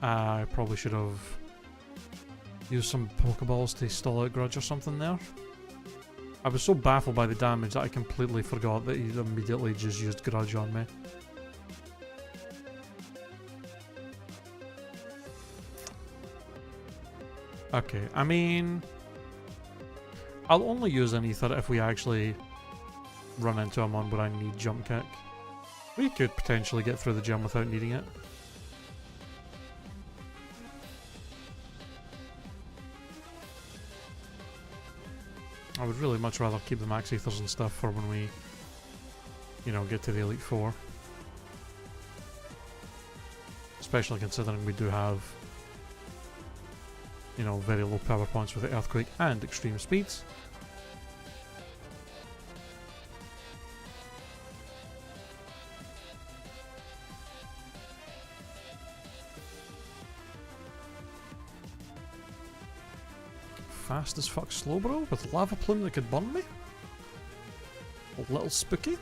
I probably should have used some Pokeballs to stall out Grudge or something there. I was so baffled by the damage that I completely forgot that he immediately just used Grudge on me. Okay, I mean... I'll only use an Ether if we actually run into a mon where I need Jump Kick. We could potentially get through the gym without needing it. I would really much rather keep the Max Ethers and stuff for when we, you know, get to the Elite Four. Especially considering we do have, you know, very low power points with the Earthquake and extreme speeds. fast as fuck Slowbro with lava plume that could burn me? A little spooky.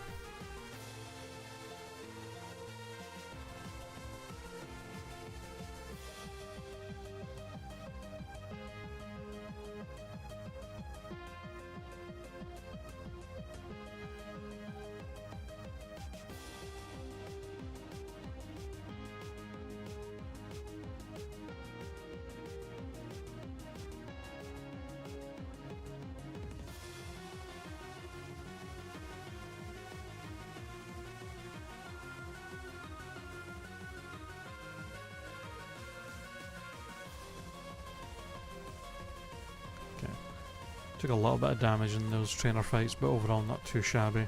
Took a little bit of damage in those trainer fights, but overall not too shabby.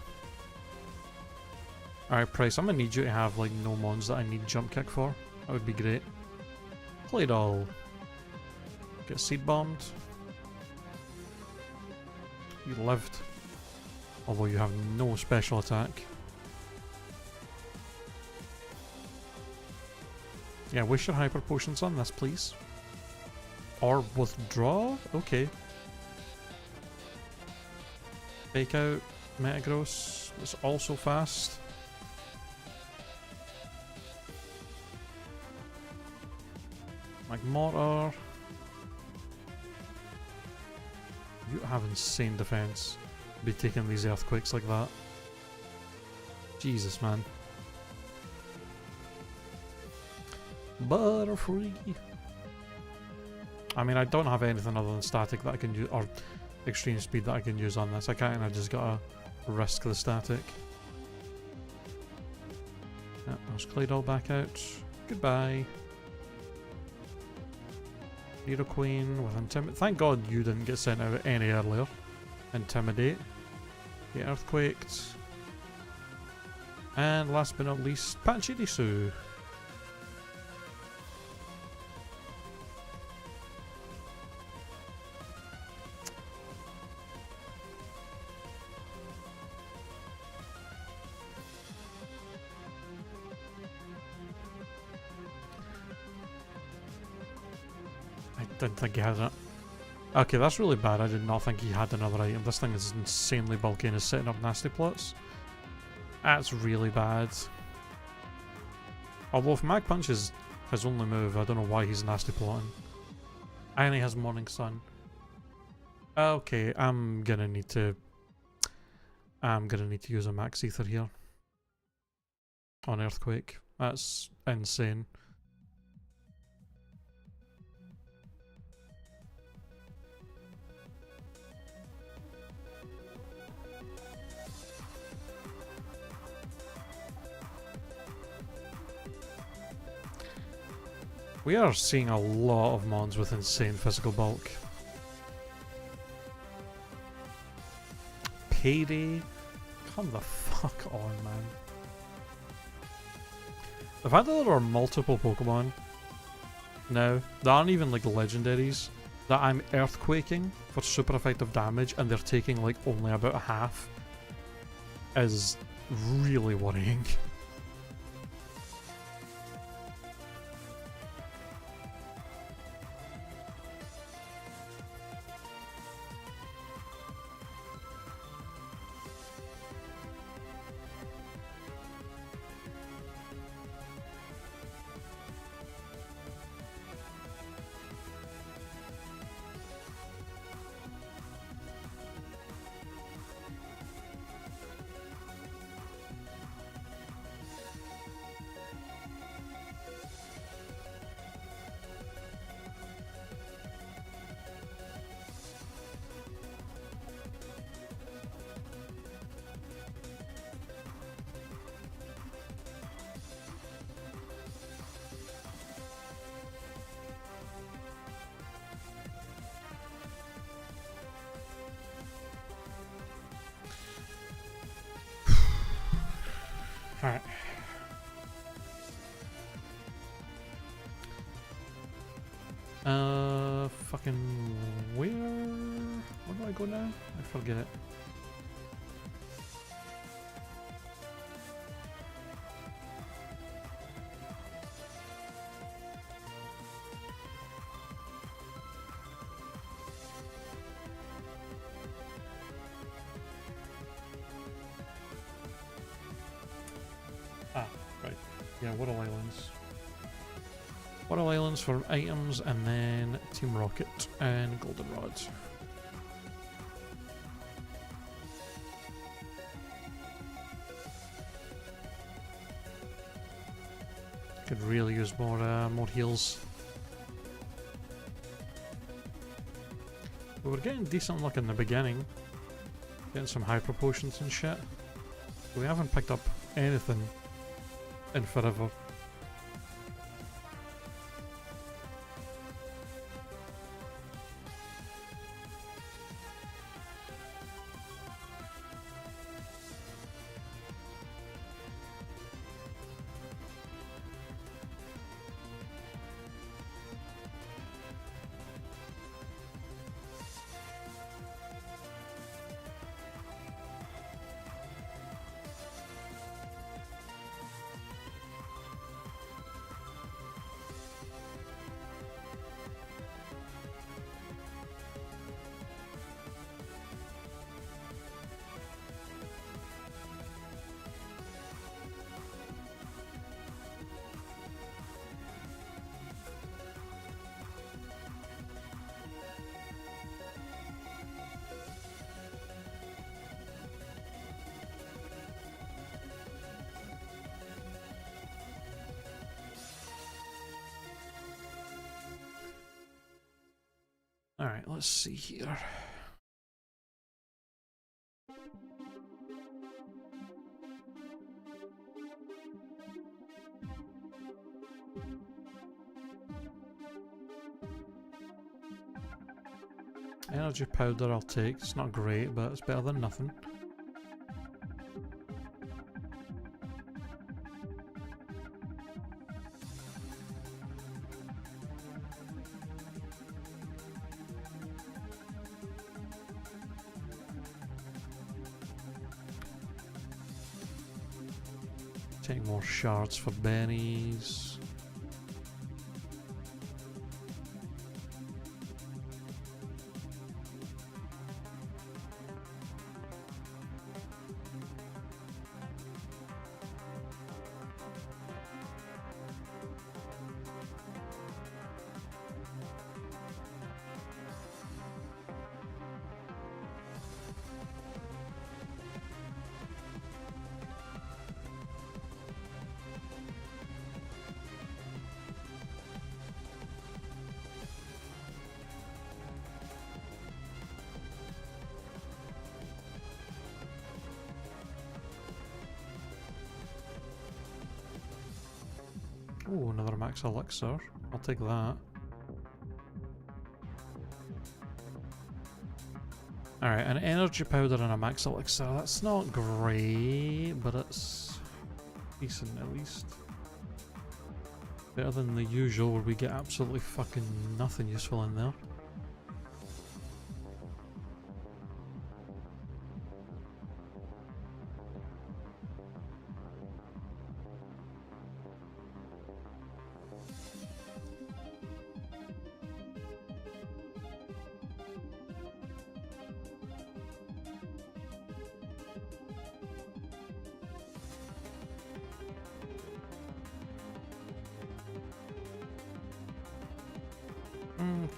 Alright, Price, I'm gonna need you to have like no mons that I need jump kick for. That would be great. Played all. Get seed bombed. You lived. Although you have no special attack. Yeah, wish your hyper potions on this, please. Or withdraw? Okay. Fake out, Metagross, it's also fast. Magmortar. You have insane defense. Be taking these earthquakes like that. Jesus, man. Butterfree. I mean, I don't have anything other than static that I can use, or extreme speed that I can use on this. I can't, and I just gotta risk the static. Yeah, there's Claydol back out. Goodbye. Nidoqueen with Intimidate. Thank God you didn't get sent out any earlier. Intimidate. Get earthquaked. And last but not least, Pachirisu. Didn't think he had it. Okay, that's really bad. I did not think he had another item. This thing is insanely bulky and is setting up nasty plots. That's really bad. Although if Mag Punch is his only move, I don't know why he's nasty plotting. And he has Morning Sun. Okay, I'm gonna need to use a Max Ether here. On Earthquake. That's insane. We are seeing a lot of mons with insane physical bulk. Payday? Come the fuck on, man. The fact that there are multiple Pokemon now that aren't even like legendaries that I'm earthquaking for super effective damage and they're taking like only about a half is really worrying. Alright. Fucking where do I go now? I forget. Yeah, Whirl Islands. Whirl Islands for items, and then Team Rocket and Goldenrod. Could really use more heals. We were getting decent luck in the beginning, getting some high proportions and shit. We haven't picked up anything in forever. Alright, let's see here. Energy powder I'll take. It's not great, but it's better than nothing. Take more shards for bennies. Oh, another max elixir. I'll take that. Alright, an energy powder and a max elixir. That's not great, but it's decent at least. Better than the usual where we get absolutely fucking nothing useful in there.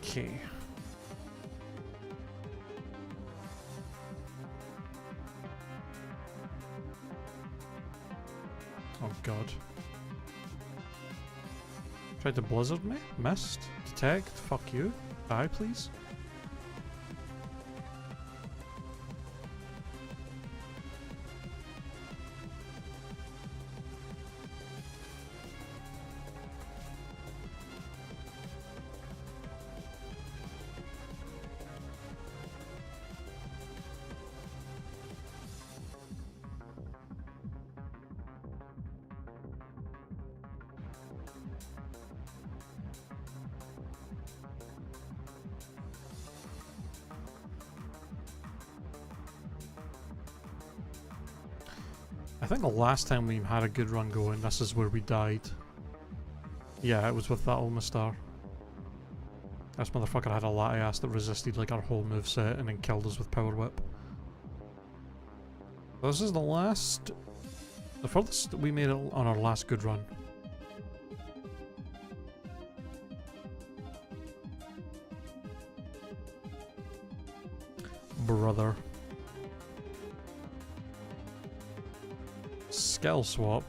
Okay. Oh god. Tried to blizzard me? Missed? Detect? Fuck you. Die, please. I think the last time we had a good run going, this is where we died. Yeah, it was with that Ulmastar. This motherfucker had a Latias that resisted like our whole moveset and then killed us with Power Whip. This is the furthest we made it on our last good run. brother. Skill swap.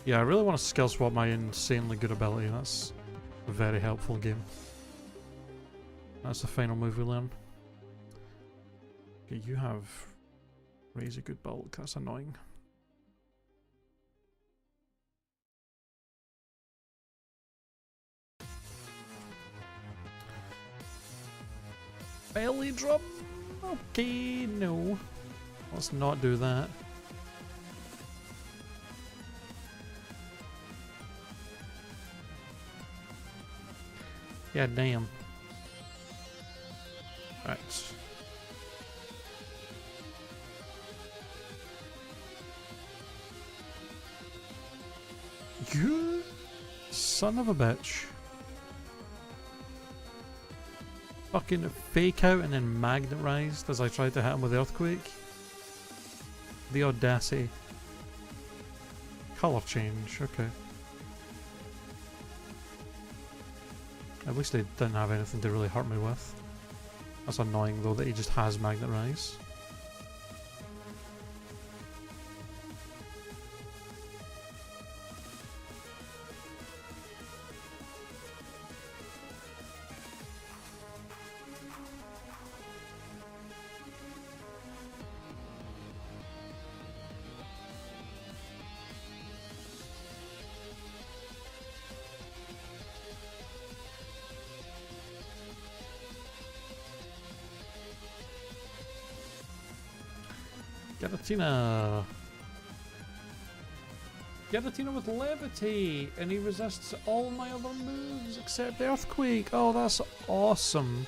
Yeah, I really want to skill swap my insanely good ability. That's a very helpful game. That's the final move we learn. Okay, you have crazy good bulk. That's annoying. Belly drum. Okay, no. Let's not do that. Yeah, damn. Right. You son of a bitch. Fucking fake out and then magnetized as I tried to hit him with Earthquake. The audacity. Color change, okay. At least they didn't have anything to really hurt me with. That's annoying though that he just has Magnet Rise. Giratina! Giratina with Levity! And he resists all my other moves except Earthquake! Oh, that's awesome!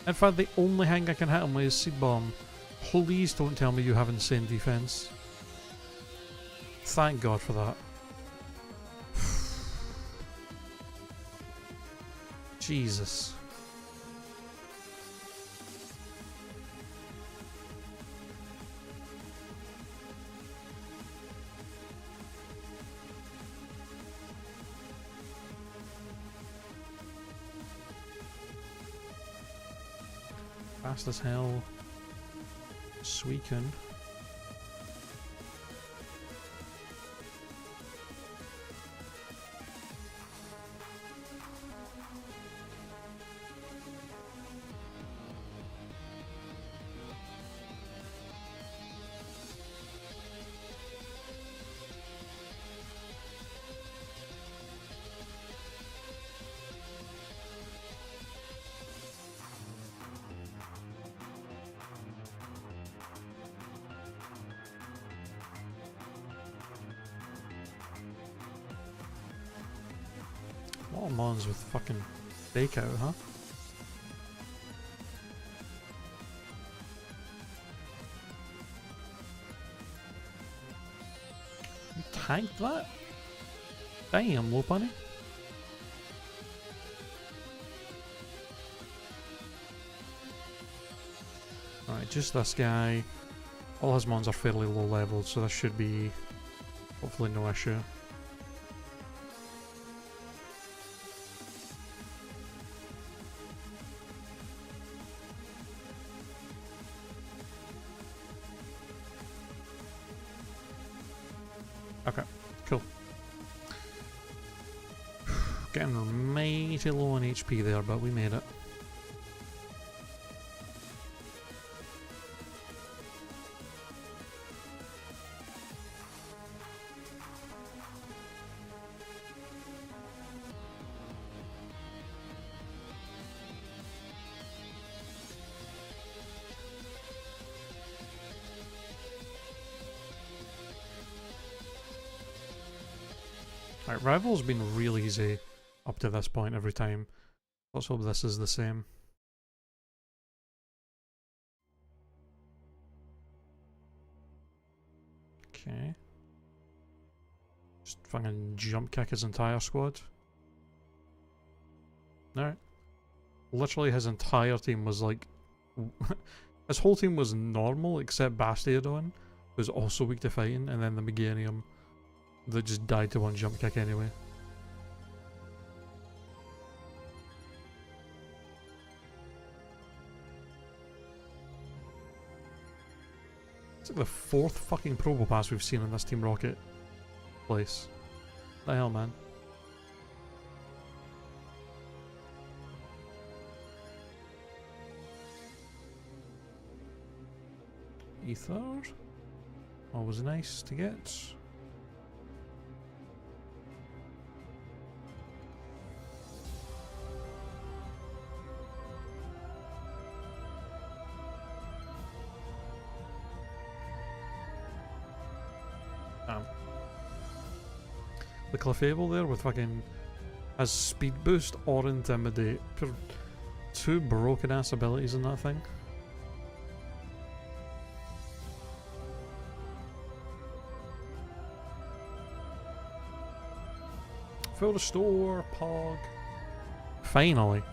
In fact, the only thing I can hit him with is Seed Bomb. Please don't tell me you have insane defense. Thank God for that. Jesus. Fast as hell. Suicune. A lot of mons with fucking fake out, huh? You tanked that? Damn, low bunny. Alright, just this guy. All his mons are fairly low leveled, so this should be hopefully no issue. Okay, cool. Getting mighty low on HP there, but we made it. Alright, Rival's been real easy up to this point every time. Let's hope this is the same. Okay. Just fucking jump kick his entire squad. Alright. Literally his entire team was like... his whole team was normal except Bastiodon, who was also weak to fighting, and then the Meganium that just died to one jump kick anyway. It's like the 4th fucking probo pass we've seen in this Team Rocket place. What the hell, man? Ether. Always nice to get. The Clefable there with fucking has speed boost or intimidate. Pure 2 broken ass abilities in that thing. Full restore, Pog. Finally.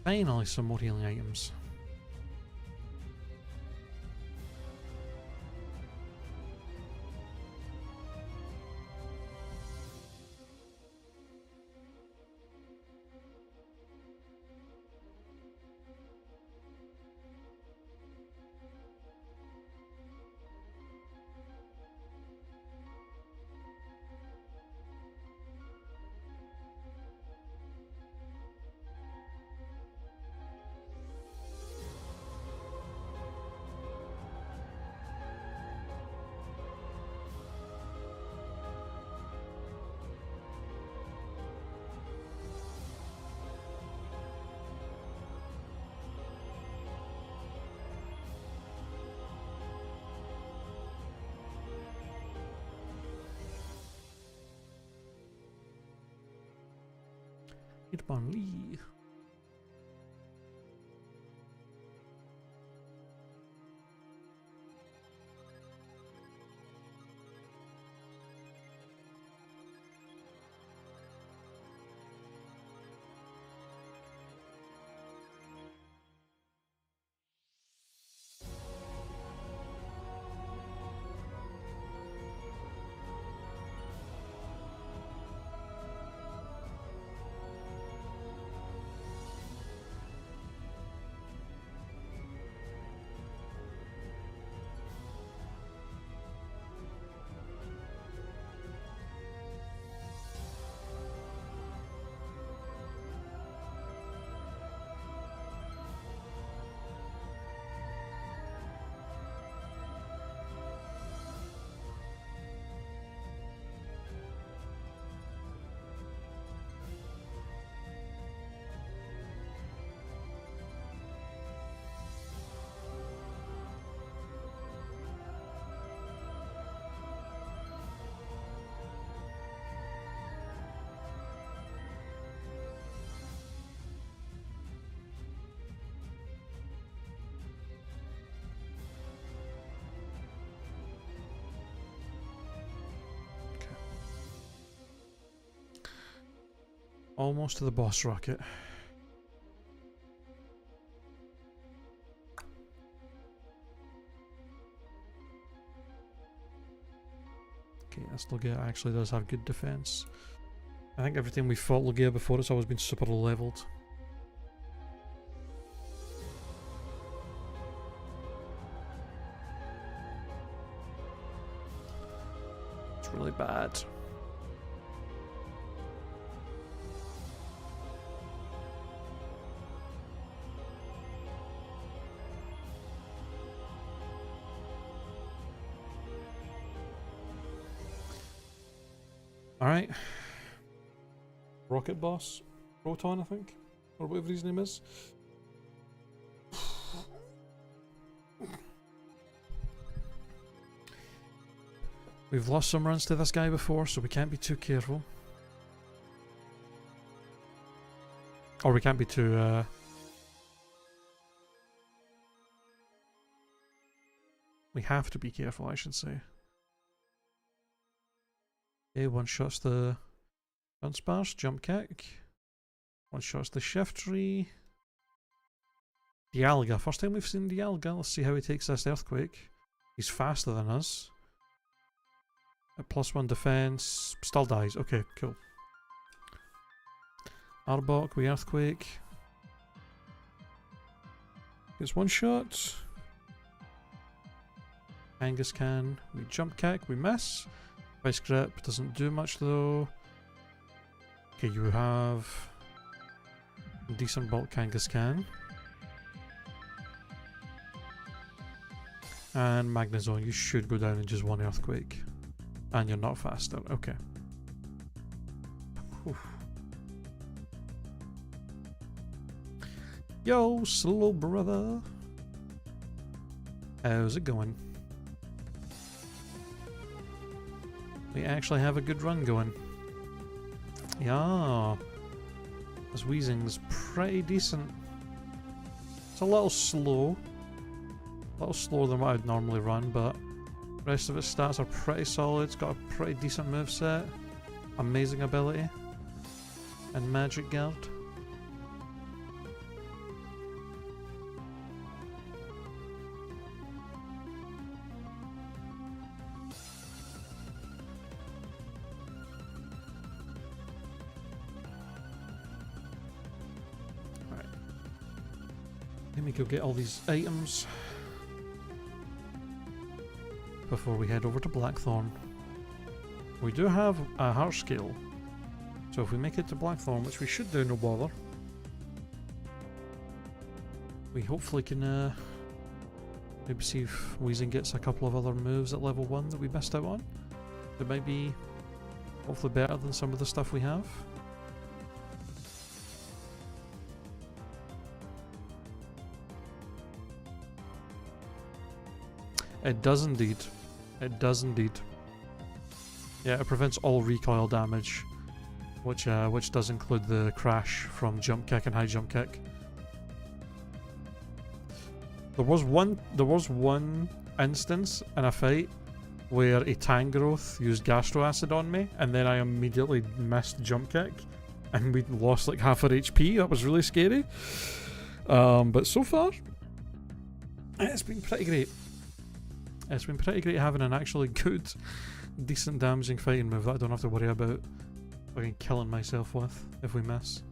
Finally some more healing items. Hitbon Lee. Almost to the boss rocket. Okay, this Lugia actually does have good defense. I think every time we fought Lugia before, it's always been super low leveled. It's really bad. Alright. Rocket Boss. Proton, I think. Or whatever his name is. We've lost some runs to this guy before, so we can't be too careful. Or we can't be too, we have to be careful, I should say. Okay, one shots the Dunsparce, jump kick. One shots the shift tree. Dialga, first time we've seen Dialga. Let's see how he takes this earthquake. He's faster than us. At +1 defense, still dies. Okay, cool. Arbok, we earthquake. Gets one shot. Kangaskhan, we jump kick, we miss. Vice grip doesn't do much though. Okay, you have decent bulk Kangaskhan. And Magnezone, you should go down in just one earthquake. And you're not faster, okay. Whew. Yo, slow brother. How's it going? We actually have a good run going. Yeah. This Weezing's pretty decent. It's a little slow. A little slower than what I'd normally run, but the rest of its stats are pretty solid. It's got a pretty decent moveset. Amazing ability. And Magic Guard. Let me go get all these items before we head over to Blackthorn. We do have a heart scale, so if we make it to Blackthorn, which we should do, no bother, we hopefully can maybe see if Weezing gets a couple of other moves at level 1 that we missed out on. That might be hopefully better than some of the stuff we have. It does indeed. It does indeed. Yeah, it prevents all recoil damage, which does include the crash from jump kick and high jump kick. There was one instance in a fight where a Tangrowth used Gastro Acid on me, and then I immediately missed jump kick, and we lost like half our HP. That was really scary. But so far, it's been pretty great. It's been pretty great having an actually good, decent damaging fighting move that I don't have to worry about fucking killing myself with if we miss.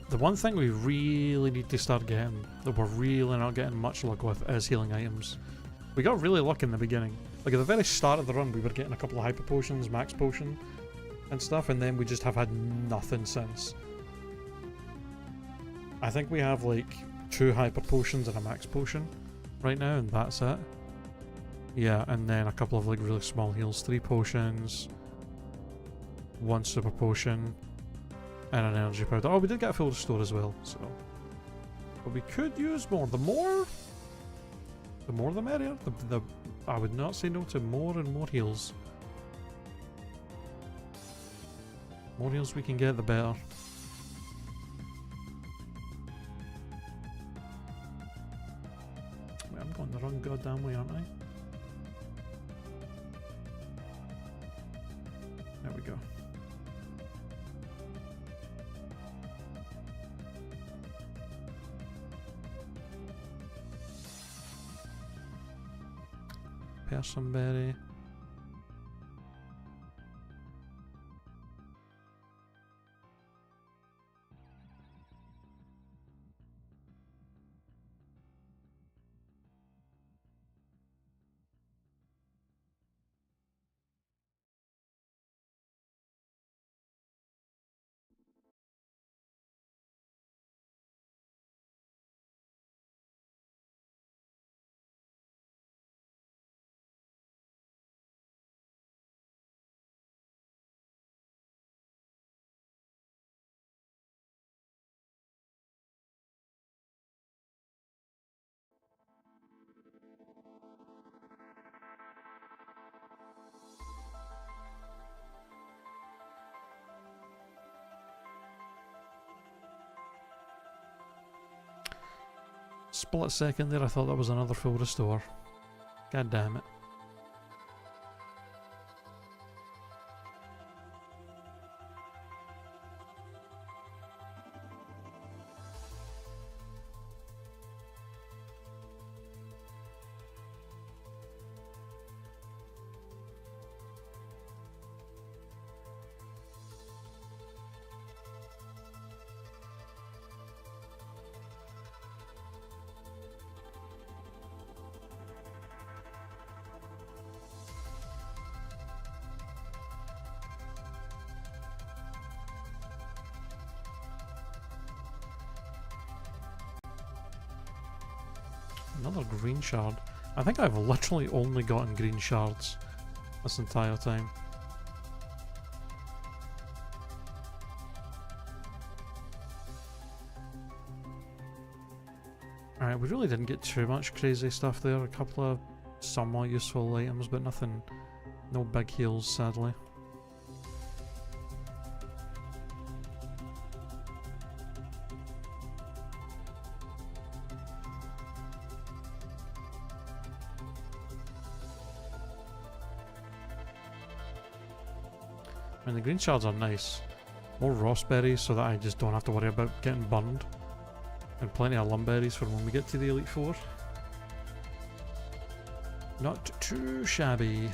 The one thing we really need to start getting, that we're really not getting much luck with, is healing items. We got really lucky in the beginning. Like at the very start of the run we were getting a couple of hyper potions, max potion and stuff, and then we just have had nothing since. I think we have like 2 hyper potions and a max potion right now, and that's it. Yeah, and then a couple of like really small heals, 3 potions, 1 super potion, and an energy powder. Oh, we did get a full restore as well, so. But we could use more. The more the merrier. I would not say no to more and more heals. More heals we can get, the better. Wait, I'm going the wrong goddamn way, aren't I? There we go. Personberry. split second there I thought that was another full restore. God damn it. Another green shard. I think I've literally only gotten green shards this entire time. Alright, we really didn't get too much crazy stuff there. A couple of somewhat useful items, but nothing, no big heals sadly. I mean, the green shards are nice. More raspberries so that I just don't have to worry about getting burned. And plenty of lumberries for when we get to the Elite Four. Not too shabby.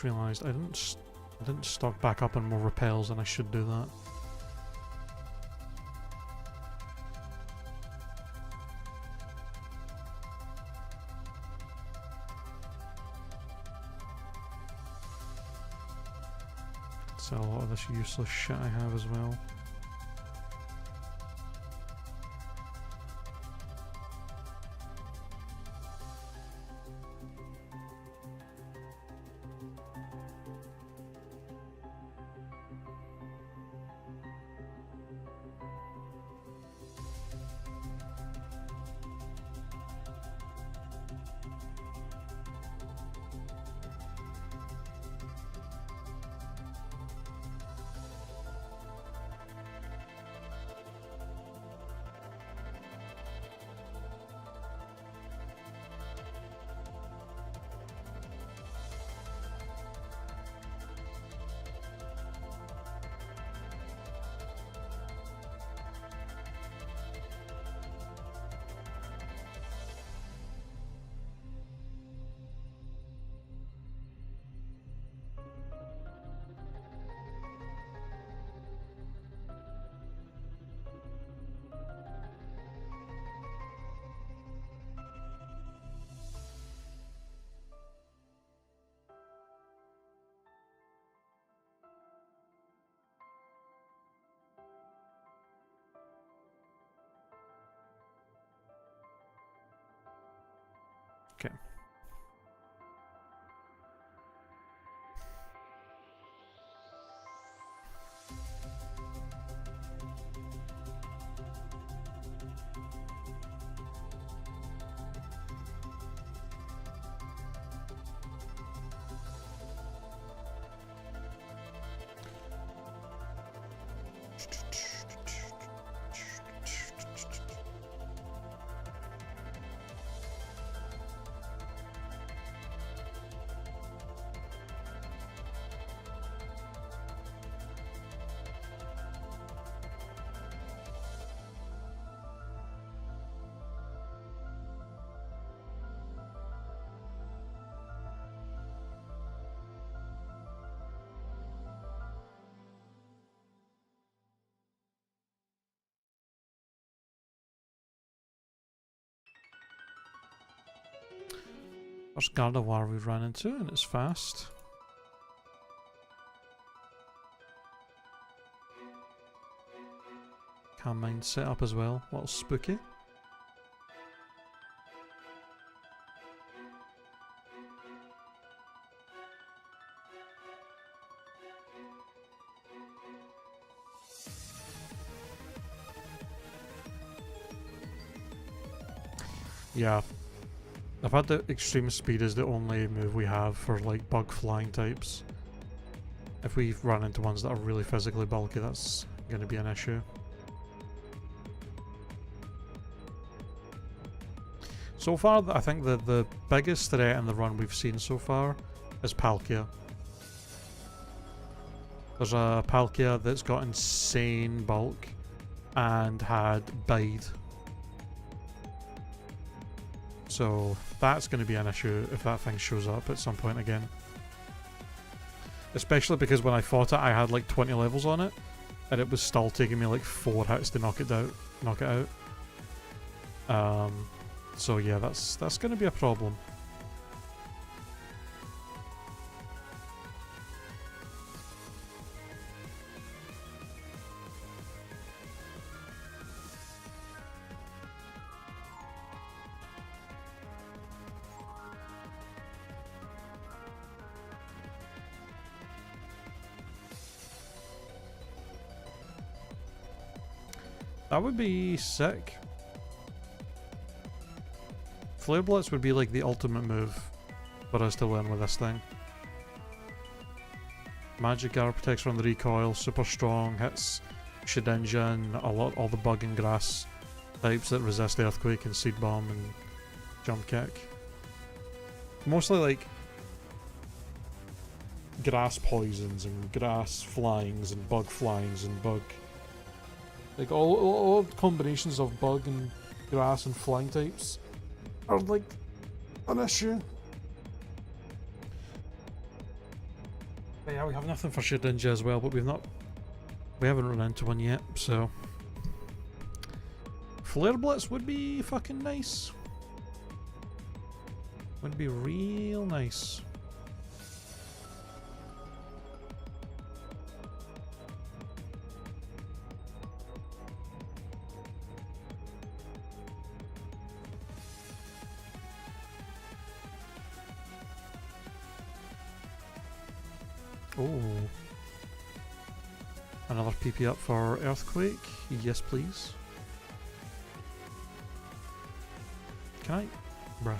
Realised I didn't stock back up on more repels, and I should do that. Sell a lot of this useless shit I have as well. Okay. First Gardevoir we ran into, and it's fast. Calm Mind set up as well, a little spooky. Yeah. I've had the extreme speed is the only move we have for like bug flying types. If we run into ones that are really physically bulky, that's going to be an issue. So far, I think the biggest threat in the run we've seen so far is Palkia. There's a Palkia that's got insane bulk and had Bide. So that's going to be an issue if that thing shows up at some point again. Especially because when I fought it, I had like 20 levels on it, and it was still taking me like 4 hits to knock it out. So yeah, that's going to be a problem. That would be sick. Flare Blitz would be like the ultimate move for us to win with this thing. Magic Guard protects from the recoil, super strong, hits Shedinja, all the bug and grass types that resist Earthquake and Seed Bomb and Jump Kick. Mostly like grass poisons and grass flyings and bug flyings and bug. Like all combinations of bug and grass and flying types are like an issue. But yeah, we have nothing for Shedinja as well, but we haven't run into one yet, so Flare Blitz would be fucking nice. Would be real nice. Oh. Another PP up for Earthquake. Yes, please. Can I? Bruh.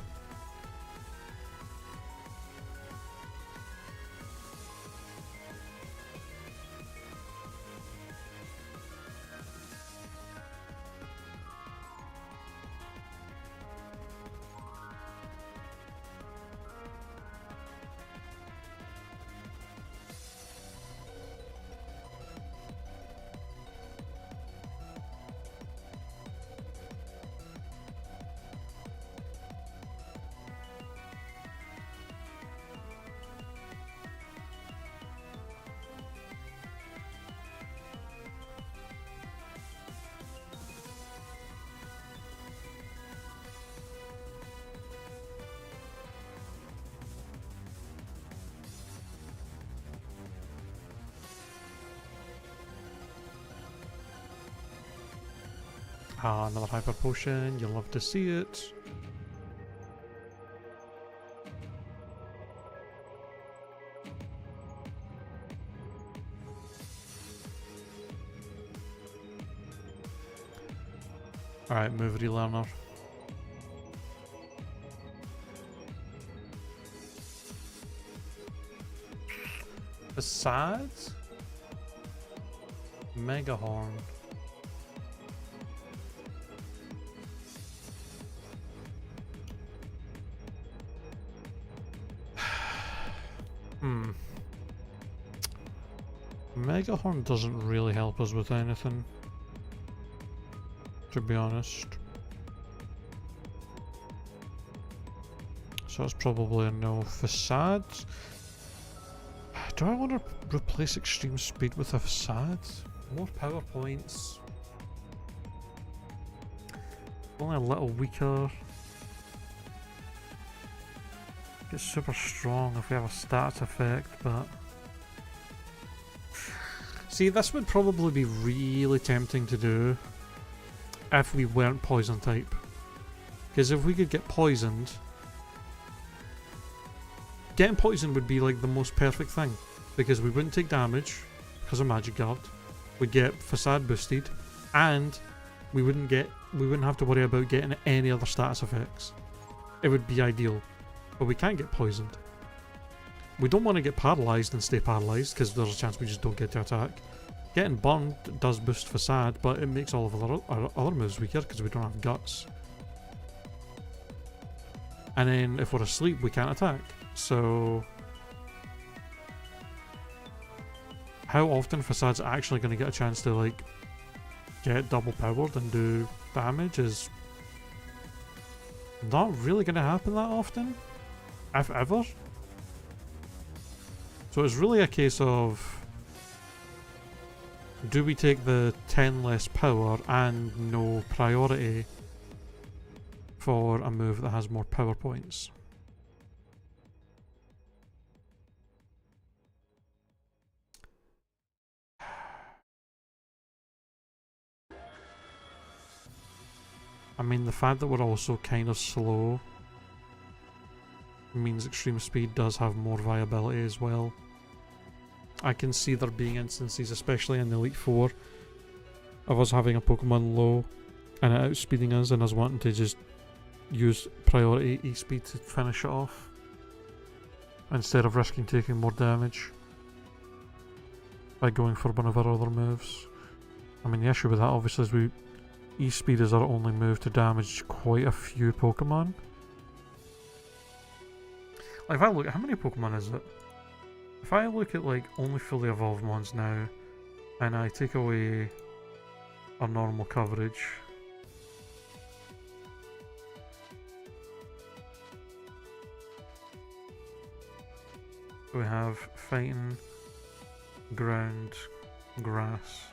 Ah, another hyper potion. You'll love to see it. Alright, move relearner. Facade? Mega Horn. Mega Horn doesn't really help us with anything, to be honest. So it's probably a no. Facade? Do I want to replace Extreme Speed with a Facade? More power points. Only a little weaker. Get super strong if we have a stats effect, but... See, this would probably be really tempting to do if we weren't poison type. Because if we could get poisoned, getting poisoned would be like the most perfect thing. Because we wouldn't take damage because of Magic Guard. We'd get Facade boosted, and we wouldn't have to worry about getting any other status effects. It would be ideal. But we can't get poisoned. We don't want to get paralyzed and stay paralyzed, because there's a chance we just don't get to attack. Getting burned does boost Facade, but it makes all of our other moves weaker because we don't have guts. And then if we're asleep, we can't attack. So how often Facade's actually going to get a chance to like get double powered and do damage is not really going to happen that often, if ever. So it's really a case of, do we take the 10 less power and no priority for a move that has more power points? I mean, the fact that we're also kind of slow means extreme speed does have more viability as well. I can see there being instances, especially in the Elite Four, of us having a Pokemon low and it outspeeding us and us wanting to just use priority E-speed to finish it off instead of risking taking more damage by going for one of our other moves. I mean, the issue with that obviously is E-speed is our only move to damage quite a few Pokemon. Like, if I look at how many Pokemon is it? If I look at like only fully evolved ones now, and I take away our normal coverage, we have fighting, ground, grass.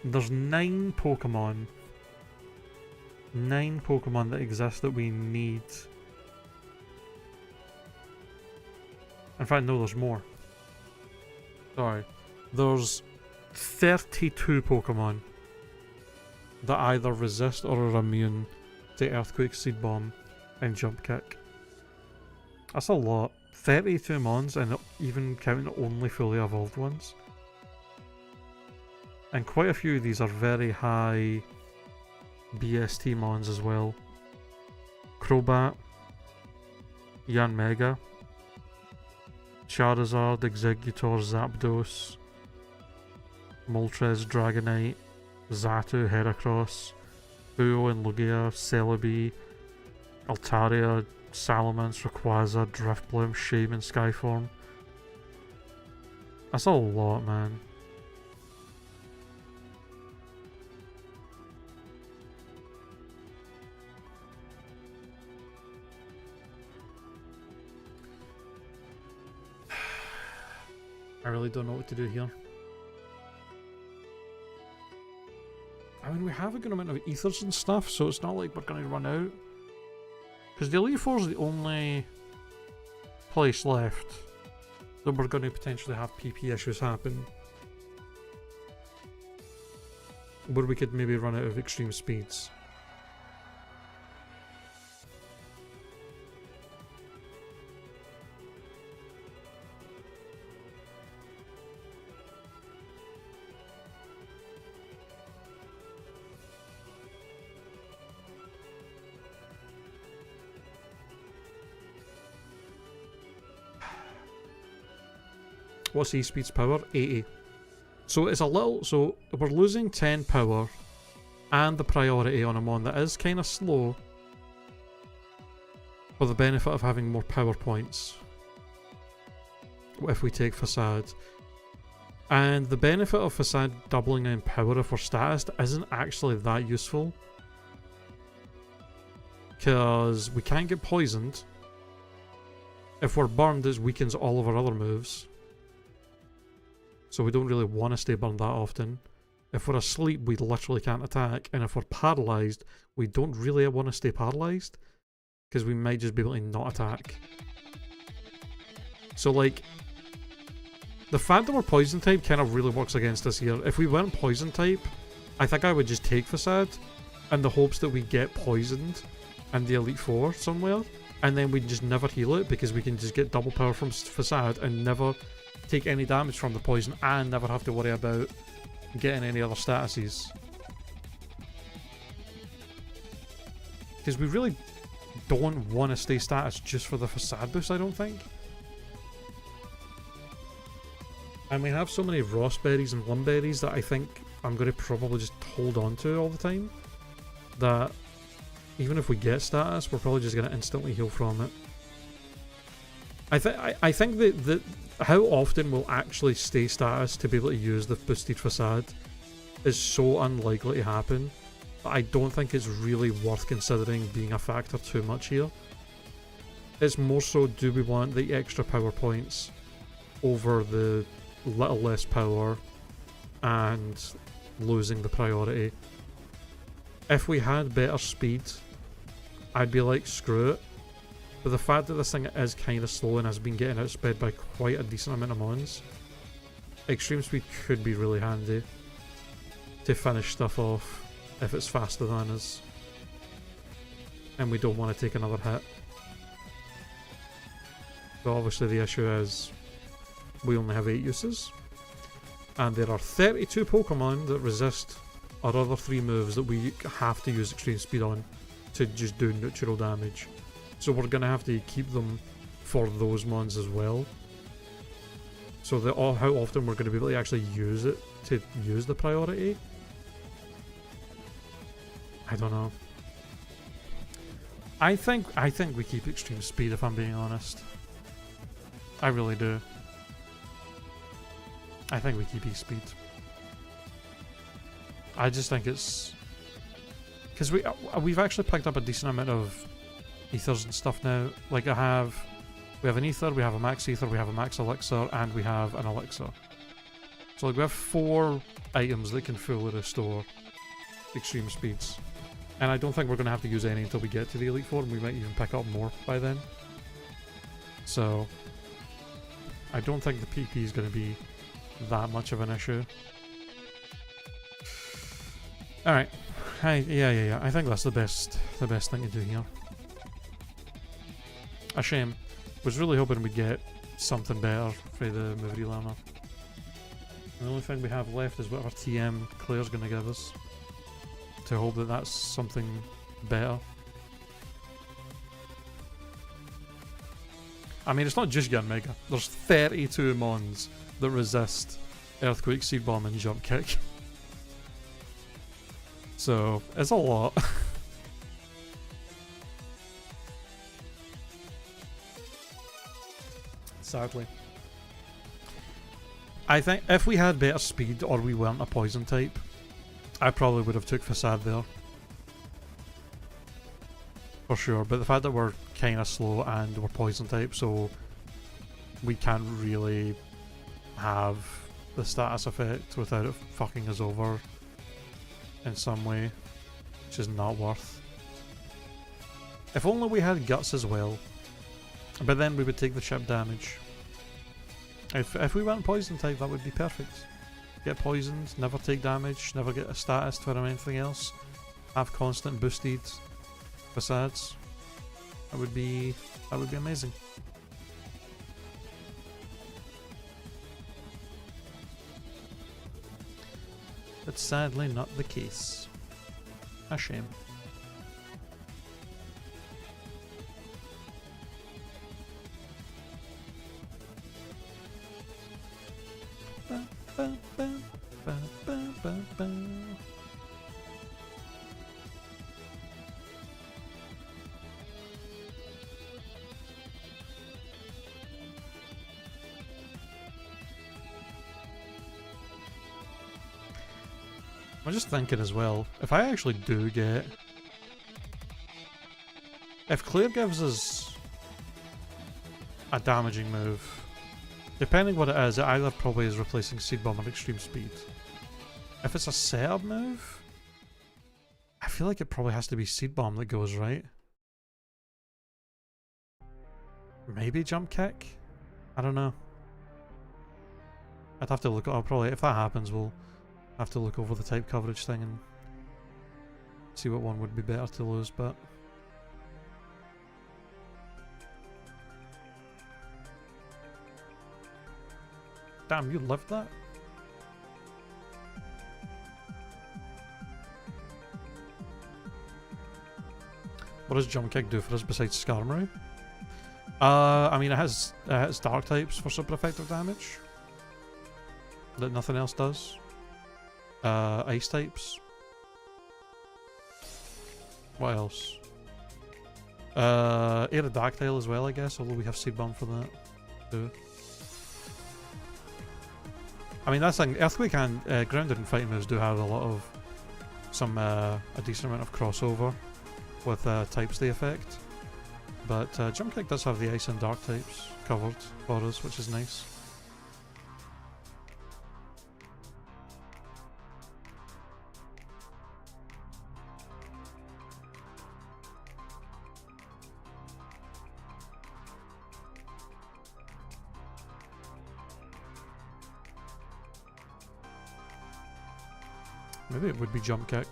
There's 9 Pokemon that exist that we need. In fact, no, there's more. Sorry. There's 32 Pokemon that either resist or are immune to Earthquake, Seed Bomb, and Jump Kick. That's a lot. 32 Mons, and even counting only fully evolved ones. And quite a few of these are very high BST Mons as well. Crobat, Yanmega, Charizard, Exeggutor, Zapdos, Moltres, Dragonite, Xatu, Heracross, Buo and Lugia, Celebi, Altaria, Salamence, Rayquaza, Driftbloom, Shaman, Skyform. That's a lot, man. I really don't know what to do here. I mean, we have a good amount of ethers and stuff, so it's not like we're going to run out. Because the Elite Four is the only place left that we're going to potentially have PP issues happen, where we could maybe run out of extreme speeds. What's E-speed's power? 80. So it's a little... So we're losing 10 power and the priority on a mon that is kind of slow for the benefit of having more power points if we take Facade. And the benefit of Facade doubling in power if we're status isn't actually that useful, because we can't get poisoned. If we're burned, it weakens all of our other moves. So we don't really want to stay burned that often. If we're asleep, we literally can't attack. And if we're paralyzed, we don't really want to stay paralyzed, because we might just be able to not attack. So like, the fact that we're poison type kind of really works against us here. If we weren't poison type, I think I would just take Facade in the hopes that we get poisoned in the Elite Four somewhere, and then we just never heal it because we can just get double power from Facade and never take any damage from the poison and never have to worry about getting any other statuses. Because we really don't want to stay status just for the facade boost, I don't think. And we have so many Rossberries and Lumberries that I think I'm going to probably just hold on to all the time. That even if we get status, we're probably just going to instantly heal from it. I think that how often we'll actually stay status to be able to use the boosted facade is so unlikely to happen. I don't think it's really worth considering being a factor too much here. It's more so, do we want the extra power points over the little less power and losing the priority? If we had better speed, I'd be like, screw it. But the fact that this thing is kind of slow and has been getting outsped by quite a decent amount of mons, extreme speed could be really handy to finish stuff off if it's faster than us and we don't want to take another hit. But obviously the issue is we only have 8 uses, and there are 32 Pokemon that resist our other 3 moves that we have to use extreme speed on to just do neutral damage. So we're going to have to keep them for those mons as well. So how often we're going to be able to actually use it to use the priority, I don't know. I think we keep extreme speed, if I'm being honest. I really do. I think we keep E-speed. I just think it's... because we've actually picked up a decent amount of ethers and stuff now. Like we have an ether, we have a max ether, we have a max elixir, and we have an elixir. So like we have 4 items that can fully restore extreme speeds. And I don't think we're going to have to use any until we get to the Elite Four, and we might even pick up more by then. So I don't think the PP is going to be that much of an issue. Alright. Yeah. I think that's the best thing to do here. A shame. Was really hoping we'd get something better for the movie learner. The only thing we have left is whatever TM Claire's going to give us, to hope that that's something better. I mean, it's not just Yanmega. There's 32 mons that resist Earthquake, Seed Bomb, and Jump Kick. So, it's a lot. Sadly. I think if we had better speed or we weren't a poison type, I probably would have took Facade there. For sure, but the fact that we're kind of slow and we're poison type, so we can't really have the status effect without it fucking us over in some way, which is not worth. If only we had Guts as well, but then we would take the chip damage. If we went poison type, that would be perfect. Get poisoned, never take damage, never get a status to anything else, have constant boosted facades. That would be amazing. But sadly not the case. A shame. I'm just thinking as well, if I actually do get... if Claire gives us a damaging move, depending what it is, it either probably is replacing Seed Bomb or Extreme Speed. If it's a setup move, I feel like it probably has to be Seed Bomb that goes, right? Maybe Jump Kick? I don't know. I'd have to look, I'll probably, if that happens, we'll have to look over the type coverage thing and see what one would be better to lose, but... Damn, you lived that? What does Jump Kick do for us besides Skarmory? I mean, it has Dark types for super effective damage that nothing else does. Ice types. What else? Aerodactyl as well, I guess, although we have Seed Bomb for that too. I mean, that's like Earthquake and Grounded and Fighting moves do have a decent amount of crossover with types they affect. But Jump Kick does have the Ice and Dark types covered for us, which is nice. Maybe it would be Jump Kick.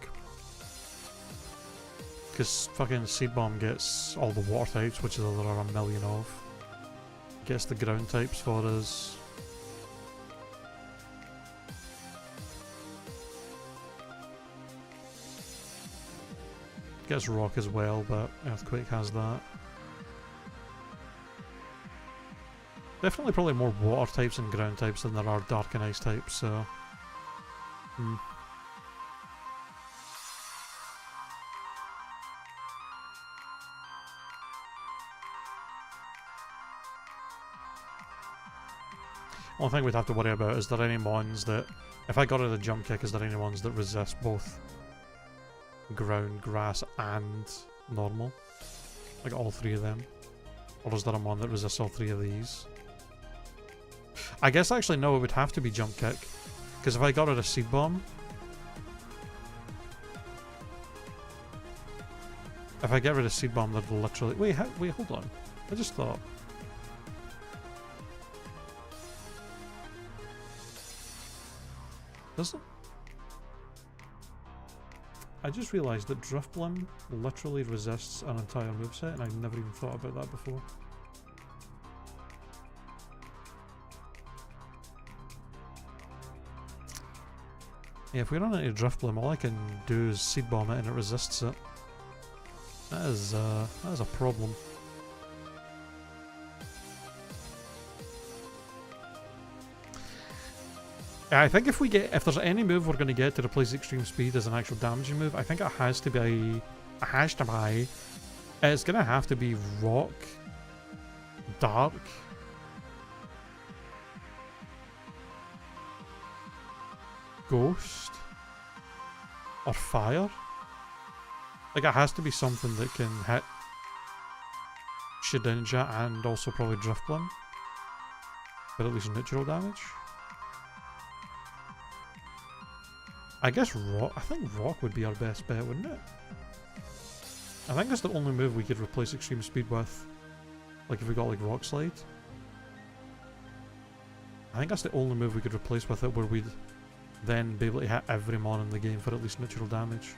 Because fucking Seed Bomb gets all the water types, which there are a million of. Gets the ground types for us. Gets rock as well, but Earthquake has that. Definitely probably more water types and ground types than there are dark and ice types, so... One thing we'd have to worry about is there any mons that, if I got rid of the Jump Kick, is there any ones that resist both ground, grass, and normal? Like all three of them? Or is there a mon that resists all three of these? I guess actually no, it would have to be Jump Kick. Because if I got rid of Seed Bomb... If I get rid of Seed Bomb, that'd literally... Wait, hold on. I just thought... Does it? I just realised that Drifblim literally resists an entire moveset, and I've never even thought about that before. Yeah, if we run into Drifblim, all I can do is Seed Bomb it and it resists it. That is a problem. I think if there's any move we're going to get to replace Extreme Speed as an actual damaging move, I think it has to be... It's going to have to be Rock, Dark, Ghost, or Fire. Like, it has to be something that can hit Shedinja and also probably Drifblim, but at least neutral damage. I guess Rock. I think Rock would be our best bet, wouldn't it? I think that's the only move we could replace Extreme Speed with. Like if we got like Rock Slide. I think that's the only move we could replace with it, where we'd then be able to hit every mon in the game for at least neutral damage.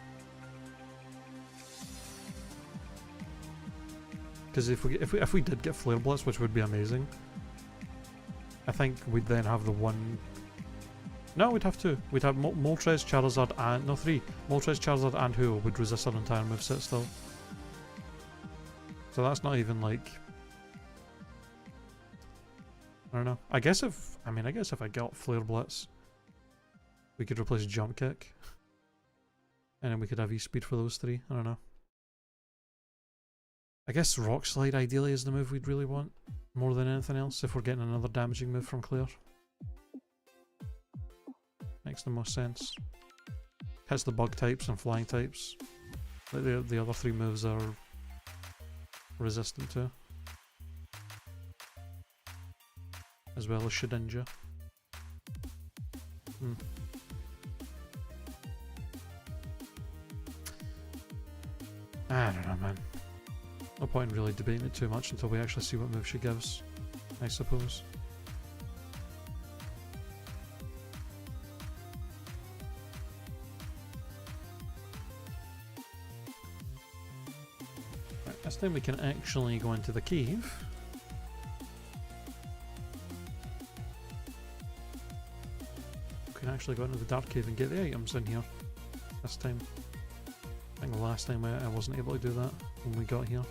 Because if we did get Flare Blitz, which would be amazing, I think we'd then have the one. No, we'd have two. We'd have Moltres, Charizard, and... No, three. Moltres, Charizard, and Huo would resist our entire moveset still. So that's not even like... I don't know. I guess if I got Flare Blitz, we could replace Jump Kick. And then we could have E-Speed for those three. I don't know. I guess Rock Slide ideally is the move we'd really want. More than anything else, if we're getting another damaging move from Claire. Makes the most sense. Hits the bug types and flying types that the other three moves are resistant to. As well as Shedinja. I don't know, man. No point in really debating it too much until we actually see what move she gives, I suppose. This time we can actually go into the cave. We can actually go into the dark cave and get the items in here. This time. I think the last time I wasn't able to do that when we got here.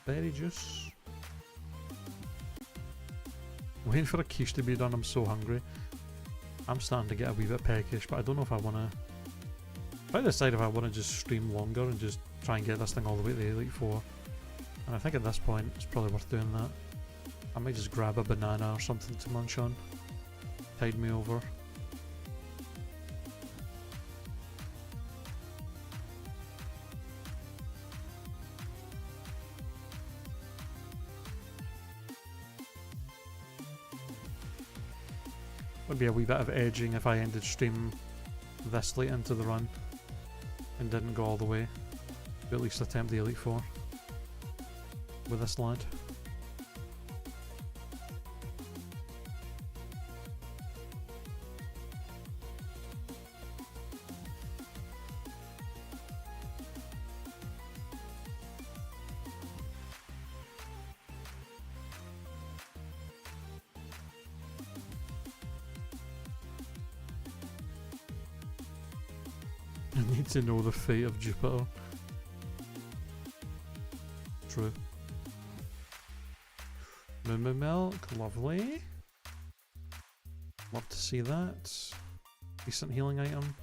Berry juice. Waiting for a quiche to be done, I'm so hungry. I'm starting to get a wee bit peckish, but I don't know if I want to... If I decide if I want to just stream longer and just try and get this thing all the way to the Elite 4. And I think at this point it's probably worth doing that. I might just grab a banana or something to munch on. Tide me over. Would be a wee bit of edging if I ended stream this late into the run and didn't go all the way, but at least attempt the Elite 4 with this lad. I need to know the fate of Jupiter. True. Milk, lovely. Love to see that. Decent healing item.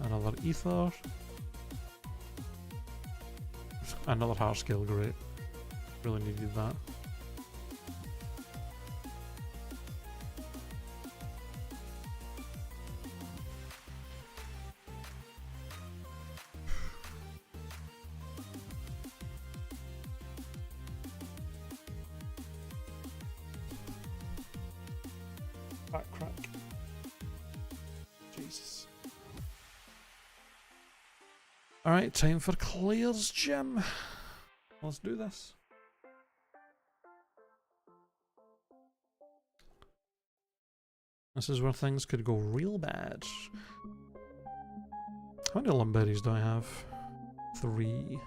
Another ether. Another heart scale, great. Really needed that. Back crack. Jesus. Alright, time for Claire's gym. Let's do this. This is where things could go real bad. How many lumberries do I have? 3.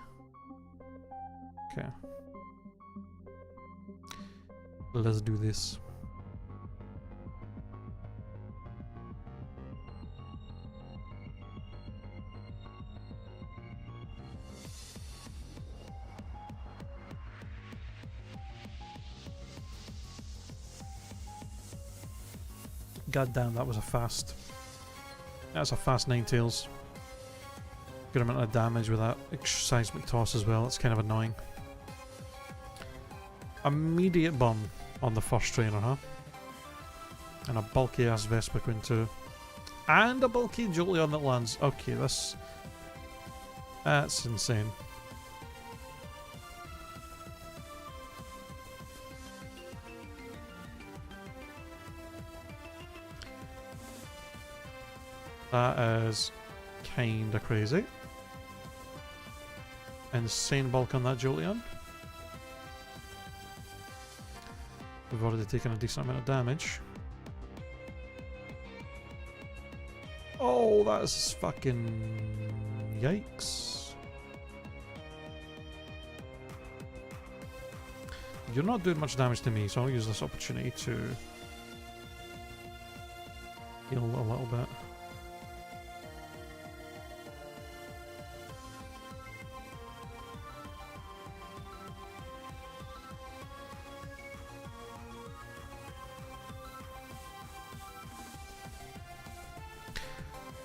Okay. Let's do this. God damn, that was a fast. That's a fast Ninetales. Good amount of damage with that seismic toss as well. It's kind of annoying. Immediate bum on the first trainer, huh? And a bulky ass Vespiquen too. And a bulky Jolteon that lands. Okay, that's insane. That is kinda crazy. Insane bulk on that Jolteon. We've already taken a decent amount of damage. Oh, that's fucking... yikes. You're not doing much damage to me, so I'll use this opportunity to heal a little bit.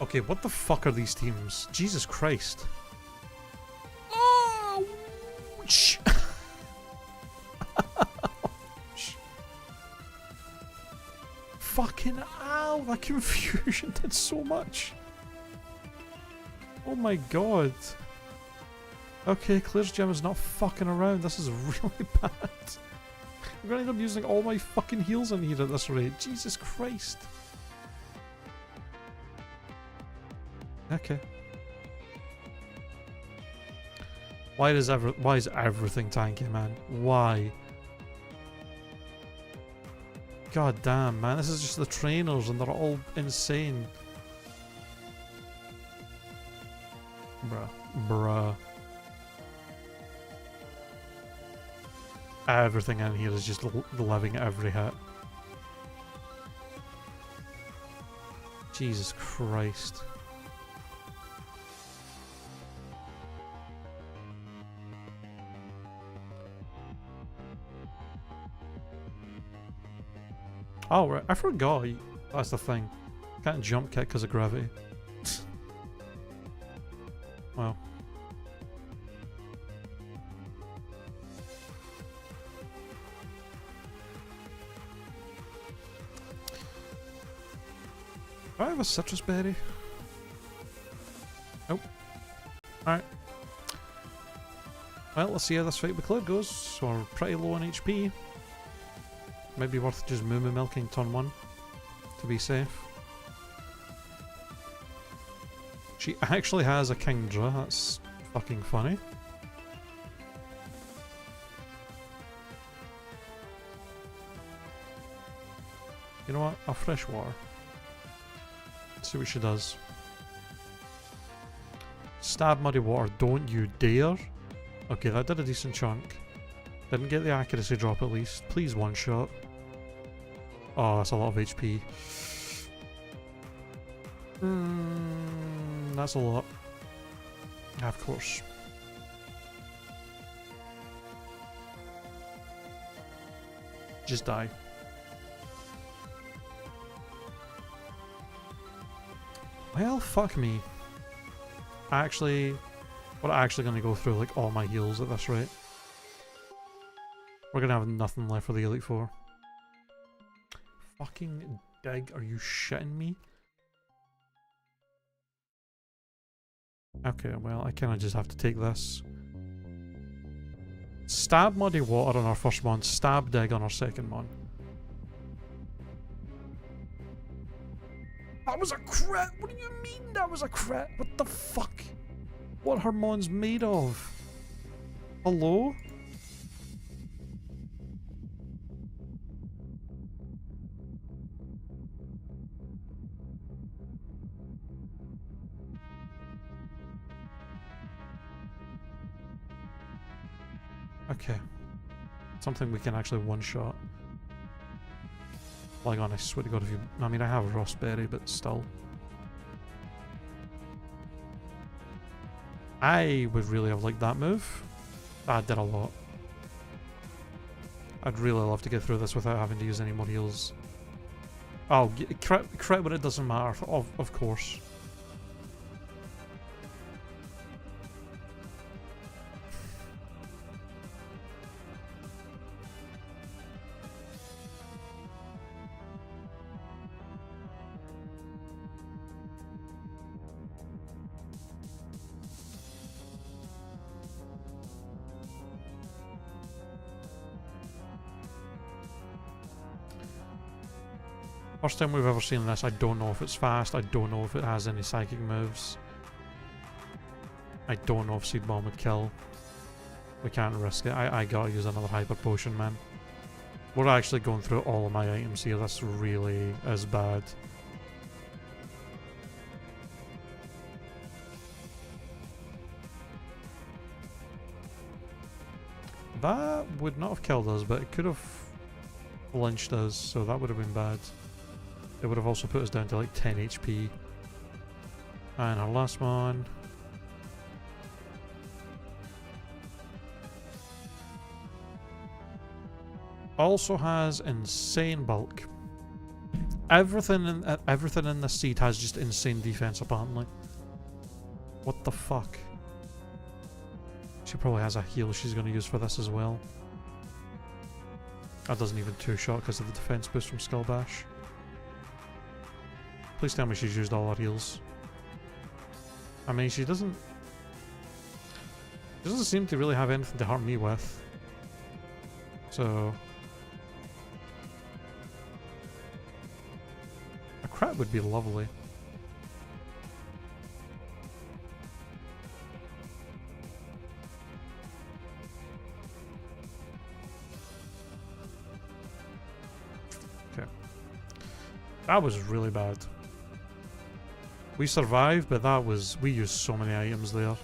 Okay, what the fuck are these teams? Jesus Christ. Oh! Fucking ow! That confusion did so much. Oh my god. Okay, Claire's gym is not fucking around. This is really bad. I'm gonna end up using all my fucking heals in here at this rate. Jesus Christ. Okay. Why is everything tanky, man? Why? God damn, man. This is just the trainers and they're all insane. Bruh. Everything in here is just living every hit. Jesus Christ. Oh, right. I forgot. That's the thing. Can't jump kick because of gravity. Wow. Do I have a citrus berry? Nope. Alright. Well, let's see how this fight with Claire goes. So we're pretty low on HP. Might be worth just moo milking turn 1 to be safe. She actually has a Kingdra, that's fucking funny. You know what? A fresh water. See what she does. Stab muddy water, don't you dare. Okay, that did a decent chunk. Didn't get the accuracy drop at least. Please one shot. Oh, that's a lot of HP. That's a lot. Of course. Just die. Well, fuck me. We're actually gonna go through like all my heals at this rate. We're gonna have nothing left for the Elite Four. Fucking dig, are you shitting me? Okay, well, I kinda just have to take this. Stab Muddy Water on our first one, stab Dig on our second one. That was a crit! What do you mean that was a crit? What the fuck? What are Hermon's made of? Hello? Okay. Something we can actually one-shot. Like, on, I swear to God, if you... I mean, I have a Rossberry, but still. I would really have liked that move. That did a lot. I'd really love to get through this without having to use any more heals. Oh, crit when it doesn't matter, of course. First time we've ever seen this. I don't know if it's fast. I don't know if it has any psychic moves. I don't know if Seed Bomb would kill. We can't risk it. I gotta use another Hyper Potion, man. We're actually going through all of my items here. This really is bad. That would not have killed us, but it could have lynched us, so that would have been bad. It would have also put us down to like 10 HP. And our last one. Also has insane bulk. Everything in this seed has just insane defense apparently. What the fuck? She probably has a heal she's going to use for this as well. That doesn't even two-shot because of the defense boost from Skull Bash. Please tell me she's used all her heals. I mean, she doesn't seem to really have anything to hurt me with. So, crit would be lovely. Okay. That was really bad. We survived, but that was... we used so many items there.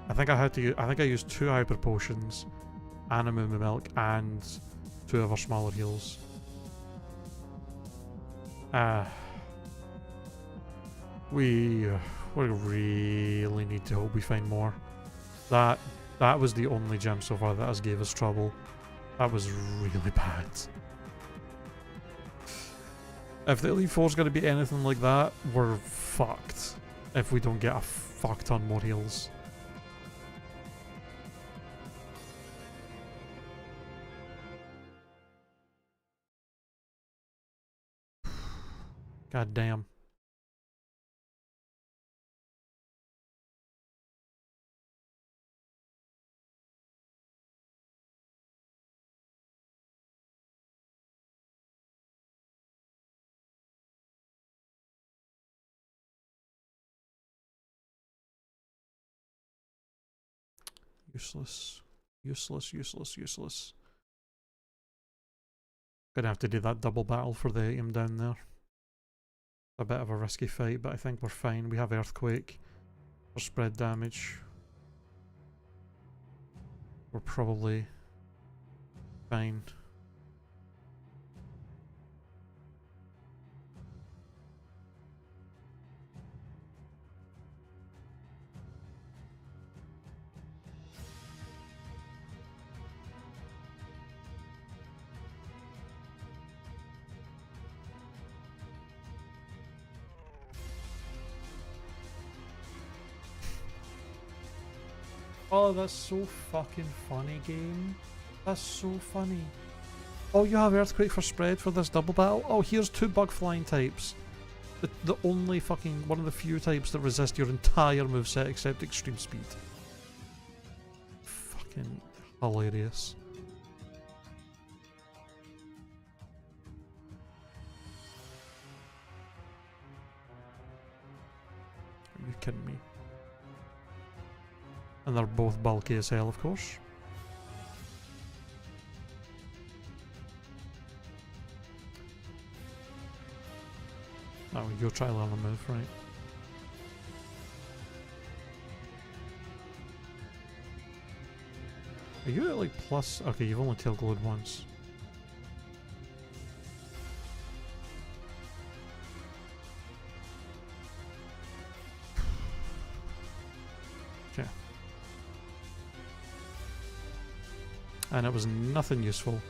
I think I used 2 hyper potions, and a Moo Milk, and 2 of our smaller heals. We really need to hope we find more. That was the only gem so far that has gave us trouble. That was really bad. If the Elite Four's gonna be anything like that, we're fucked. If we don't get a fuck ton more heals. God damn. Useless. Useless, useless, useless. Gonna have to do that double battle for the item down there. A bit of a risky fight, but I think we're fine. We have Earthquake for spread damage. We're probably fine. Oh, that's so fucking funny, game. That's so funny. Oh, you have Earthquake for spread for this double battle? Oh, here's 2 bug flying types. The only fucking one of the few types that resist your entire moveset except extreme speed. Fucking hilarious. Are you kidding me? And they're both bulky as hell, of course. Oh, you'll try to learn a move, right? Are you at like plus? Okay, you've only tail glowed once. Okay. And it was nothing useful.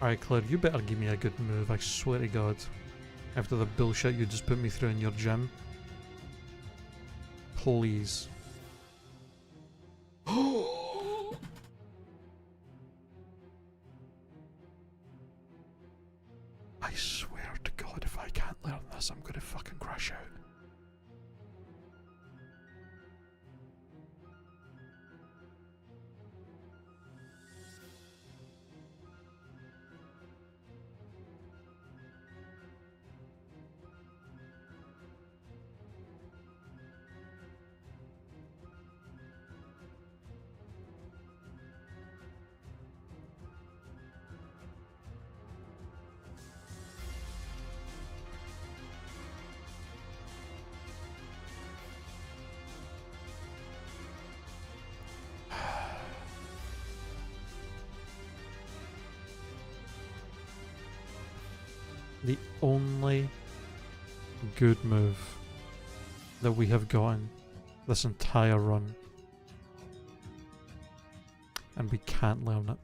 Alright, Claire, you better give me a good move, I swear to God. After the bullshit you just put me through in your gym. Please. I swear to God, if I can't learn this, I'm gonna fucking crash out. The only good move that we have gotten this entire run. And we can't learn it.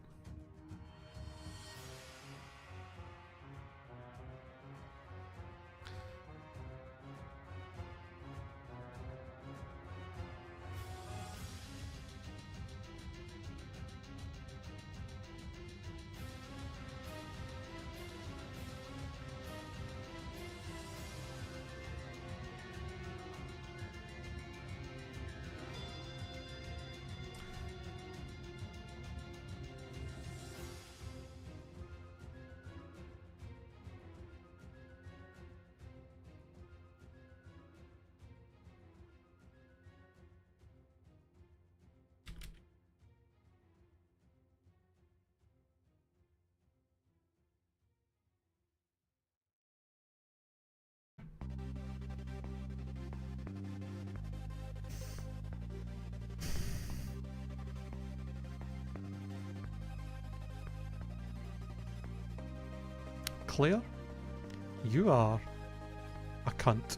Claire, you are a cunt.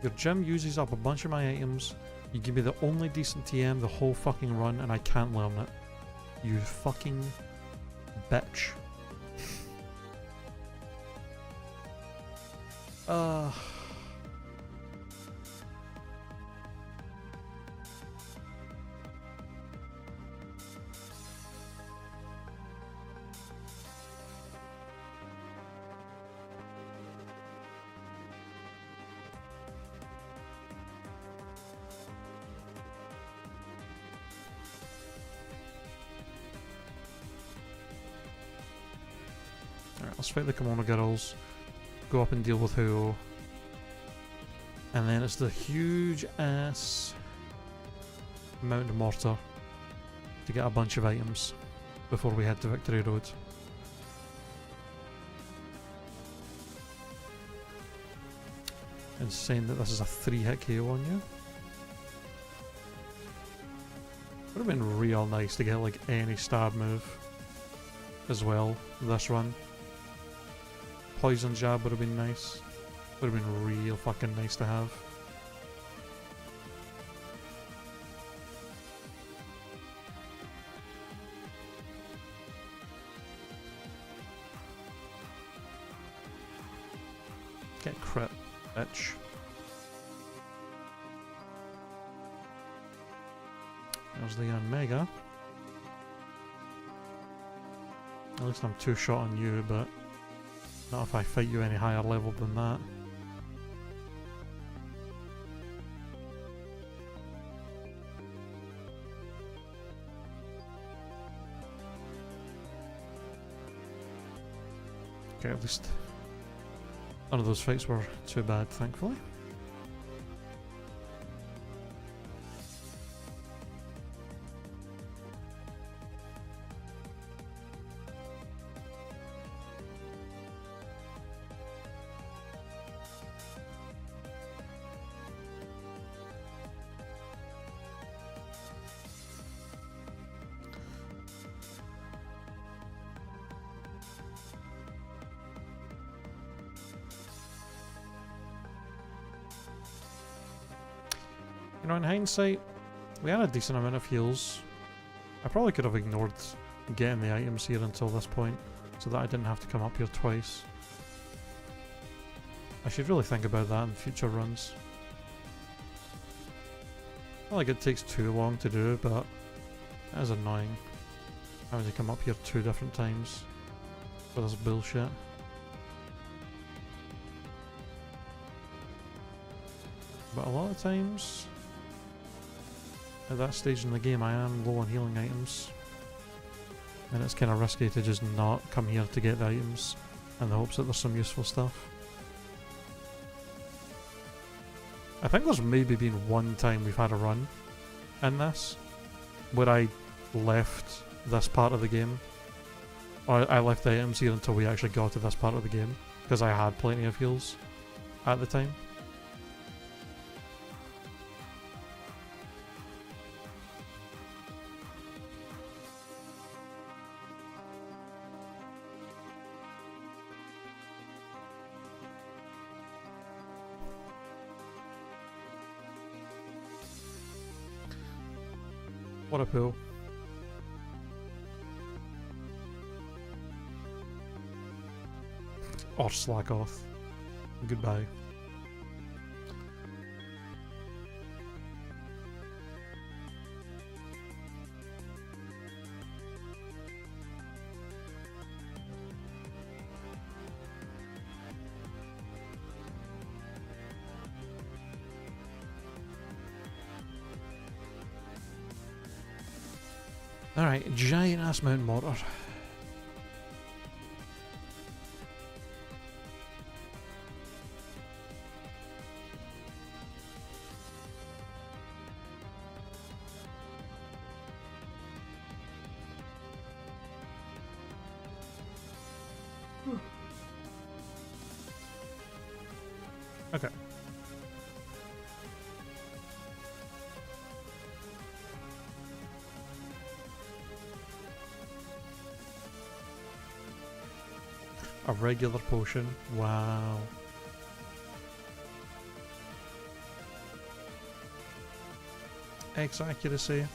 Your gym uses up a bunch of my items. You give me the only decent TM the whole fucking run and I can't learn it. You fucking bitch. Alright, let's fight the kimono girls. Go up and deal with Huo. And then it's the huge ass Mount Mortar to get a bunch of items before we head to Victory Road. Insane that this is a 3-hit KO on you. Would have been real nice to get like any stab move as well this run. Poison jab would have been nice. Would have been real fucking nice to have. Get crit, bitch. There's the Omega. At least I'm 2-shot on you, but not if I fight you any higher level than that. Okay, at least none of those fights were too bad, thankfully. You know, in hindsight, we had a decent amount of heals. I probably could have ignored getting the items here until this point, so that I didn't have to come up here twice. I should really think about that in future runs. Not like it takes too long to do, but it is annoying having to come up here 2 different times for this bullshit. But a lot of times, at that stage in the game, I am low on healing items. And it's kind of risky to just not come here to get the items in the hopes that there's some useful stuff. I think there's maybe been one time we've had a run in this where I left this part of the game. Or I left the items here until we actually got to this part of the game, because I had plenty of heals at the time. What a pool. Or slack off. Goodbye. Alright, giant ass Mount Mortar. Okay. A regular potion. Wow. X accuracy.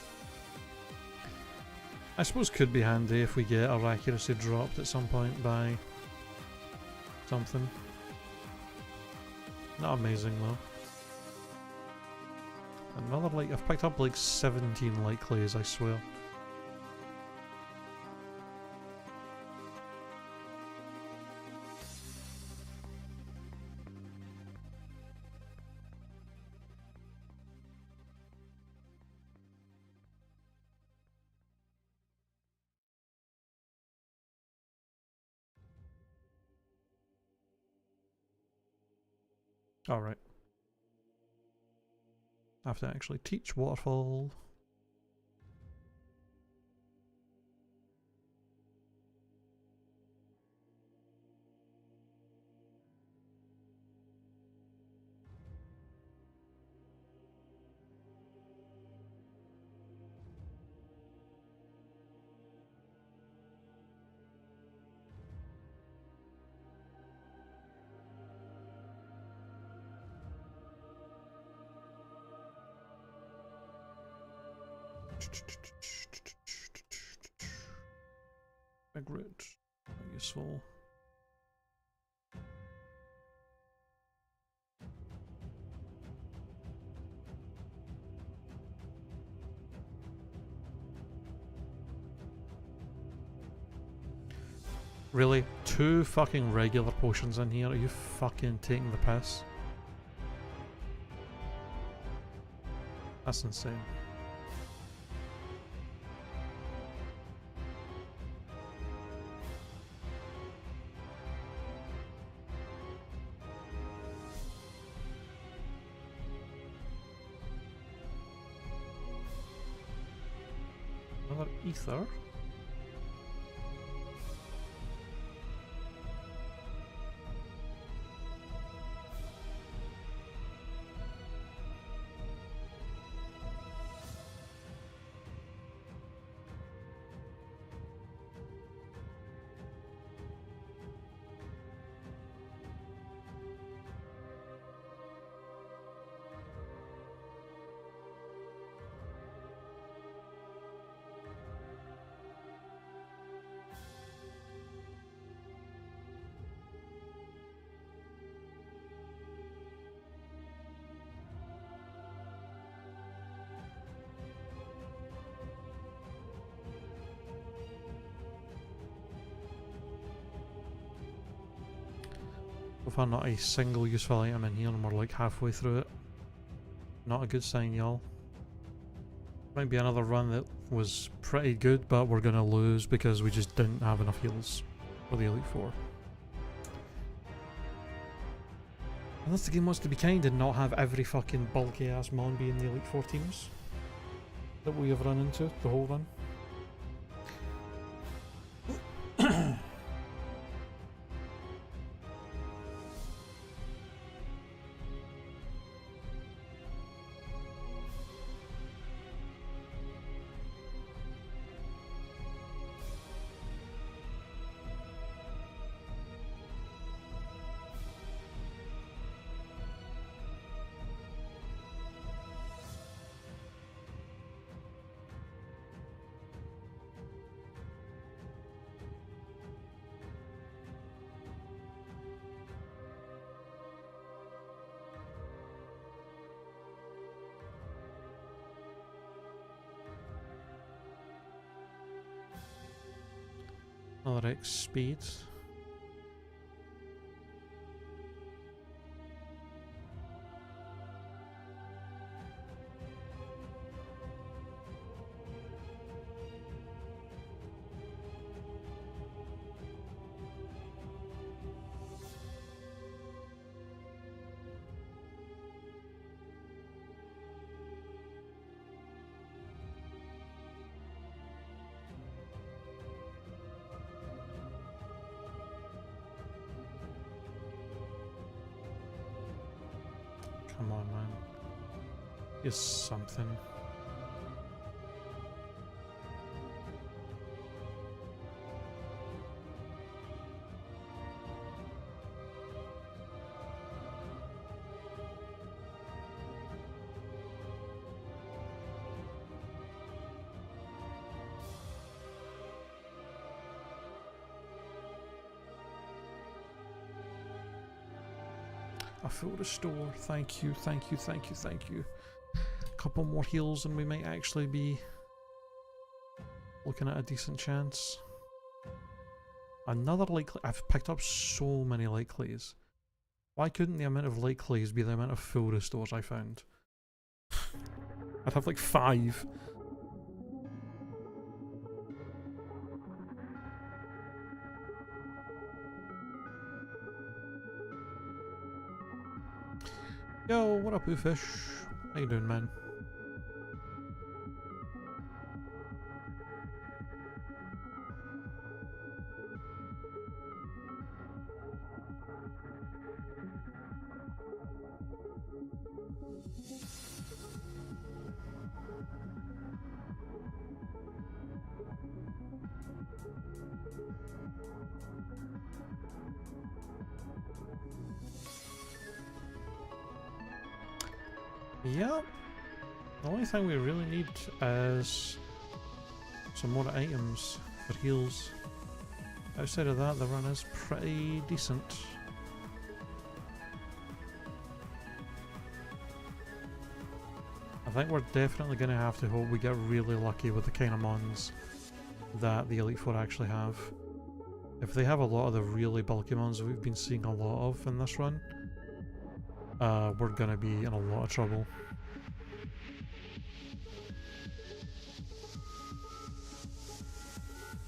I suppose could be handy if we get our accuracy dropped at some point by something. Not amazing though. Another like, I've picked up like 17 light clays, I swear. Alright. I have to actually teach waterfall. Big root. Useful. Really? 2 fucking regular potions in here? Are you fucking taking the piss? That's insane. Another ether? So far not a single useful item in here and we're like halfway through it. Not a good sign, y'all. Might be another run that was pretty good, but we're gonna lose because we just didn't have enough heals for the Elite Four. Unless the game wants to be kind and not have every fucking bulky ass mon be in the Elite Four teams that we have run into the whole run. Another X speed. Come on, man. Is something. A full restore. Thank you, thank you, thank you, thank you. A couple more heals and we might actually be looking at a decent chance. Another light clay. I've picked up so many light clays. Why couldn't the amount of light clays be the amount of full restores I found? I'd have like 5. Yo, what up, Oofish? How you doing, man? Yep. The only thing we really need is some more items for heals. Outside of that, the run is pretty decent. I think we're definitely going to have to hope we get really lucky with the kind of mons that the Elite Four actually have. If they have a lot of the really bulky mons that we've been seeing a lot of in this run, we're going to be in a lot of trouble.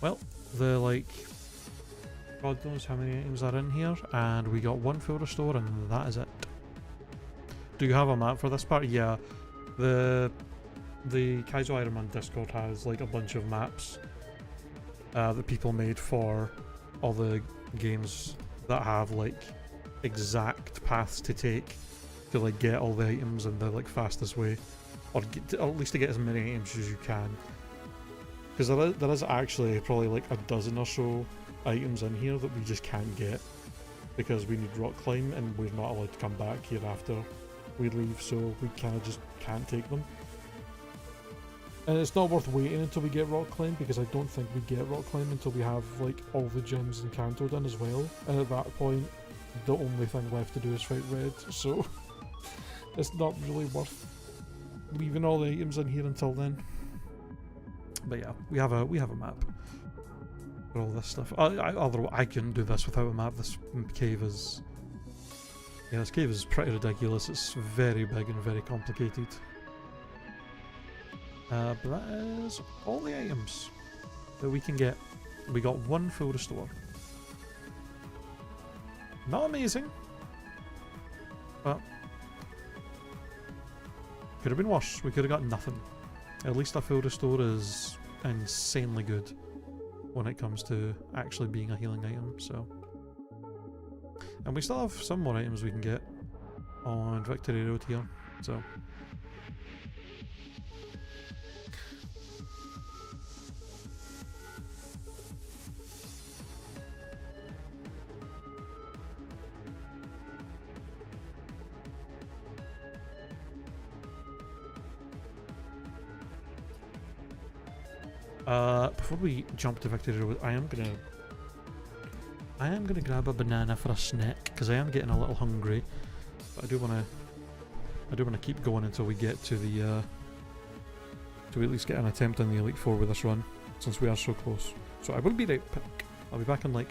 Well, God knows how many items are in here, and we got 1 full restore, and that is it. Do you have a map for this part? Yeah, the KAIZO IRONMON Discord has like a bunch of maps that people made for all the games that have like exact paths to take to like get all the items in the like fastest way, or at least to get as many items as you can. Because there is actually probably like a dozen or so items in here that we just can't get because we need rock climb and we're not allowed to come back here after we leave, so we kind of just can't take them. And it's not worth waiting until we get rock climb, because I don't think we get rock climb until we have like all the gems in Kanto done as well, and at that point the only thing left to do is fight Red, so it's not really worth leaving all the items in here until then. But yeah, we have a map for all this stuff. Although I couldn't do this without a map. This cave is... yeah, this cave is pretty ridiculous. It's very big and very complicated. But that is all the items that we can get. We got 1 full restore. Not amazing, but could have been worse. We could have got nothing. At least a full restore is insanely good when it comes to actually being a healing item, so. And we still have some more items we can get on Victory Road here, so. Before we jump to Victory Road, I am gonna grab a banana for a snack because I am getting a little hungry. But I do wanna keep going until we get to the to at least get an attempt on the Elite Four with this run, since we are so close. So I will be right back. I'll be back in like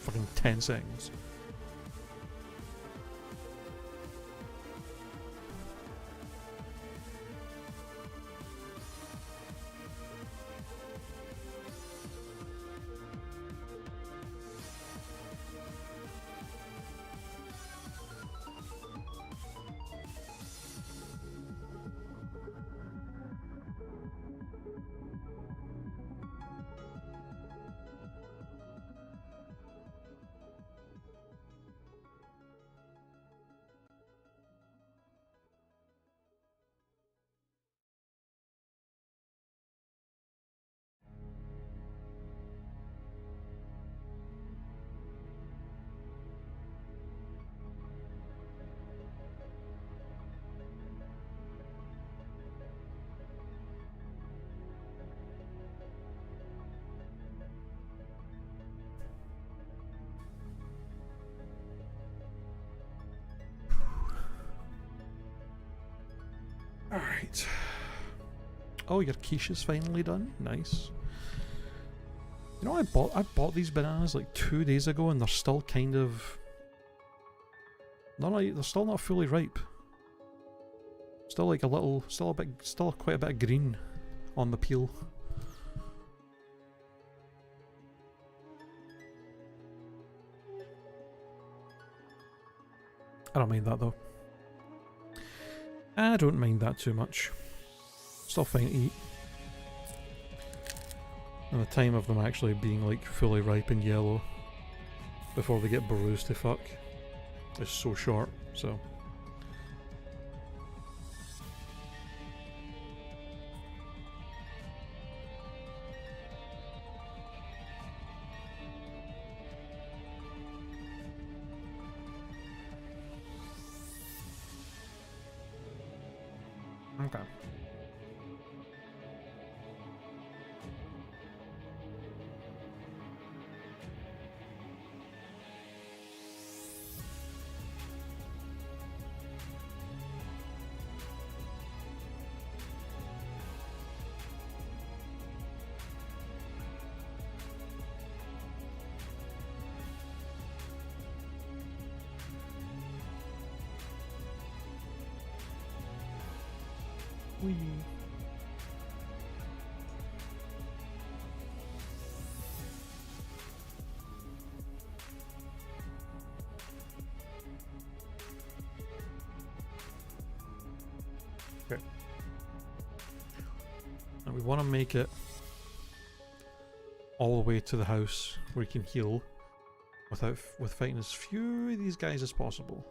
fucking 10 seconds. Alright. Oh, your quiche is finally done. Nice. You know, I bought these bananas like 2 days ago, and they're still kind of... they're still not fully ripe. Still like a little, still quite a bit of green on the peel. I don't mind that though. I don't mind that too much. Still fine to eat. And the time of them actually being like fully ripe and yellow before they get bruised to fuck is so short, so. Okay. Wee. Okay. And we want to make it all the way to the house where you can heal with fighting as few of these guys as possible.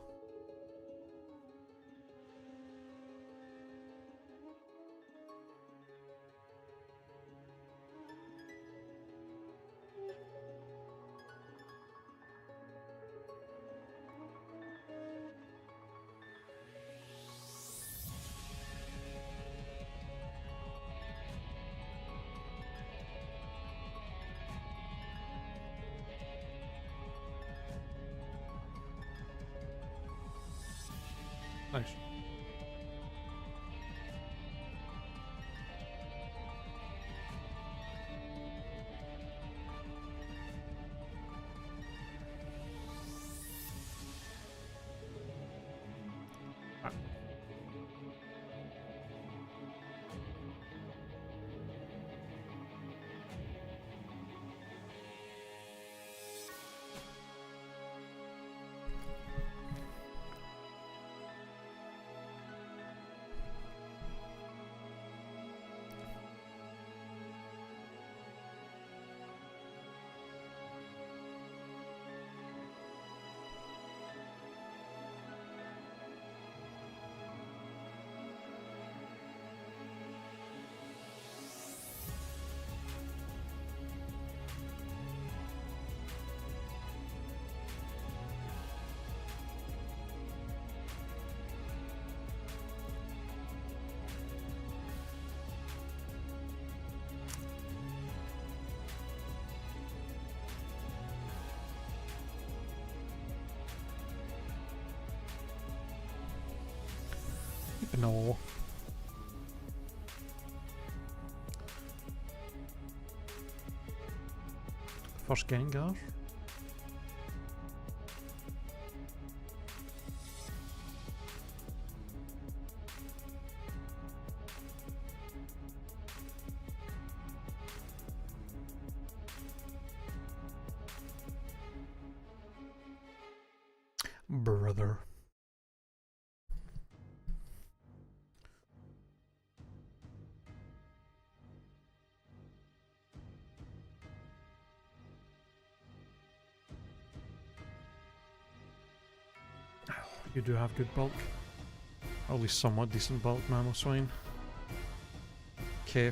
Nice. Ah. No. First Gengar. Brother. You do have good bulk. Or at least somewhat decent bulk, Mamoswine. Okay.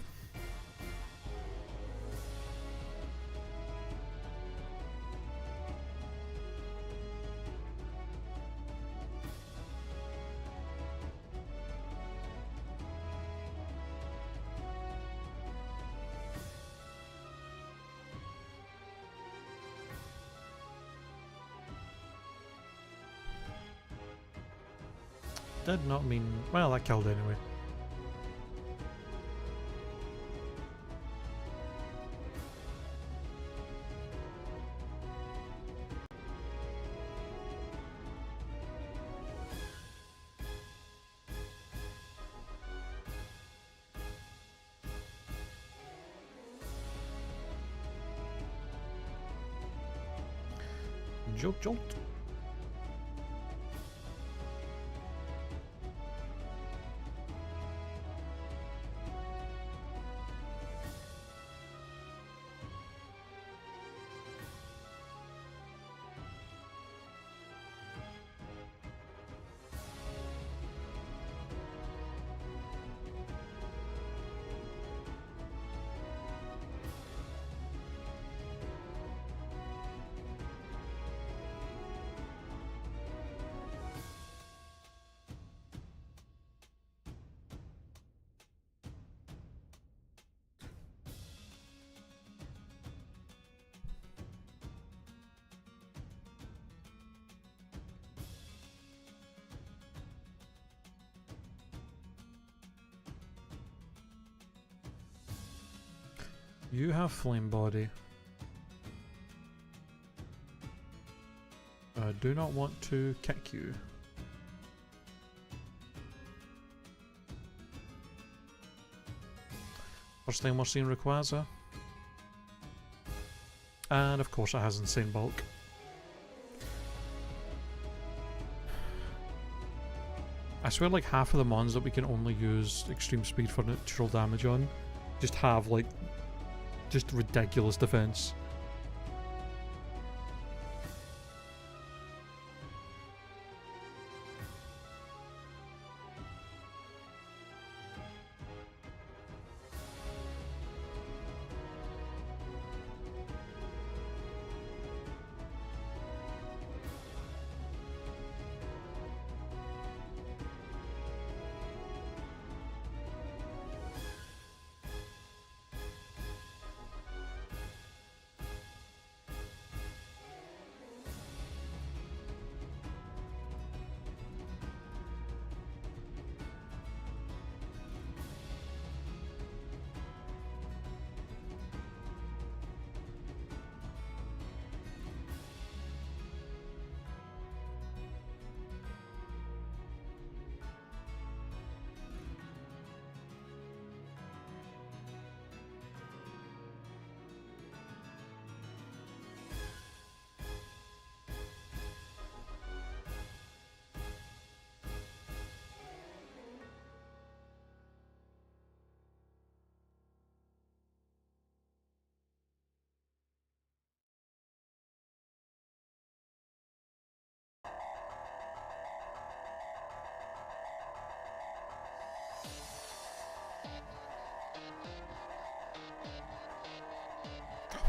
Did not mean... well, that killed anyway. jolt jolt. You have flame body. I do not want to kick you. First thing we're seeing Rayquaza. And of course it has insane bulk. I swear like half of the mons that we can only use extreme speed for natural damage on just have like just ridiculous defense.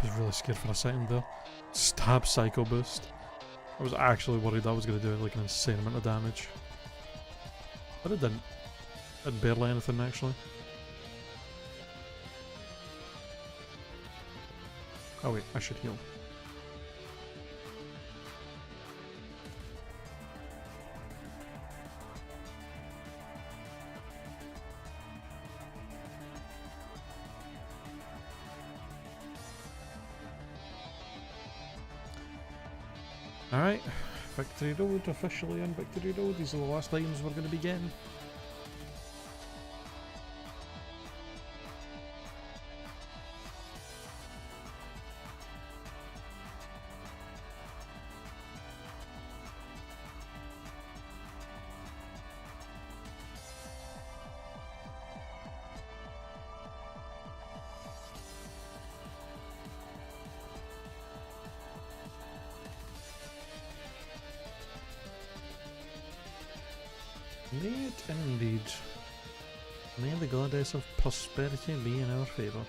I was really scared for a second there. Stab Psycho Boost. I was actually worried that was going to do like an insane amount of damage. But it didn't. It did barely anything actually. Oh wait, I should heal. Alright, Victory Road, officially on Victory Road. These are the last items we're going to be getting. May it indeed. May the goddess of prosperity be in our favour.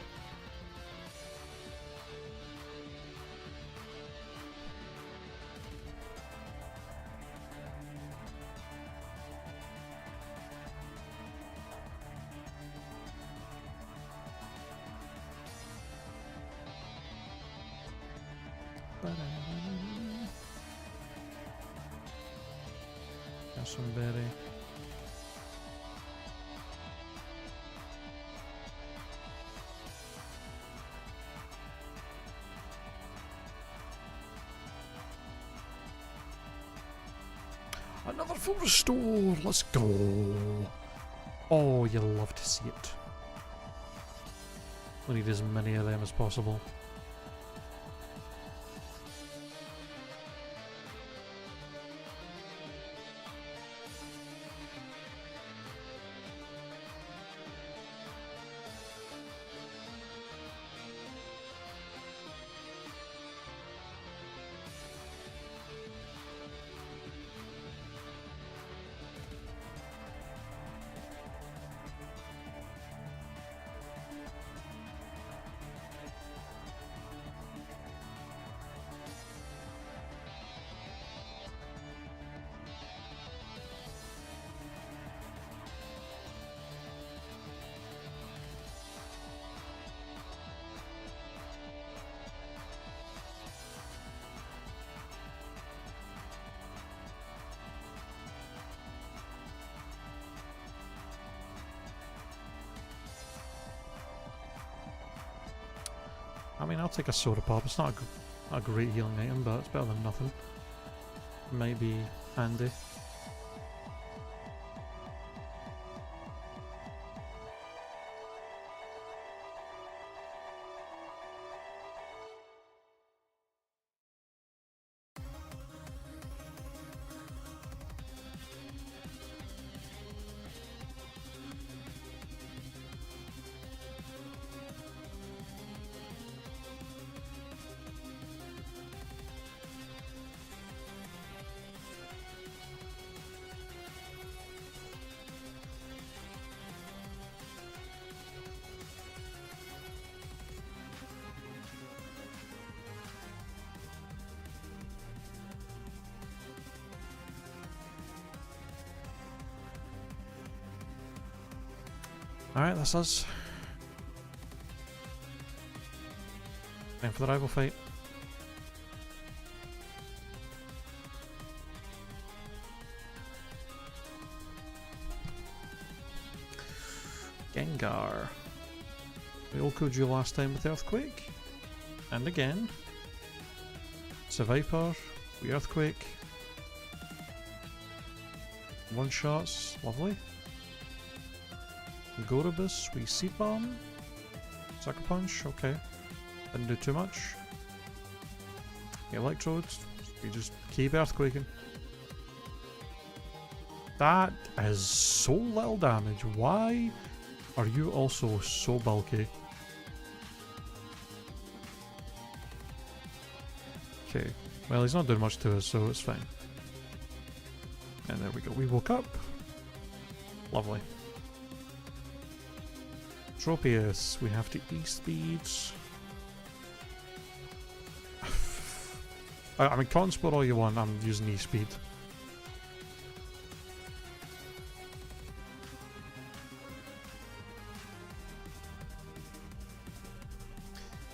Berry. Another full restore, let's go. Oh, you love to see it. We need as many of them as possible. I mean, I'll take a soda pop. It's not a great healing item, but it's better than nothing. Might be handy. Alright, that's us. Time for the rival fight. Gengar. We all killed you last time with Earthquake. And again. Seviper. We Earthquake. One shots. Lovely. Gorobus, we Seed Bomb. Sucker Punch, okay. Didn't do too much. The Electrodes, we just keep Earthquaking. That is so little damage. Why are you also so bulky? Okay, well he's not doing much to us, so it's fine. And there we go, we woke up. Lovely. Tropius, we have to E-speeds. I mean, Cotton Sport all you want, I'm using E-speed.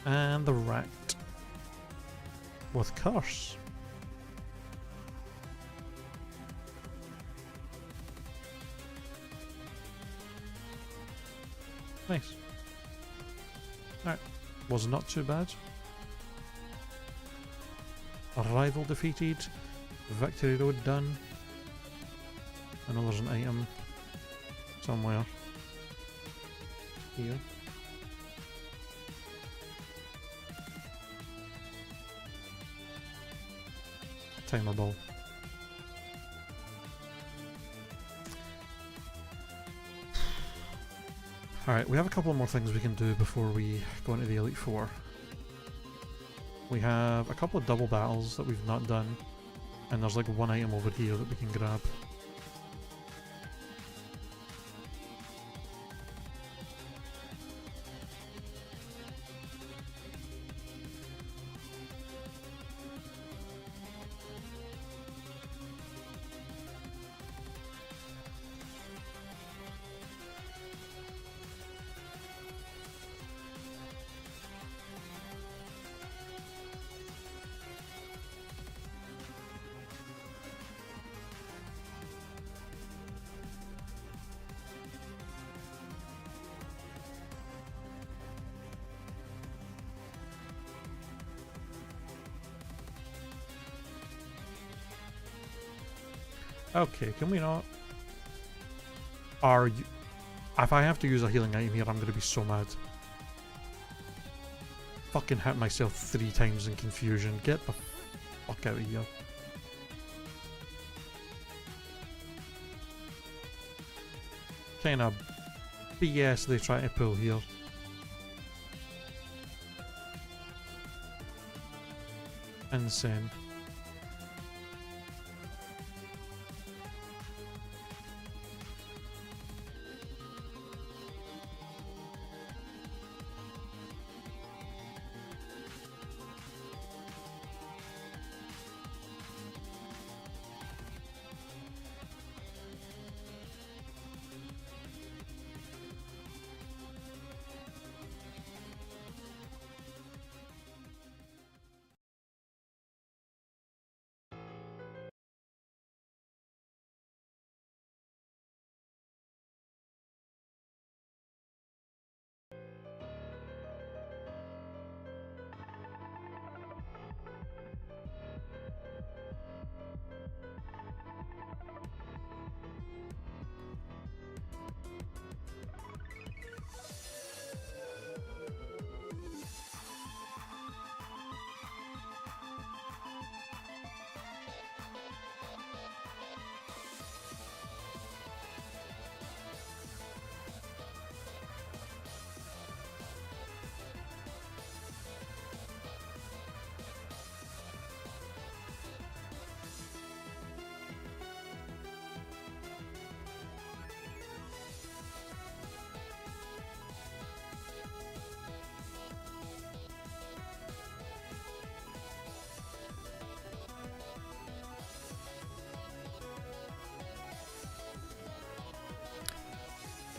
And the rat with Curse. Nice. Alright, was not too bad. A rival defeated. Victory Road done. I know there's an item somewhere here. Timer ball. Alright, we have a couple more things we can do before we go into the Elite Four. We have a couple of double battles that we've not done, and there's like one item over here that we can grab. Okay, can we not? Are you... If I have to use a healing item here, I'm going to be so mad. Fucking hit myself 3 times in confusion. Get the fuck out of here. Kind of BS they try to pull here. Insane.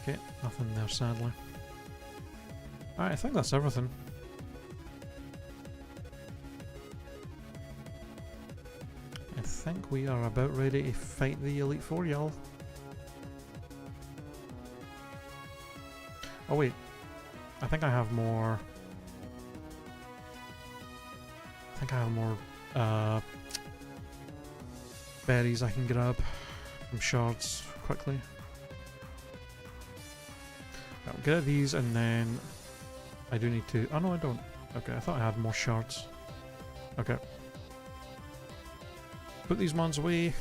Okay, nothing there sadly. Alright, I think that's everything. I think we are about ready to fight the Elite Four, y'all. Oh wait, I think I have more... I think I have more berries I can grab from shards quickly. I'll get these and then I do need to... Oh no, I don't. Okay, I thought I had more shards. Okay. Put these mons away.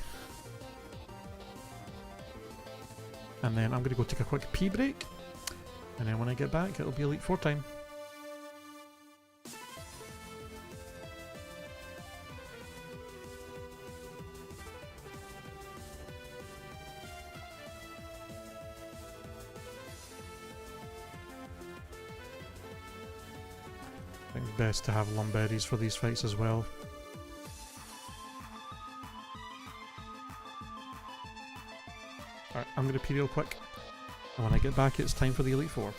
And then I'm going to go take a quick pee break. And then when I get back, it'll be Elite Four time. I think it's best to have lumberries for these fights as well. Alright, I'm going to pee real quick. And when I get back, it's time for the Elite Four.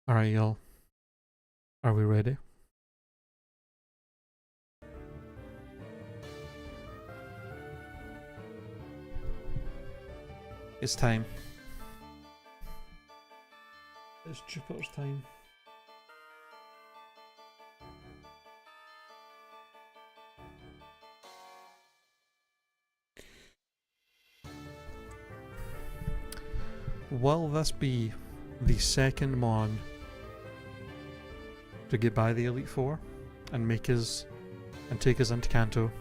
Alright, y'all. Are we ready? It's time. It's Jupiter's time. Will this be the second Mon to get by the Elite Four and make us and take us into Kanto?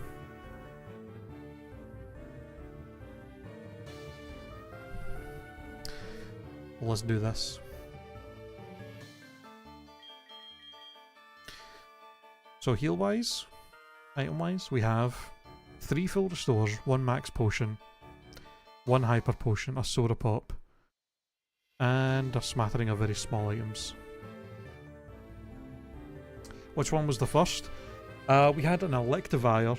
Let's do this. So heal wise, item wise, we have 3 full restores, 1 max potion, 1 hyper potion, a soda pop, and a smattering of very small items. Which one was the first? We had an Electivire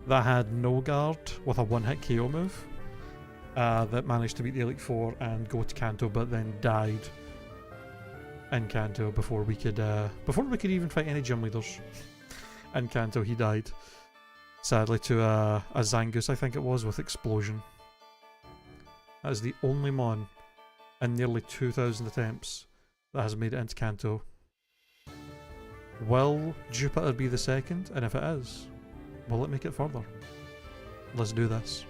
that had no guard with a 1-hit KO move that managed to beat the Elite Four and go to Kanto, but then died in Kanto before we could even fight any gym leaders. In Kanto, he died, sadly, to a Zangoose, I think it was, with Explosion. That is the only Mon in nearly 2,000 attempts that has made it into Kanto. Will Jupiter be the second? And if it is, will it make it further? Let's do this.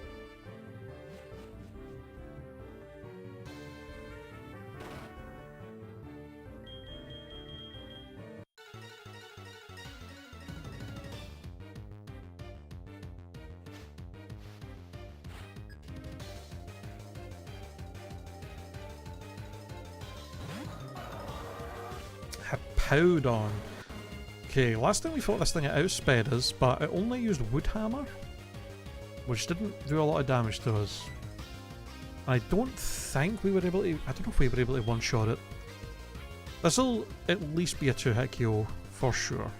Hippowdon. Okay, last time we fought this thing, it outsped us, but it only used Wood Hammer, which didn't do a lot of damage to us. I don't think we were able to... I don't know if we were able to one-shot it. This'll at least be a 2-hit KO, for sure.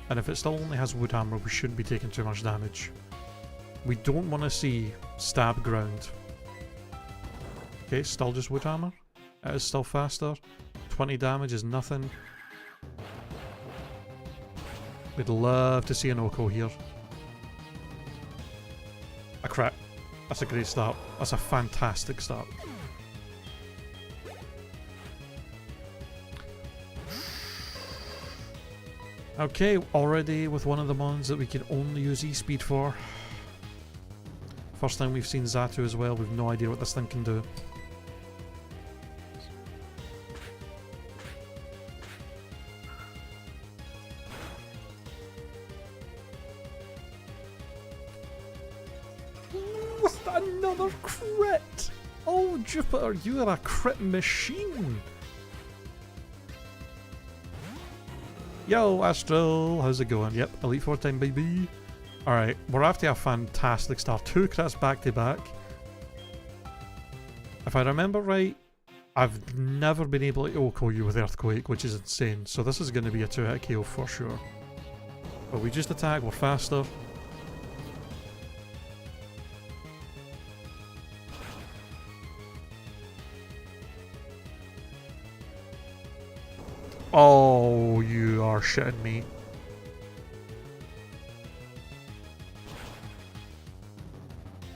And if it still only has Wood Hammer, we shouldn't be taking too much damage. We don't want to see Stab Ground. Okay, still just Wood Hammer. It is still faster. 20 damage is nothing. We'd love to see an Oko here. A crit. That's a great start. That's a fantastic start. Okay, already with one of the Mons that we can only use E-Speed for. First time we've seen Xatu as well, we've no idea what this thing can do. Another crit! Oh, Jupiter, you are a crit machine! Yo, Astral, how's it going? Yep, Elite Four time, baby. Alright, we're after a fantastic start. 2 crits back to back. If I remember right, I've never been able to Oko you with Earthquake, which is insane. So this is going to be a 2-hit KO for sure. But we just attack, we're faster. Oh, you are shitting me.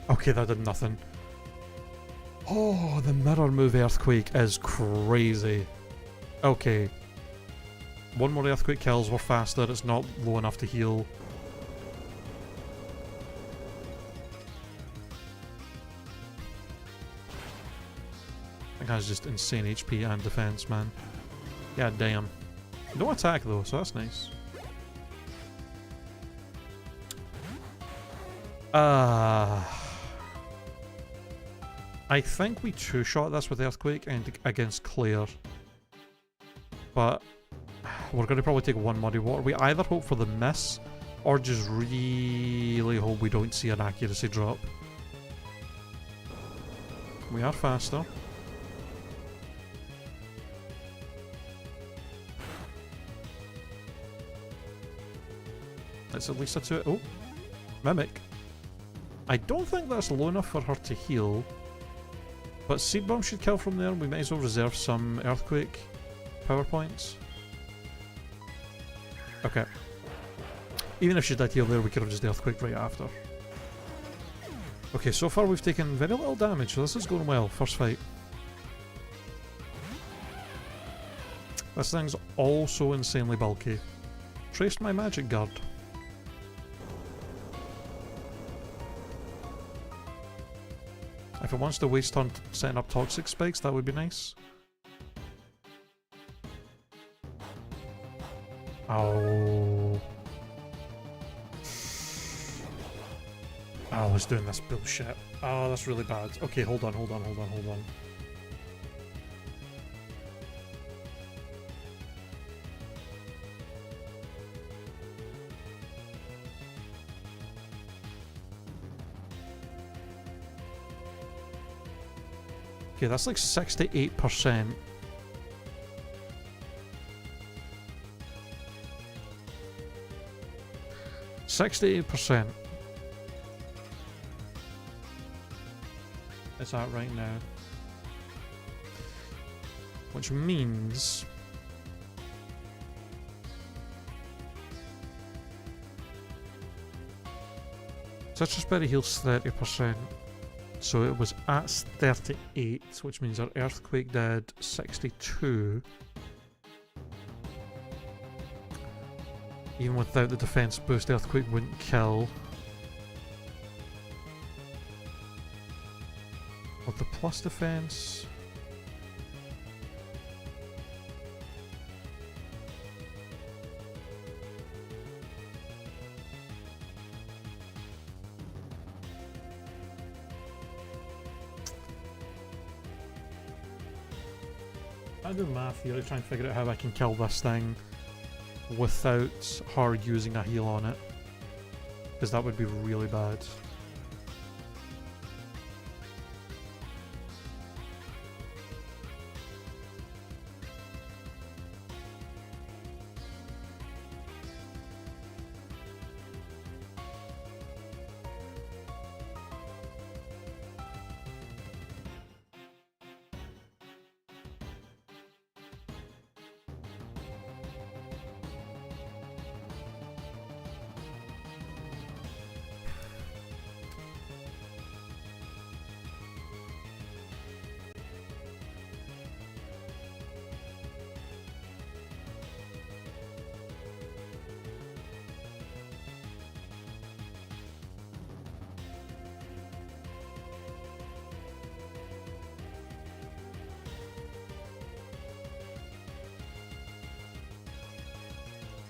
Okay, that did nothing. Oh, the mirror move Earthquake is crazy. Okay. One more Earthquake kills, we're faster, it's not low enough to heal. I think that's just insane HP and defense, man. God damn. No attack though, so that's nice. I think we 2-shot this with Earthquake and against Claire. But we're going to probably take 1 Muddy Water. We either hope for the miss or just really hope we don't see an accuracy drop. We are faster. It's at least a 2. Oh, Mimic. I don't think that's low enough for her to heal, But Seed Bomb should kill from there. We might as well reserve some Earthquake power points. Okay. Even if she did heal there, we could have just Earthquake right after. Okay, so far we've taken very little damage, so this is going well. First fight. This thing's also insanely bulky. Traced my magic guard. If it wants to waste on setting up toxic spikes, that would be nice. Oh. Oh, it's doing this bullshit. Oh, that's really bad. Okay, hold on. Okay, that's like 68%. %68%. It's at right now. Which means Citrus Berry heals 30%. So it was at 38, which means our Earthquake did 62. Even without the defense boost, Earthquake wouldn't kill. With the plus defense... I do math here to try and figure out how I can kill this thing without her using a heal on it, because that would be really bad.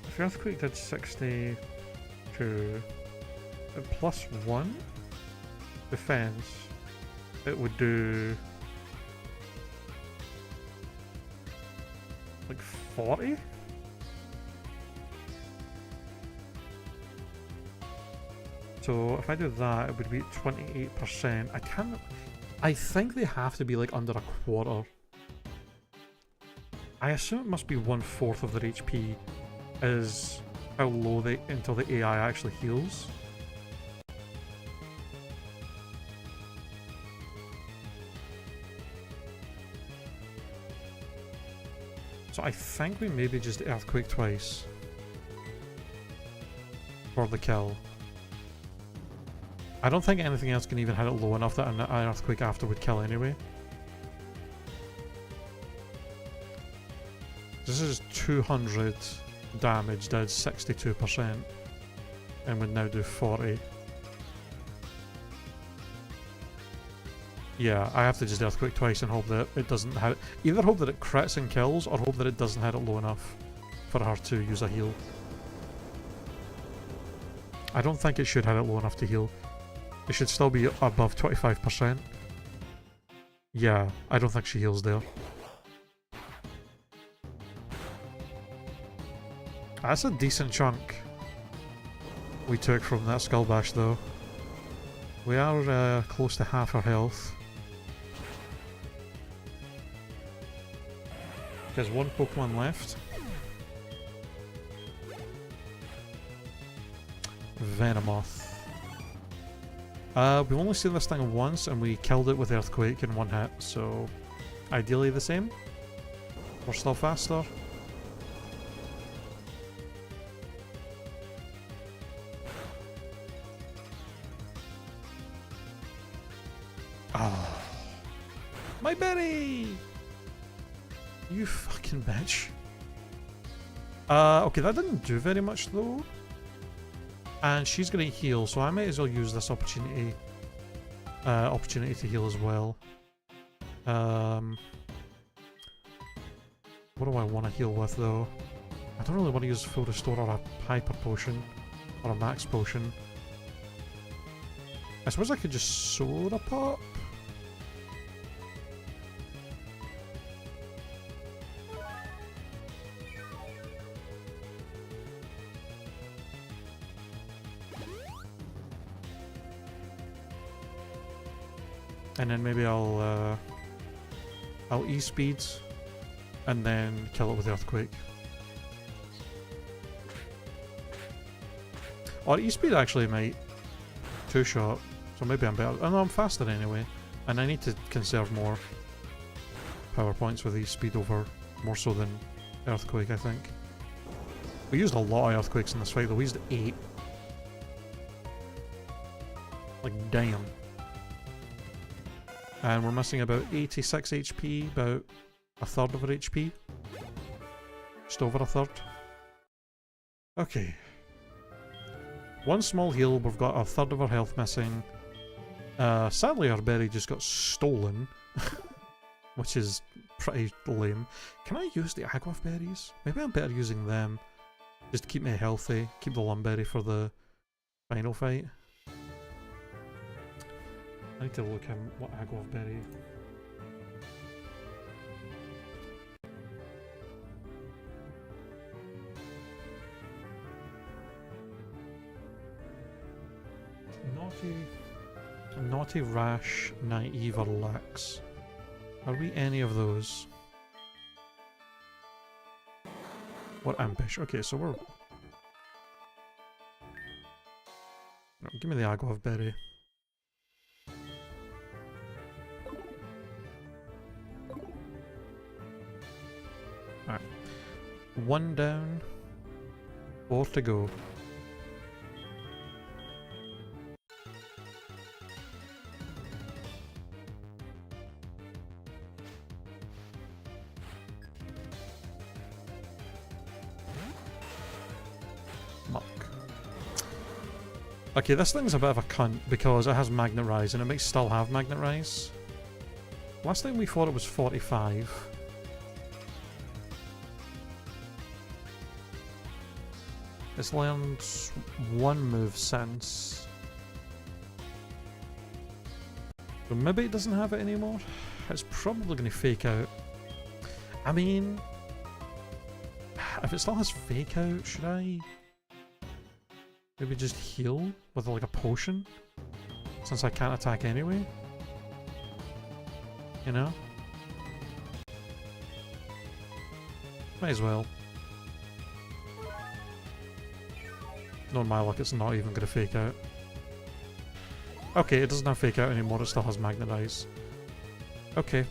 If Earthquake did 62 at plus 1 defense, it would do like 40? So if I do that, it would be 28%. I think they have to be like under a quarter. I assume it must be 1/4 of their HP is how low they until the AI actually heals. So I think we maybe just Earthquake twice for the kill. I don't think anything else can even hit it low enough that an Earthquake after would kill anyway. This is 200 damage, did 62%, and would now do 40. Yeah, I have to just Earthquake twice and hope that it doesn't hit. Either hope that it crits and kills, or hope that it doesn't hit it low enough for her to use a heal. I don't think it should hit it low enough to heal. It should still be above 25%. Yeah, I don't think she heals there. That's a decent chunk we took from that Skull Bash though. We are close to half our health. There's one Pokemon left. Venomoth. We've only seen this thing once and we killed it with Earthquake in one hit, so ideally the same. We're still faster. Oh. My berry! You fucking bitch. Okay, that didn't do very much though. And she's gonna heal, so I might as well use this opportunity to heal as well. What do I want to heal with though? I don't really want to use full restore or a hyper potion or a max potion. I suppose I could just soda pop. And then maybe I'll E-speed and then kill it with Earthquake. Or E-speed actually might two-shot, so maybe I'm better. Oh no, I'm faster anyway. And I need to conserve more power points with E-speed over more so than Earthquake, I think. We used a lot of Earthquakes in this fight though, we used 8. Like, damn. And we're missing about 86 HP, about a third of our HP. Just over a third. Okay. One small heal, we've got a third of our health missing. Sadly our berry just got stolen. Which is pretty lame. Can I use the Agawth berries? Maybe I'm better using them. Just to keep me healthy. Keep the Lumberry for the final fight. I need to look at what Agawth berry. Naughty, rash, naive, or lax. Are we any of those? What ambush? Okay, so we're. No, give me the Agawth berry. Alright. 1 down. 4 to go. Muck. Okay, this thing's a bit of a cunt because it has Magnet Rise and it may still have Magnet Rise. Last time we thought it was 45. It's learned 1 move since. So maybe it doesn't have it anymore. It's probably going to fake out. I mean, if it still has fake out, should I maybe just heal with like a potion? Since I can't attack anyway? You know? Might as well. Knowing my luck, it's not even going to fake out. Okay, it doesn't have fake out anymore, it still has Magnetize. Okay.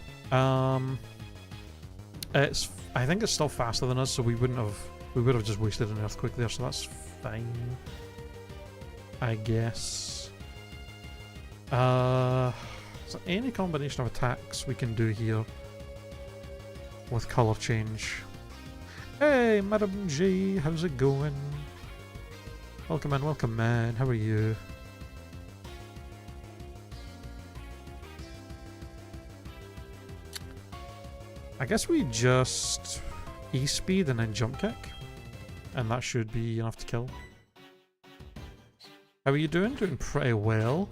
It's. I think it's still faster than us, so we would have just wasted an Earthquake there, so that's fine. I guess. So any combination of attacks we can do here with colour change. Hey, Madam G, how's it going? Welcome in, how are you? I guess we just E-speed and then jump kick, and that should be enough to kill. How are you doing? Doing pretty well.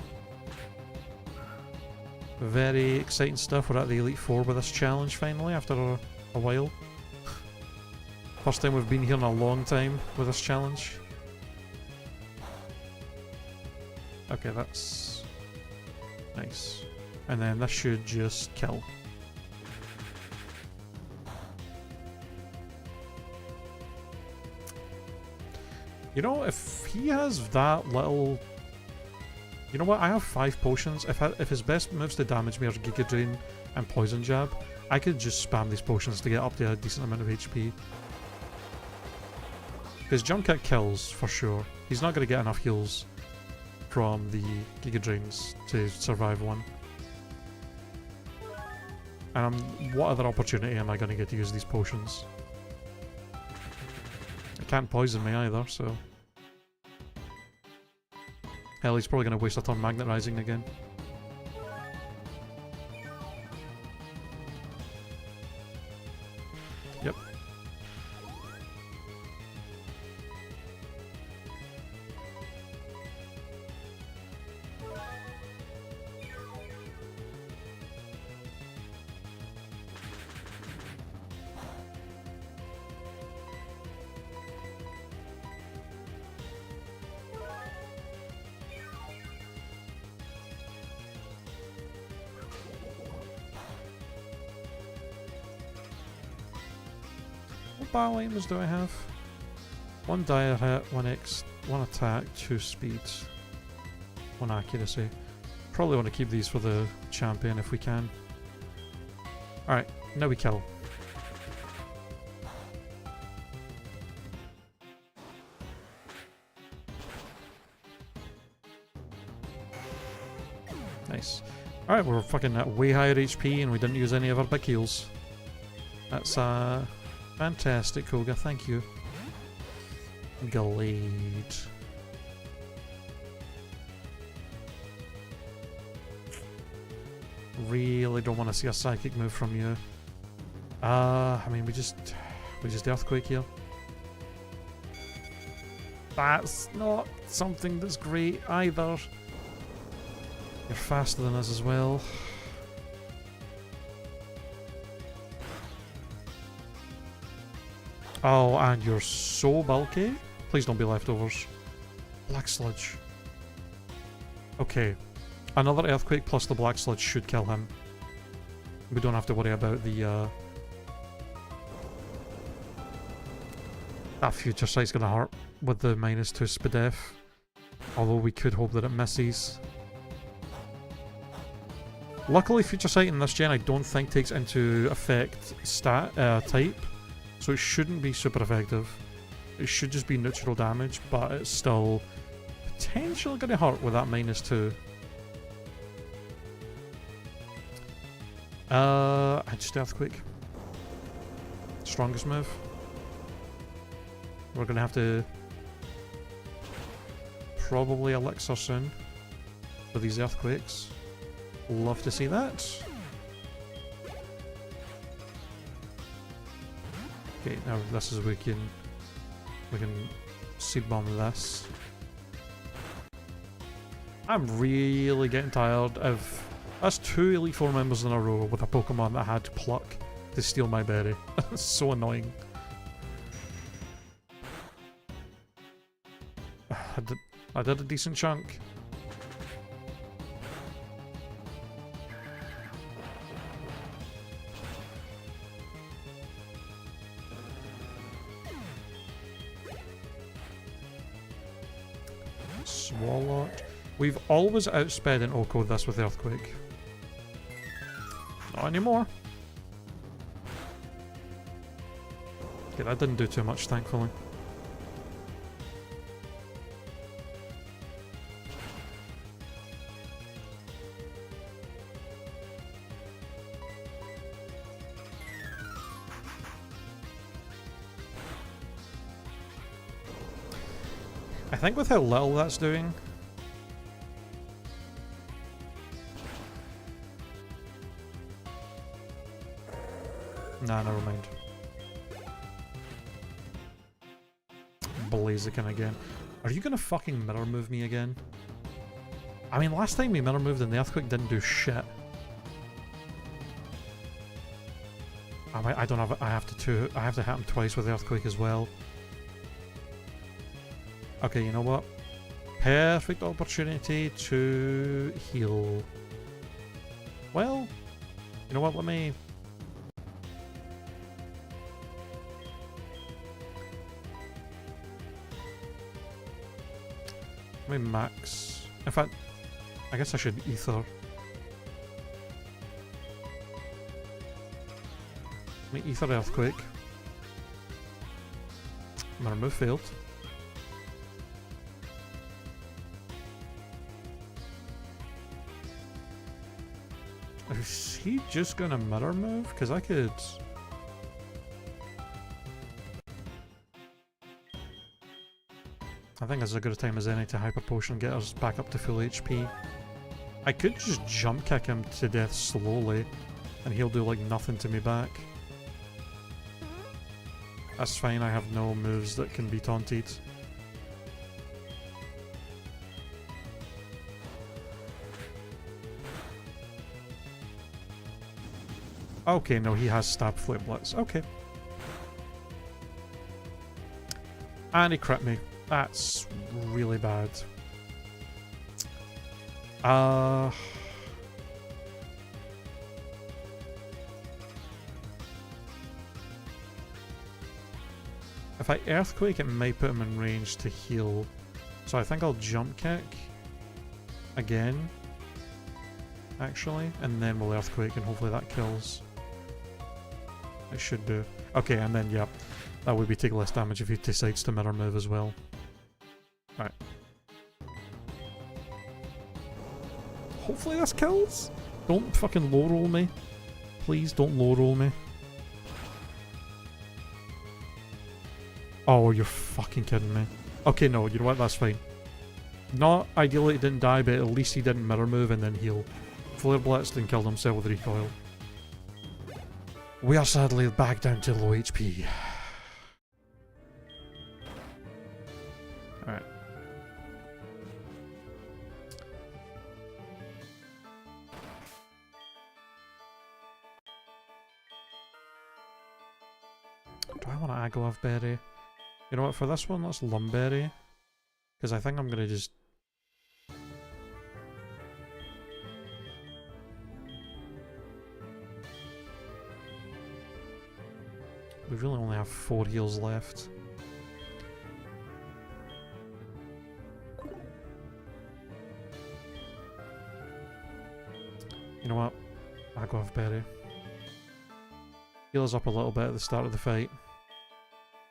Very exciting stuff, we're at the Elite Four with this challenge finally after a while. First time we've been here in a long time with this challenge. Okay, that's nice. And then this should just kill. You know, if he has that little You know what? I have 5 potions. If his best moves to damage me are Giga Drain and Poison Jab, I could just spam these potions to get up to a decent amount of HP. Because Jump Kick kills, for sure. He's not going to get enough heals from the Giga Drains to survive one. And what other opportunity am I going to get to use these potions? It can't poison me either, so... Hell, he's probably going to waste a turn magnetizing again. Yep. What battle items do I have? 1 dire hit, 1 attack, 2 speed, 1 accuracy. Probably want to keep these for the champion if we can. Alright, now we kill. Nice. Alright, we're fucking at way higher HP and we didn't use any of our big heals. That's fantastic, Koga, thank you. Glade. Really don't want to see a psychic move from you. I mean, we just Earthquake here. That's not something that's great either. You're faster than us as well. Oh, and you're so bulky. Please don't be leftovers. Black Sludge. Okay. Another Earthquake plus the Black Sludge should kill him. We don't have to worry about the, that Future Sight's gonna hurt with the -2 SPDEF. Although we could hope that it misses. Luckily, Future Sight in this gen I don't think takes into effect type. So it shouldn't be super effective. It should just be neutral damage, but it's still potentially going to hurt with that -2. I just Earthquake. Strongest move. We're going to have to probably Elixir soon for these Earthquakes. Love to see that. Okay, now this is we can Seed Bomb this. I'm really getting tired of... That's 2 Elite Four members in a row with a Pokemon that had Pluck to steal my berry. It's so annoying. I did a decent chunk. Swalot. We've always outsped and OHKO'd this with Earthquake. Not anymore. Okay, that didn't do too much, thankfully. I think with how little that's doing... Nah, never mind. Blaziken again. Are you gonna fucking mirror move me again? I mean, last time we mirror moved and the Earthquake didn't do shit. I don't have... I have to hit him twice with Earthquake as well. Okay, you know what? Perfect opportunity to heal. Well, you know what? Let me max. In fact, I guess I should ether. Let me ether earthquake. My remove failed. Is he just gonna mirror move? Because I could... I think this is as good a time as any to hyper potion and get us back up to full HP. I could just jump kick him to death slowly and he'll do like nothing to me back. That's fine, I have no moves that can be taunted. Okay, no, he has Stab Flame Blitz. Okay. And he crit me. That's really bad. If I Earthquake, it might put him in range to heal. So I think I'll Jump Kick again, actually, and then we'll Earthquake and hopefully that kills. It should do. Okay, and then, yeah, that would be take less damage if he decides to mirror move as well. Alright. Hopefully this kills! Don't fucking low roll me. Please don't low roll me. Oh, you're fucking kidding me. Okay, no, you know what, that's fine. Not ideally he didn't die, but at least he didn't mirror move and then heal. Flare blitzed and killed himself with recoil. We are sadly back down to low HP. Alright. Do I want to Agilov Berry? You know what, for this one, let's Lumberry. Because I think I'm going to just... We really only have 4 heals left. You know what? Agilov Berry. Heal us up a little bit at the start of the fight.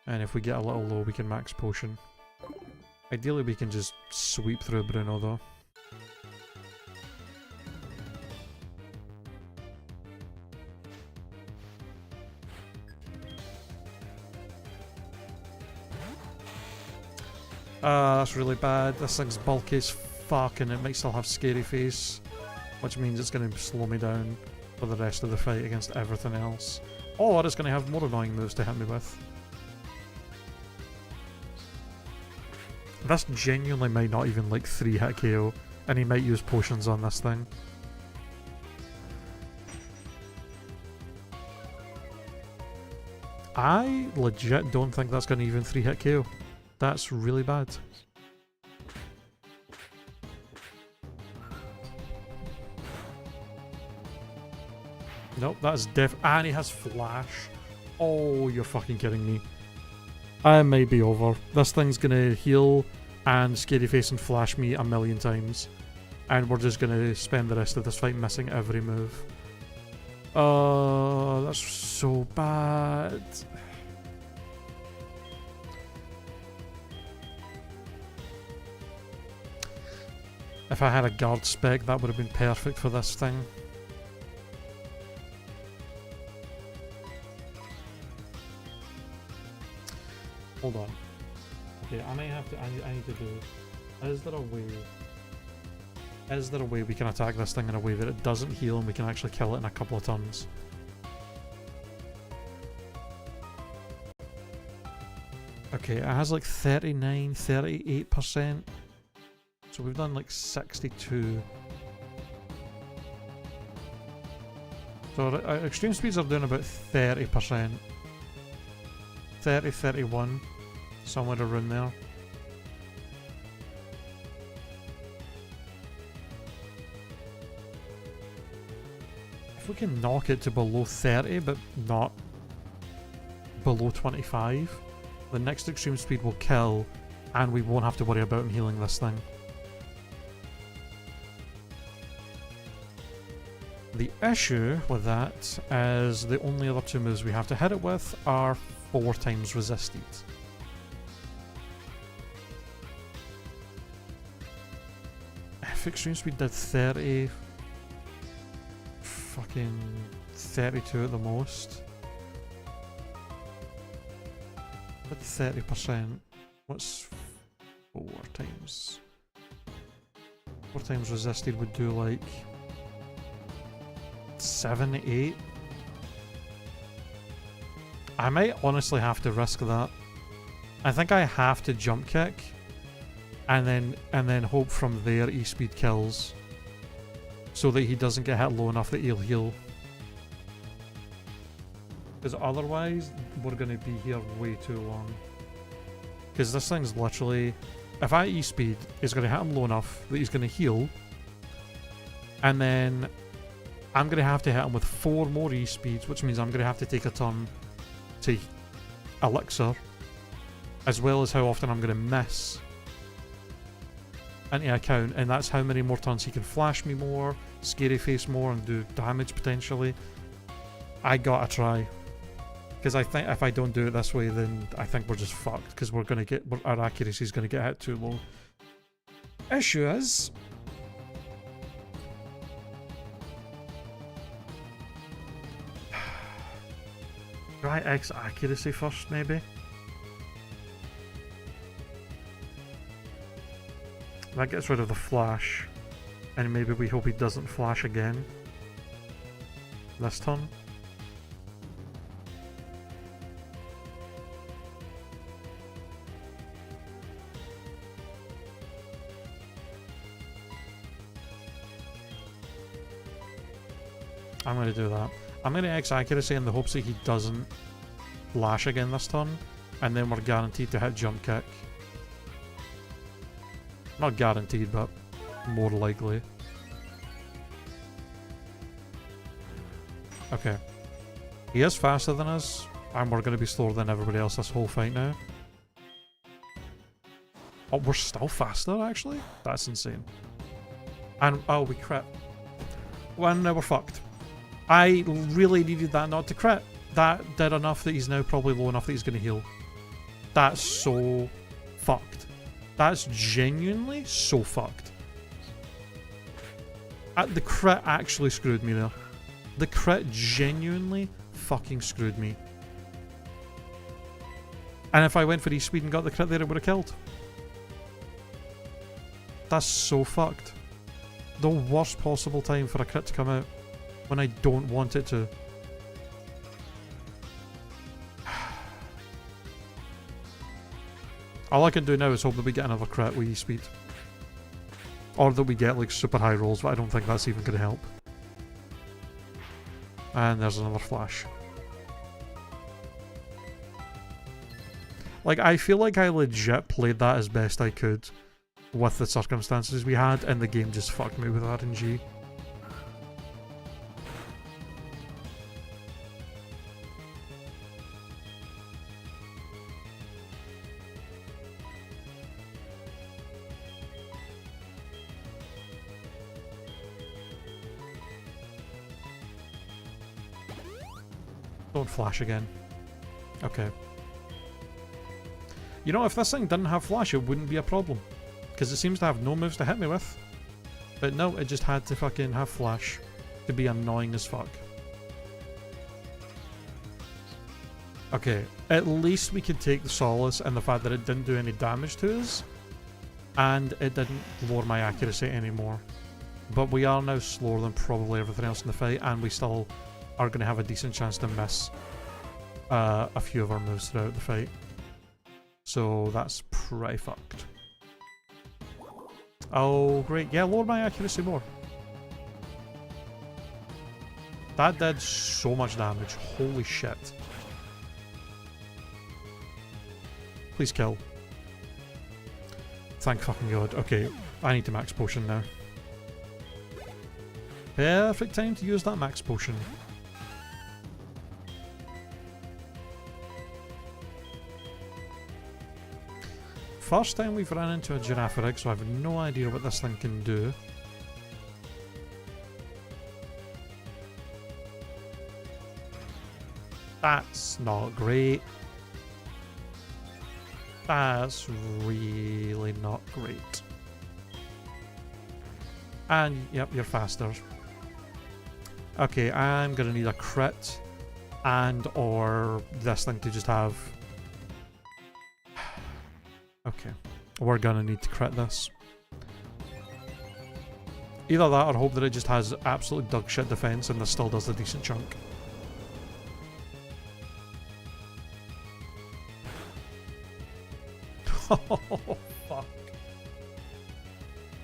And if we get a little low, we can max potion. Ideally, we can just sweep through Bruno, though. That's really bad. This thing's bulky as fuck, and it might still have Scary Face, which means it's going to slow me down for the rest of the fight against everything else. Or it's going to have more annoying moves to hit me with. This genuinely might not even like 3-hit KO, and he might use potions on this thing. I legit don't think that's going to even 3-hit KO. That's really bad. Nope, that's and he has Flash. Oh, you're fucking kidding me. I may be over. This thing's gonna heal and Scary Face and Flash me a million times. And we're just gonna spend the rest of this fight missing every move. That's so bad. If I had a guard spec, that would have been perfect for this thing. Hold on. Okay, I may have to. I need to do. Is there a way we can attack this thing in a way that it doesn't heal and we can actually kill it in a couple of turns? Okay, it has like 39, 38%. So we've done like 62. So extreme speeds are doing about 30%. 30, 31. Somewhere around there. If we can knock it to below 30 but not below 25, the next extreme speed will kill and we won't have to worry about him healing this thing. The issue with that is the only other two moves we have to hit it with are 4 times resisted. If extreme speed did 30, fucking 32 at the most. But 30%, what's 4 times? 4 times resisted would do like 7, 8. I might honestly have to risk that. I think I have to jump kick and then hope from there E-speed kills so that he doesn't get hit low enough that he'll heal. Because otherwise we're going to be here way too long. Because this thing's literally, if I E-speed, it's going to hit him low enough that he's going to heal, and then I'm going to have to hit him with 4 more E-speeds, which means I'm going to have to take a turn to elixir, as well as how often I'm going to miss into account, and that's how many more turns he can flash me more, scary face more, and do damage potentially. I gotta try. Because I think if I don't do it this way, then I think we're just fucked, because we're going to get, our accuracy is going to get hit too low. Issue is, try X accuracy first, maybe. That gets rid of the flash, and maybe we hope he doesn't flash again this turn. I'm going to do that. I'm going to X accuracy in the hopes that he doesn't flash again this turn, and then we're guaranteed to hit jump kick. Not guaranteed, but more likely. Okay. He is faster than us, and we're going to be slower than everybody else this whole fight now. Oh, we're still faster, actually? That's insane. And, oh, we crit. Well, now we're fucked. I really needed that not to crit. That did enough that he's now probably low enough that he's going to heal. That's so fucked. That's genuinely so fucked. The crit actually screwed me there. The crit genuinely fucking screwed me. And if I went for E-speed and got the crit there, it would have killed. That's so fucked. The worst possible time for a crit to come out when I don't want it to. All I can do now is hope that we get another crit with E-speed. Or that we get like super high rolls, but I don't think that's even going to help. And there's another flash. Like, I feel like I legit played that as best I could with the circumstances we had, and the game just fucked me with RNG. Don't flash again. Okay. You know, if this thing didn't have flash, it wouldn't be a problem. Because it seems to have no moves to hit me with. But no, it just had to fucking have flash to be annoying as fuck. Okay, at least we can take the solace in the fact that it didn't do any damage to us. And it didn't lower my accuracy anymore. But we are now slower than probably everything else in the fight, and we still are going to have a decent chance to miss a few of our moves throughout the fight. So that's pretty fucked. Oh, great. Yeah, lower my accuracy more. That did so much damage. Holy shit. Please kill. Thank fucking god. Okay, I need to max potion now. Perfect time to use that max potion. First time we've run into a Girafarig, so I have no idea what this thing can do. That's not great. That's really not great. And, yep, you're faster. Okay, I'm gonna need a crit and or this thing to just have... Okay, we're gonna need to crit this. Either that or hope that it just has absolute dog shit defense and this still does a decent chunk. Oh, fuck.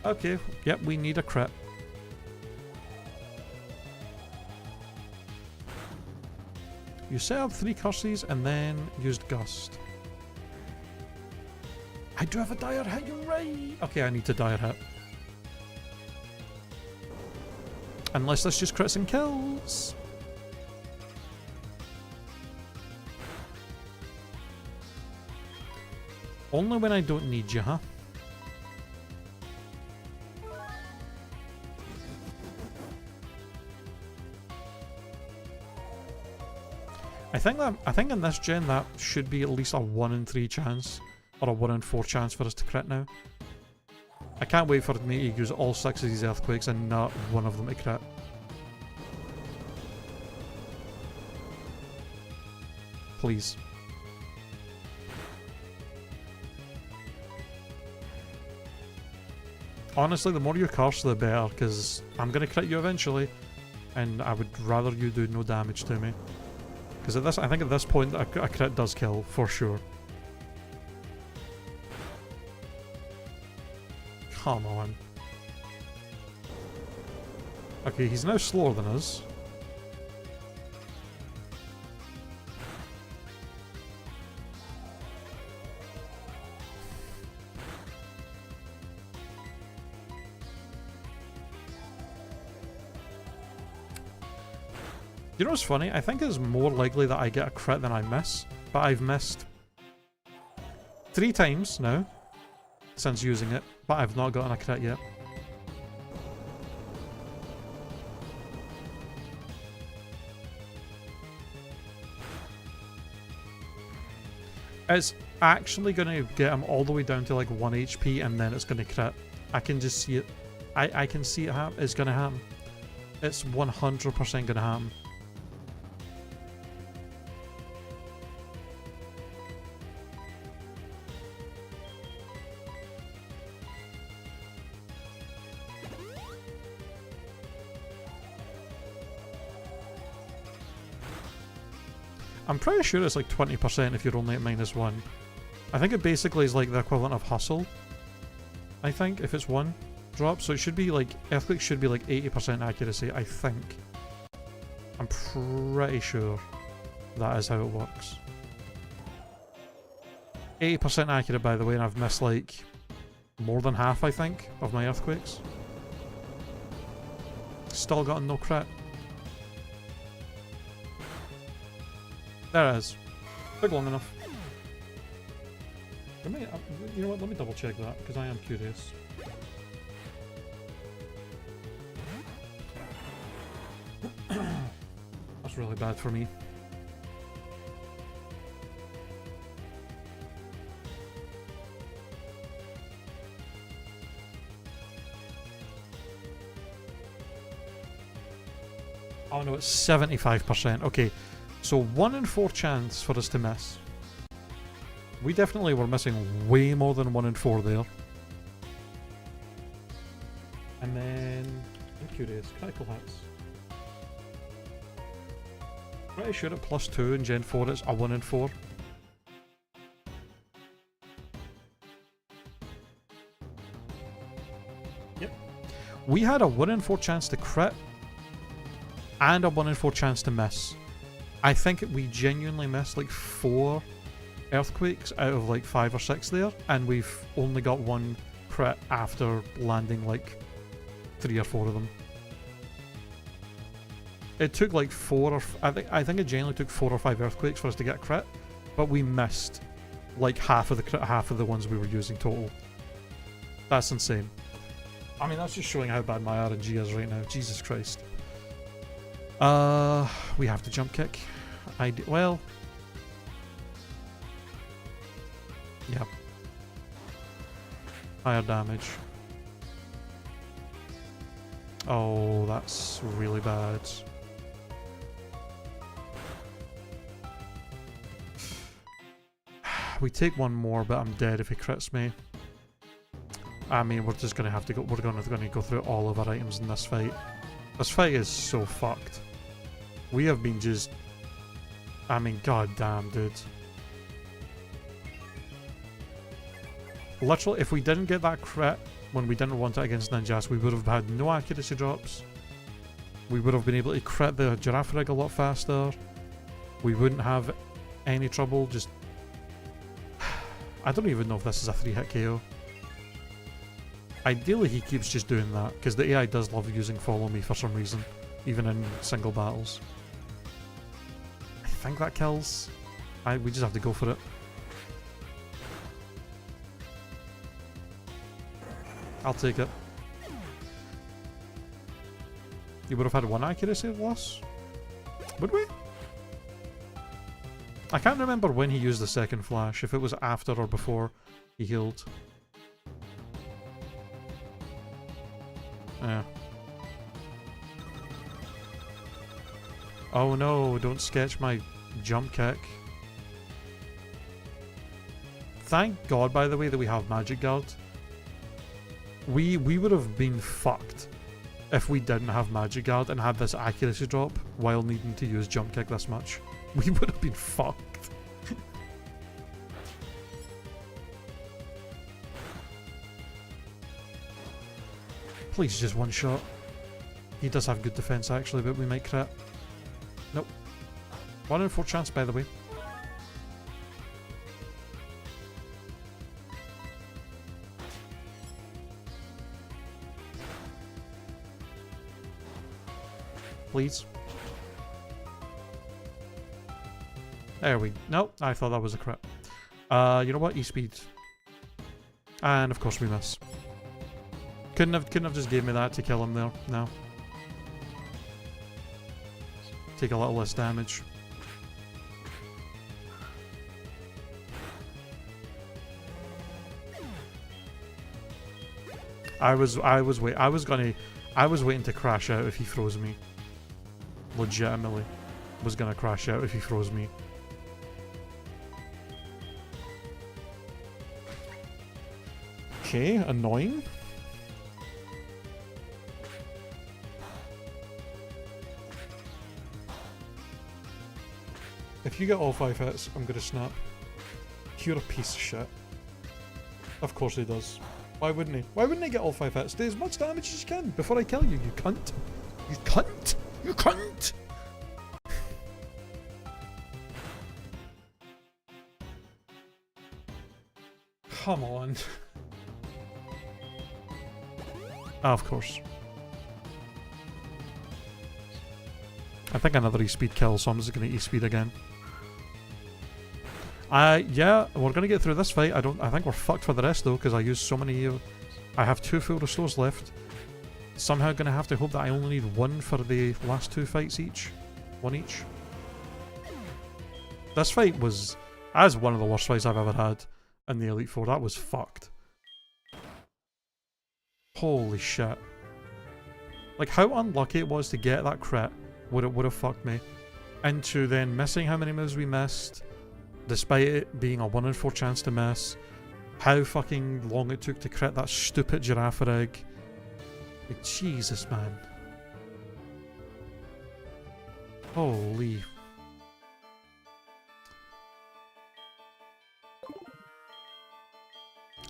Okay, yep, we need a crit. You set up 3 curses and then used Gust. I do have a dire hit, you're right! Okay, I need to dire hit. Unless this just crits and kills. Only when I don't need you, huh? I think in this gen that should be at least a 1 in 3 chance. Or a 1 in 4 chance for us to crit now. I can't wait for me to use all 6 of these earthquakes and not one of them to crit. Please. Honestly, the more you curse, the better, because I'm going to crit you eventually, and I would rather you do no damage to me. Because I think at this point, a crit does kill, for sure. Come on. Okay, he's now slower than us. You know what's funny? I think it's more likely that I get a crit than I miss, but I've missed 3 times now since using it, but I've not gotten a crit yet. It's actually going to get him all the way down to like 1 HP and then it's going to crit. I can just see it. I can see it happen. It's going to happen. It's 100% going to happen. I'm pretty sure it's like 20% if you're only at -1. I think it basically is like the equivalent of Hustle. I think, if it's 1 drop. So it should be like, Earthquake should be like 80% accuracy, I think. I'm pretty sure that is how it works. 80% accurate, by the way, and I've missed like more than half, I think, of my Earthquakes. Still gotten no crit. There it is. Took long enough. You know what, let me double check that, because I am curious. That's really bad for me. Oh no, it's 75%. Okay. So 1 in 4 chance for us to miss. We definitely were missing way more than 1 in 4 there. And then, I'm curious, critical hits. Pretty sure at +2 in Gen 4 it's a 1 in 4. Yep. We had a 1 in 4 chance to crit and a 1 in 4 chance to miss. I think we genuinely missed like 4 earthquakes out of like 5 or 6 there, and we've only got 1 crit after landing like 3 or 4 of them. It took like 4 or I think it genuinely took 4 or 5 earthquakes for us to get a crit, but we missed like half of the ones we were using total. That's insane. I mean, that's just showing how bad my RNG is right now. Jesus Christ. We have to jump kick. Well... Yep. Higher damage. Oh, that's really bad. We take one more, but I'm dead if he crits me. I mean, we're just gonna have to go. We're gonna go through all of our items in this fight. This fight is so fucked. We have been just. I mean, goddamn, dude. Literally, if we didn't get that crit when we didn't want it against Ninjas, we would have had no accuracy drops. We would have been able to crit the giraffe rig a lot faster. We wouldn't have any trouble. Just. I don't even know if this is a 3-hit KO. Ideally, he keeps just doing that, because the AI does love using Follow Me for some reason, even in single battles. I think that kills. We just have to go for it. I'll take it. You would have had 1 accuracy loss? Would we? I can't remember when he used the second flash, if it was after or before he healed. Yeah. Oh no, don't sketch my jump kick. Thank God, by the way, that we have Magic Guard. We would have been fucked if we didn't have Magic Guard and had this accuracy drop while needing to use jump kick this much. We would have been fucked. Please, just one shot. He does have good defense actually, but we might crit. Nope. 1 in 4 chance, by the way. Please. There we... Nope, I thought that was a crit. You know what? E-speed. And of course we miss. Couldn't have just gave me that to kill him there. No. Take a little less damage. I was waiting to crash out if he froze me. Legitimately. Was gonna crash out if he froze me. Okay, annoying. If you get all 5 hits, I'm gonna snap. You're a piece of shit. Of course he does. Why wouldn't he? Why wouldn't he get all 5 hits? Do as much damage as you can before I kill you, you cunt. You cunt! You cunt! Come on. Of course. I think another E-speed kill, so I'm just gonna E-speed again. Yeah, we're gonna get through this fight. I think we're fucked for the rest though, because I used so many. I have 2 full restores left. Somehow gonna have to hope that I only need 1 for the last 2 fights each. 1 each. This fight was as one of the worst fights I've ever had in the Elite Four. That was fucked. Holy shit. Like how unlucky it was to get that crit would have fucked me. Into then missing how many moves we missed. Despite it being a 1 in 4 chance to miss. How fucking long it took to crit that stupid giraffe rig. Like, Jesus, man. Holy.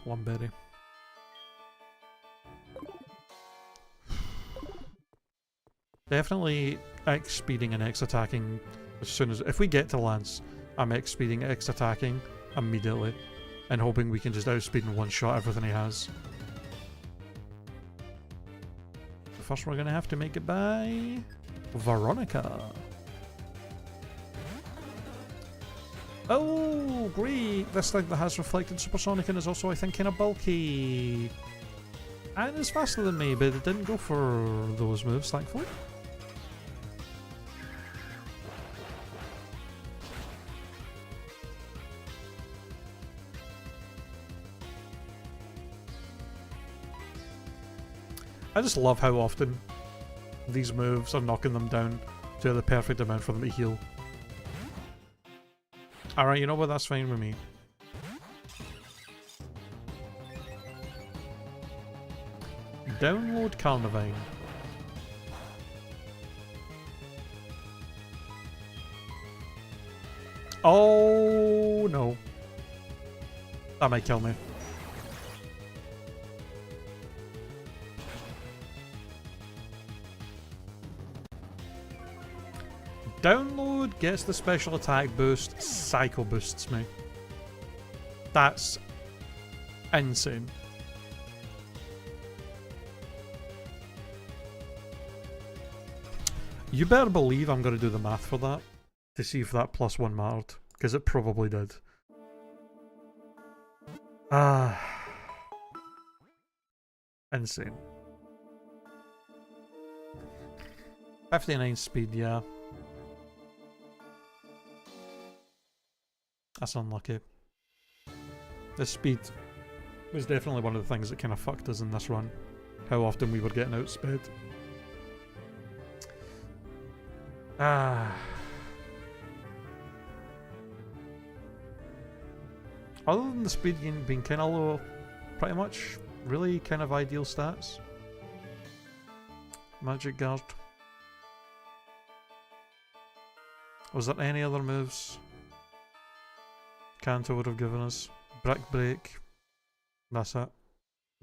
One berry. Definitely X speeding and X attacking as soon as... If we get to Lance, I'm X speeding, X attacking immediately. And hoping we can just outspeed in one shot everything he has. First we're gonna have to make it by... Veronica. Oh, great! This thing that has reflected supersonic and is also, I think, kind of bulky. And is faster than me, but it didn't go for those moves, thankfully. I just love how often these moves are knocking them down to the perfect amount for them to heal. Alright, you know what? That's fine with me. Download Carnivine. Oh no. That might kill me. Download gets the special attack boost, Psycho boosts me. That's insane. You better believe I'm going to do the math for that to see if that +1 mattered, because it probably did. Insane. 59 speed, yeah. That's unlucky. The speed was definitely one of the things that kind of fucked us in this run. How often we were getting outsped. Other than the speed gain being kind of low, pretty much really kind of ideal stats. Magic Guard. Was there any other moves Kanto would have given us? Brick Break. That's it.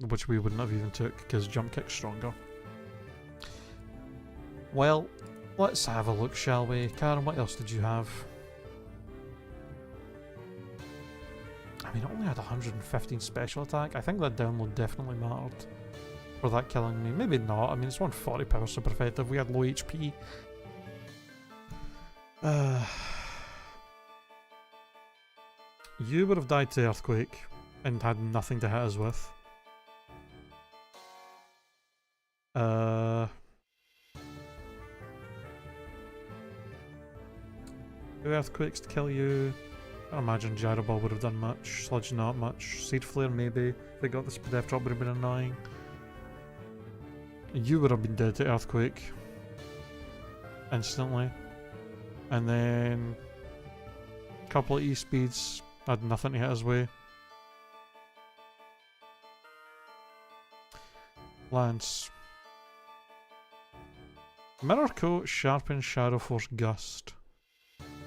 Which we wouldn't have even took because Jump Kick's stronger. Well, let's have a look, shall we? Karen, what else did you have? I mean, it only had 115 special attack. I think that download definitely mattered for that killing me. Maybe not. I mean, it's 140 power super effective. We had low HP. You would have died to Earthquake and had nothing to hit us with. Two Earthquakes to kill you. I imagine Gyro Ball would have done much. Sludge not much. Seed Flare maybe. If they got the Death Drop would have been annoying. You would have been dead to Earthquake. Instantly. And then a couple of E-speeds. Had nothing to hit his way. Lance. Mirror Coat, Sharpen, Shadow Force, Gust.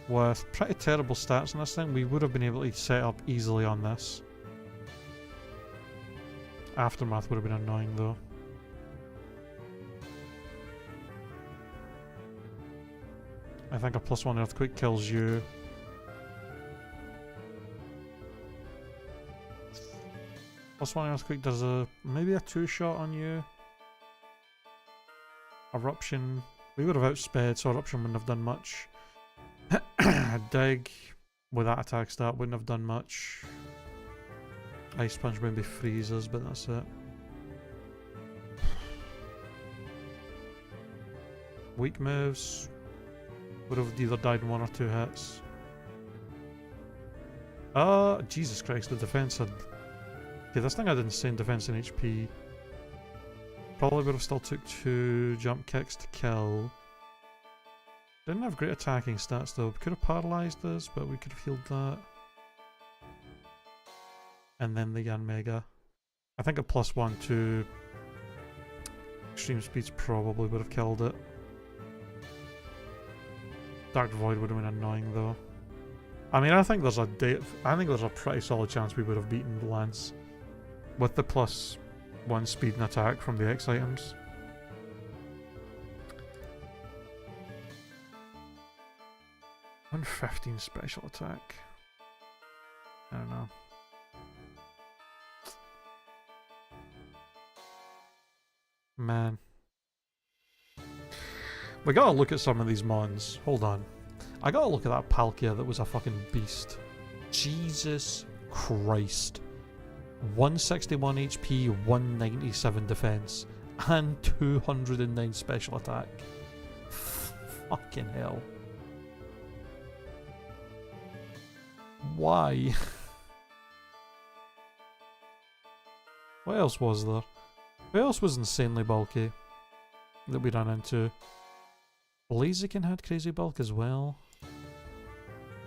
With pretty terrible stats in this thing, we would have been able to set up easily on this. Aftermath would have been annoying though. I think a +1 Earthquake kills you. +1 Earthquake does maybe a 2-shot on you. Eruption. We would have outsped, so Eruption wouldn't have done much. Dig with that attack stat wouldn't have done much. Ice Punch maybe freezes, but that's it. Weak moves would have either died in 1 or 2 hits. Jesus Christ, the defense had... Okay, this thing had insane defense and HP. Probably would have still took 2 jump kicks to kill. Didn't have great attacking stats though. We could have paralysed us, but we could have healed that. And then the Yan Mega. I think a +1 to extreme speeds probably would have killed it. Dark Void would have been annoying though. I mean, I think there's a pretty solid chance we would have beaten the Lance with the +1 speed and attack from the X items. $115 special attack. I don't know. Man. We gotta look at some of these mons. Hold on. I gotta look at that Palkia that was a fucking beast. Jesus Christ. 161 HP, 197 defense, and 209 special attack. Fucking hell. Why? What else was there? Who else was insanely bulky that we ran into? Blaziken had crazy bulk as well.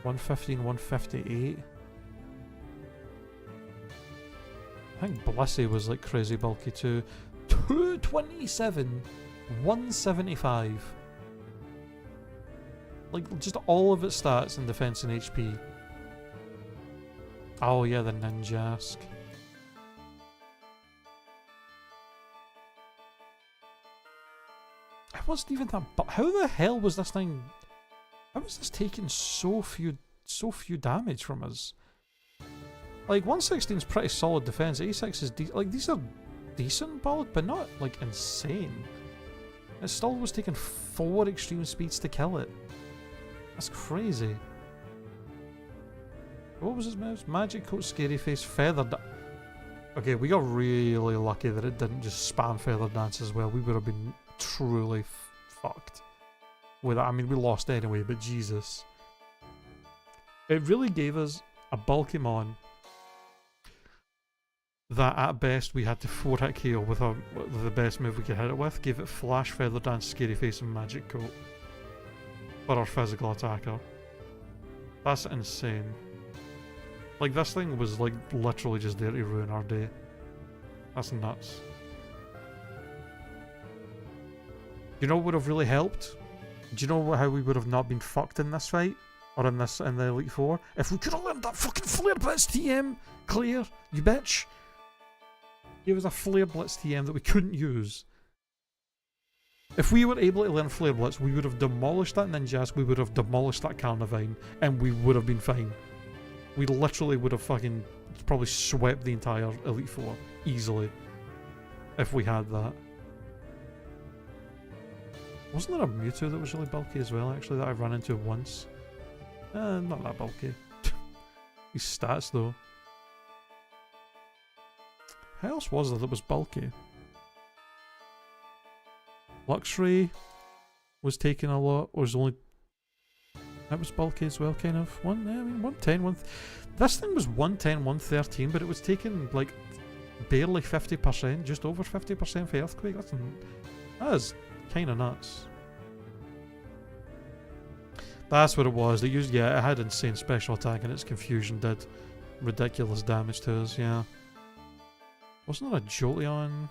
115, 158. I think Blissey was like crazy bulky too. 227, 175. Like just all of its stats in defense and HP. Oh yeah, the Ninjask. It wasn't even that, but how the hell was this thing? How was this taking so few damage from us? Like 116 is pretty solid defense. 86 is like these are decent bulk, but not like insane. It still was taking 4 extreme speeds to kill it. That's crazy. What was his moves? Magic Coat, Scary Face, Feather. Okay, we got really lucky that it didn't just spam Feather Dance as well. We would have been truly fucked with it. I mean, we lost anyway, but Jesus. It really gave us a bulky mon that at best we had to 4-hit KO with the best move we could hit it with. Gave it Flash, Feather Dance, Scary Face and Magic Coat for our physical attacker. That's insane. Like, this thing was like literally just there to ruin our day. That's nuts. You know what would have really helped? Do you know how we would have not been fucked in this fight? Or in the Elite Four? If we could have learned that fucking Flare Blitz TM! Clear, you bitch! Gave us a Flare Blitz TM that we couldn't use. If we were able to learn Flare Blitz, we would have demolished that Ninjask, we would have demolished that Carnivine, and we would have been fine. We literally would have fucking probably swept the entire Elite Four easily if we had that. Wasn't there a Mewtwo that was really bulky as well, actually, that I ran into once? Not that bulky. His stats, though. How else was there that was bulky? Luxray was taking a lot, or was only... That was bulky as well, kind of. I mean, 110, this thing was 110, 113, but it was taking, like, barely 50%, just over 50% for Earthquake. That is kind of nuts. That's what it was. They used, yeah, it had insane special attack and its confusion did ridiculous damage to us, yeah. Wasn't there a Jolteon?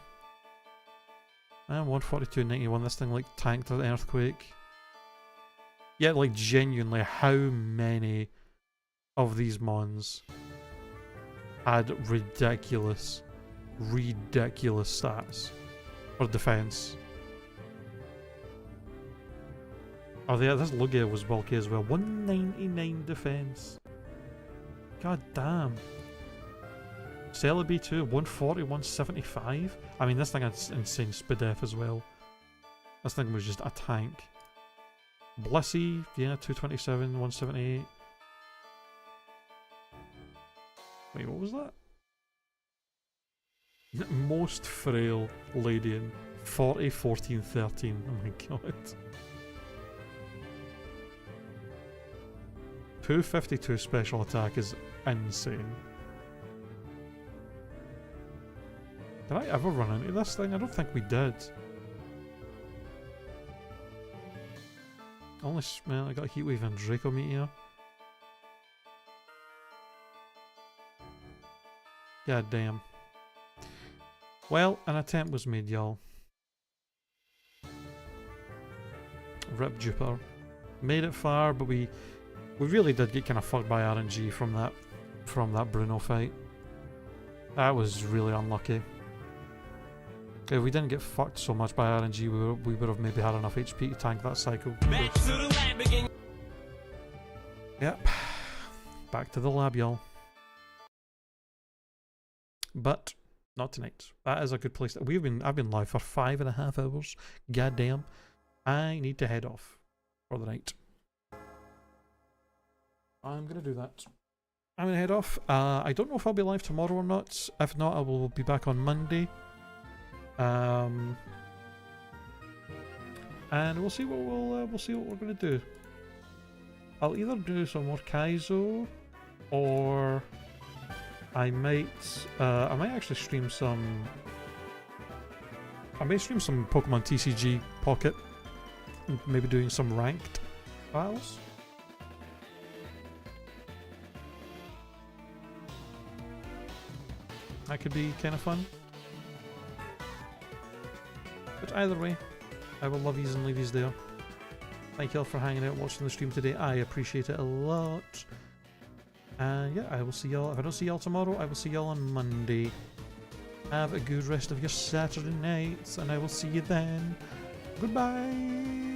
142.91, this thing like tanked an Earthquake. Yeah, like genuinely, how many of these mons had ridiculous stats for defense? Oh yeah, this Lugia was bulky as well. 199 defense. God damn. Celebi too, 140, 175. I mean, this thing had insane Spadef as well. This thing was just a tank. Blissey, yeah, 227, 178. Wait, what was that? Most frail Ladian, 40, 14, 13. Oh my god. 252 special attack is insane. Did I ever run into this thing? I don't think we did. Only smell, I got Heatwave and Draco Meteor. God damn. Well, an attempt was made, y'all. Rip Jupiter. Made it far, but we really did get kind of fucked by RNG from that Bruno fight. That was really unlucky. If we didn't get fucked so much by RNG, we would have maybe had enough HP to tank that cycle. Back to the lab again. Yep. Back to the lab, y'all. But not tonight. That is a good place. I've been live for 5.5 hours. God damn. I need to head off for the night. I'm gonna do that. I'm gonna head off. I don't know if I'll be live tomorrow or not. If not, I will be back on Monday. And we'll see what we're gonna do. I'll either do some more KAIZO, or I might actually stream some I may stream some Pokemon TCG Pocket, and maybe doing some ranked files. That could be kind of fun. But either way, I will love yous and leave yous there. Thank you all for hanging out, watching the stream today. I appreciate it a lot. And yeah, I will see y'all. If I don't see y'all tomorrow, I will see y'all on Monday. Have a good rest of your Saturday nights, and I will see you then. Goodbye!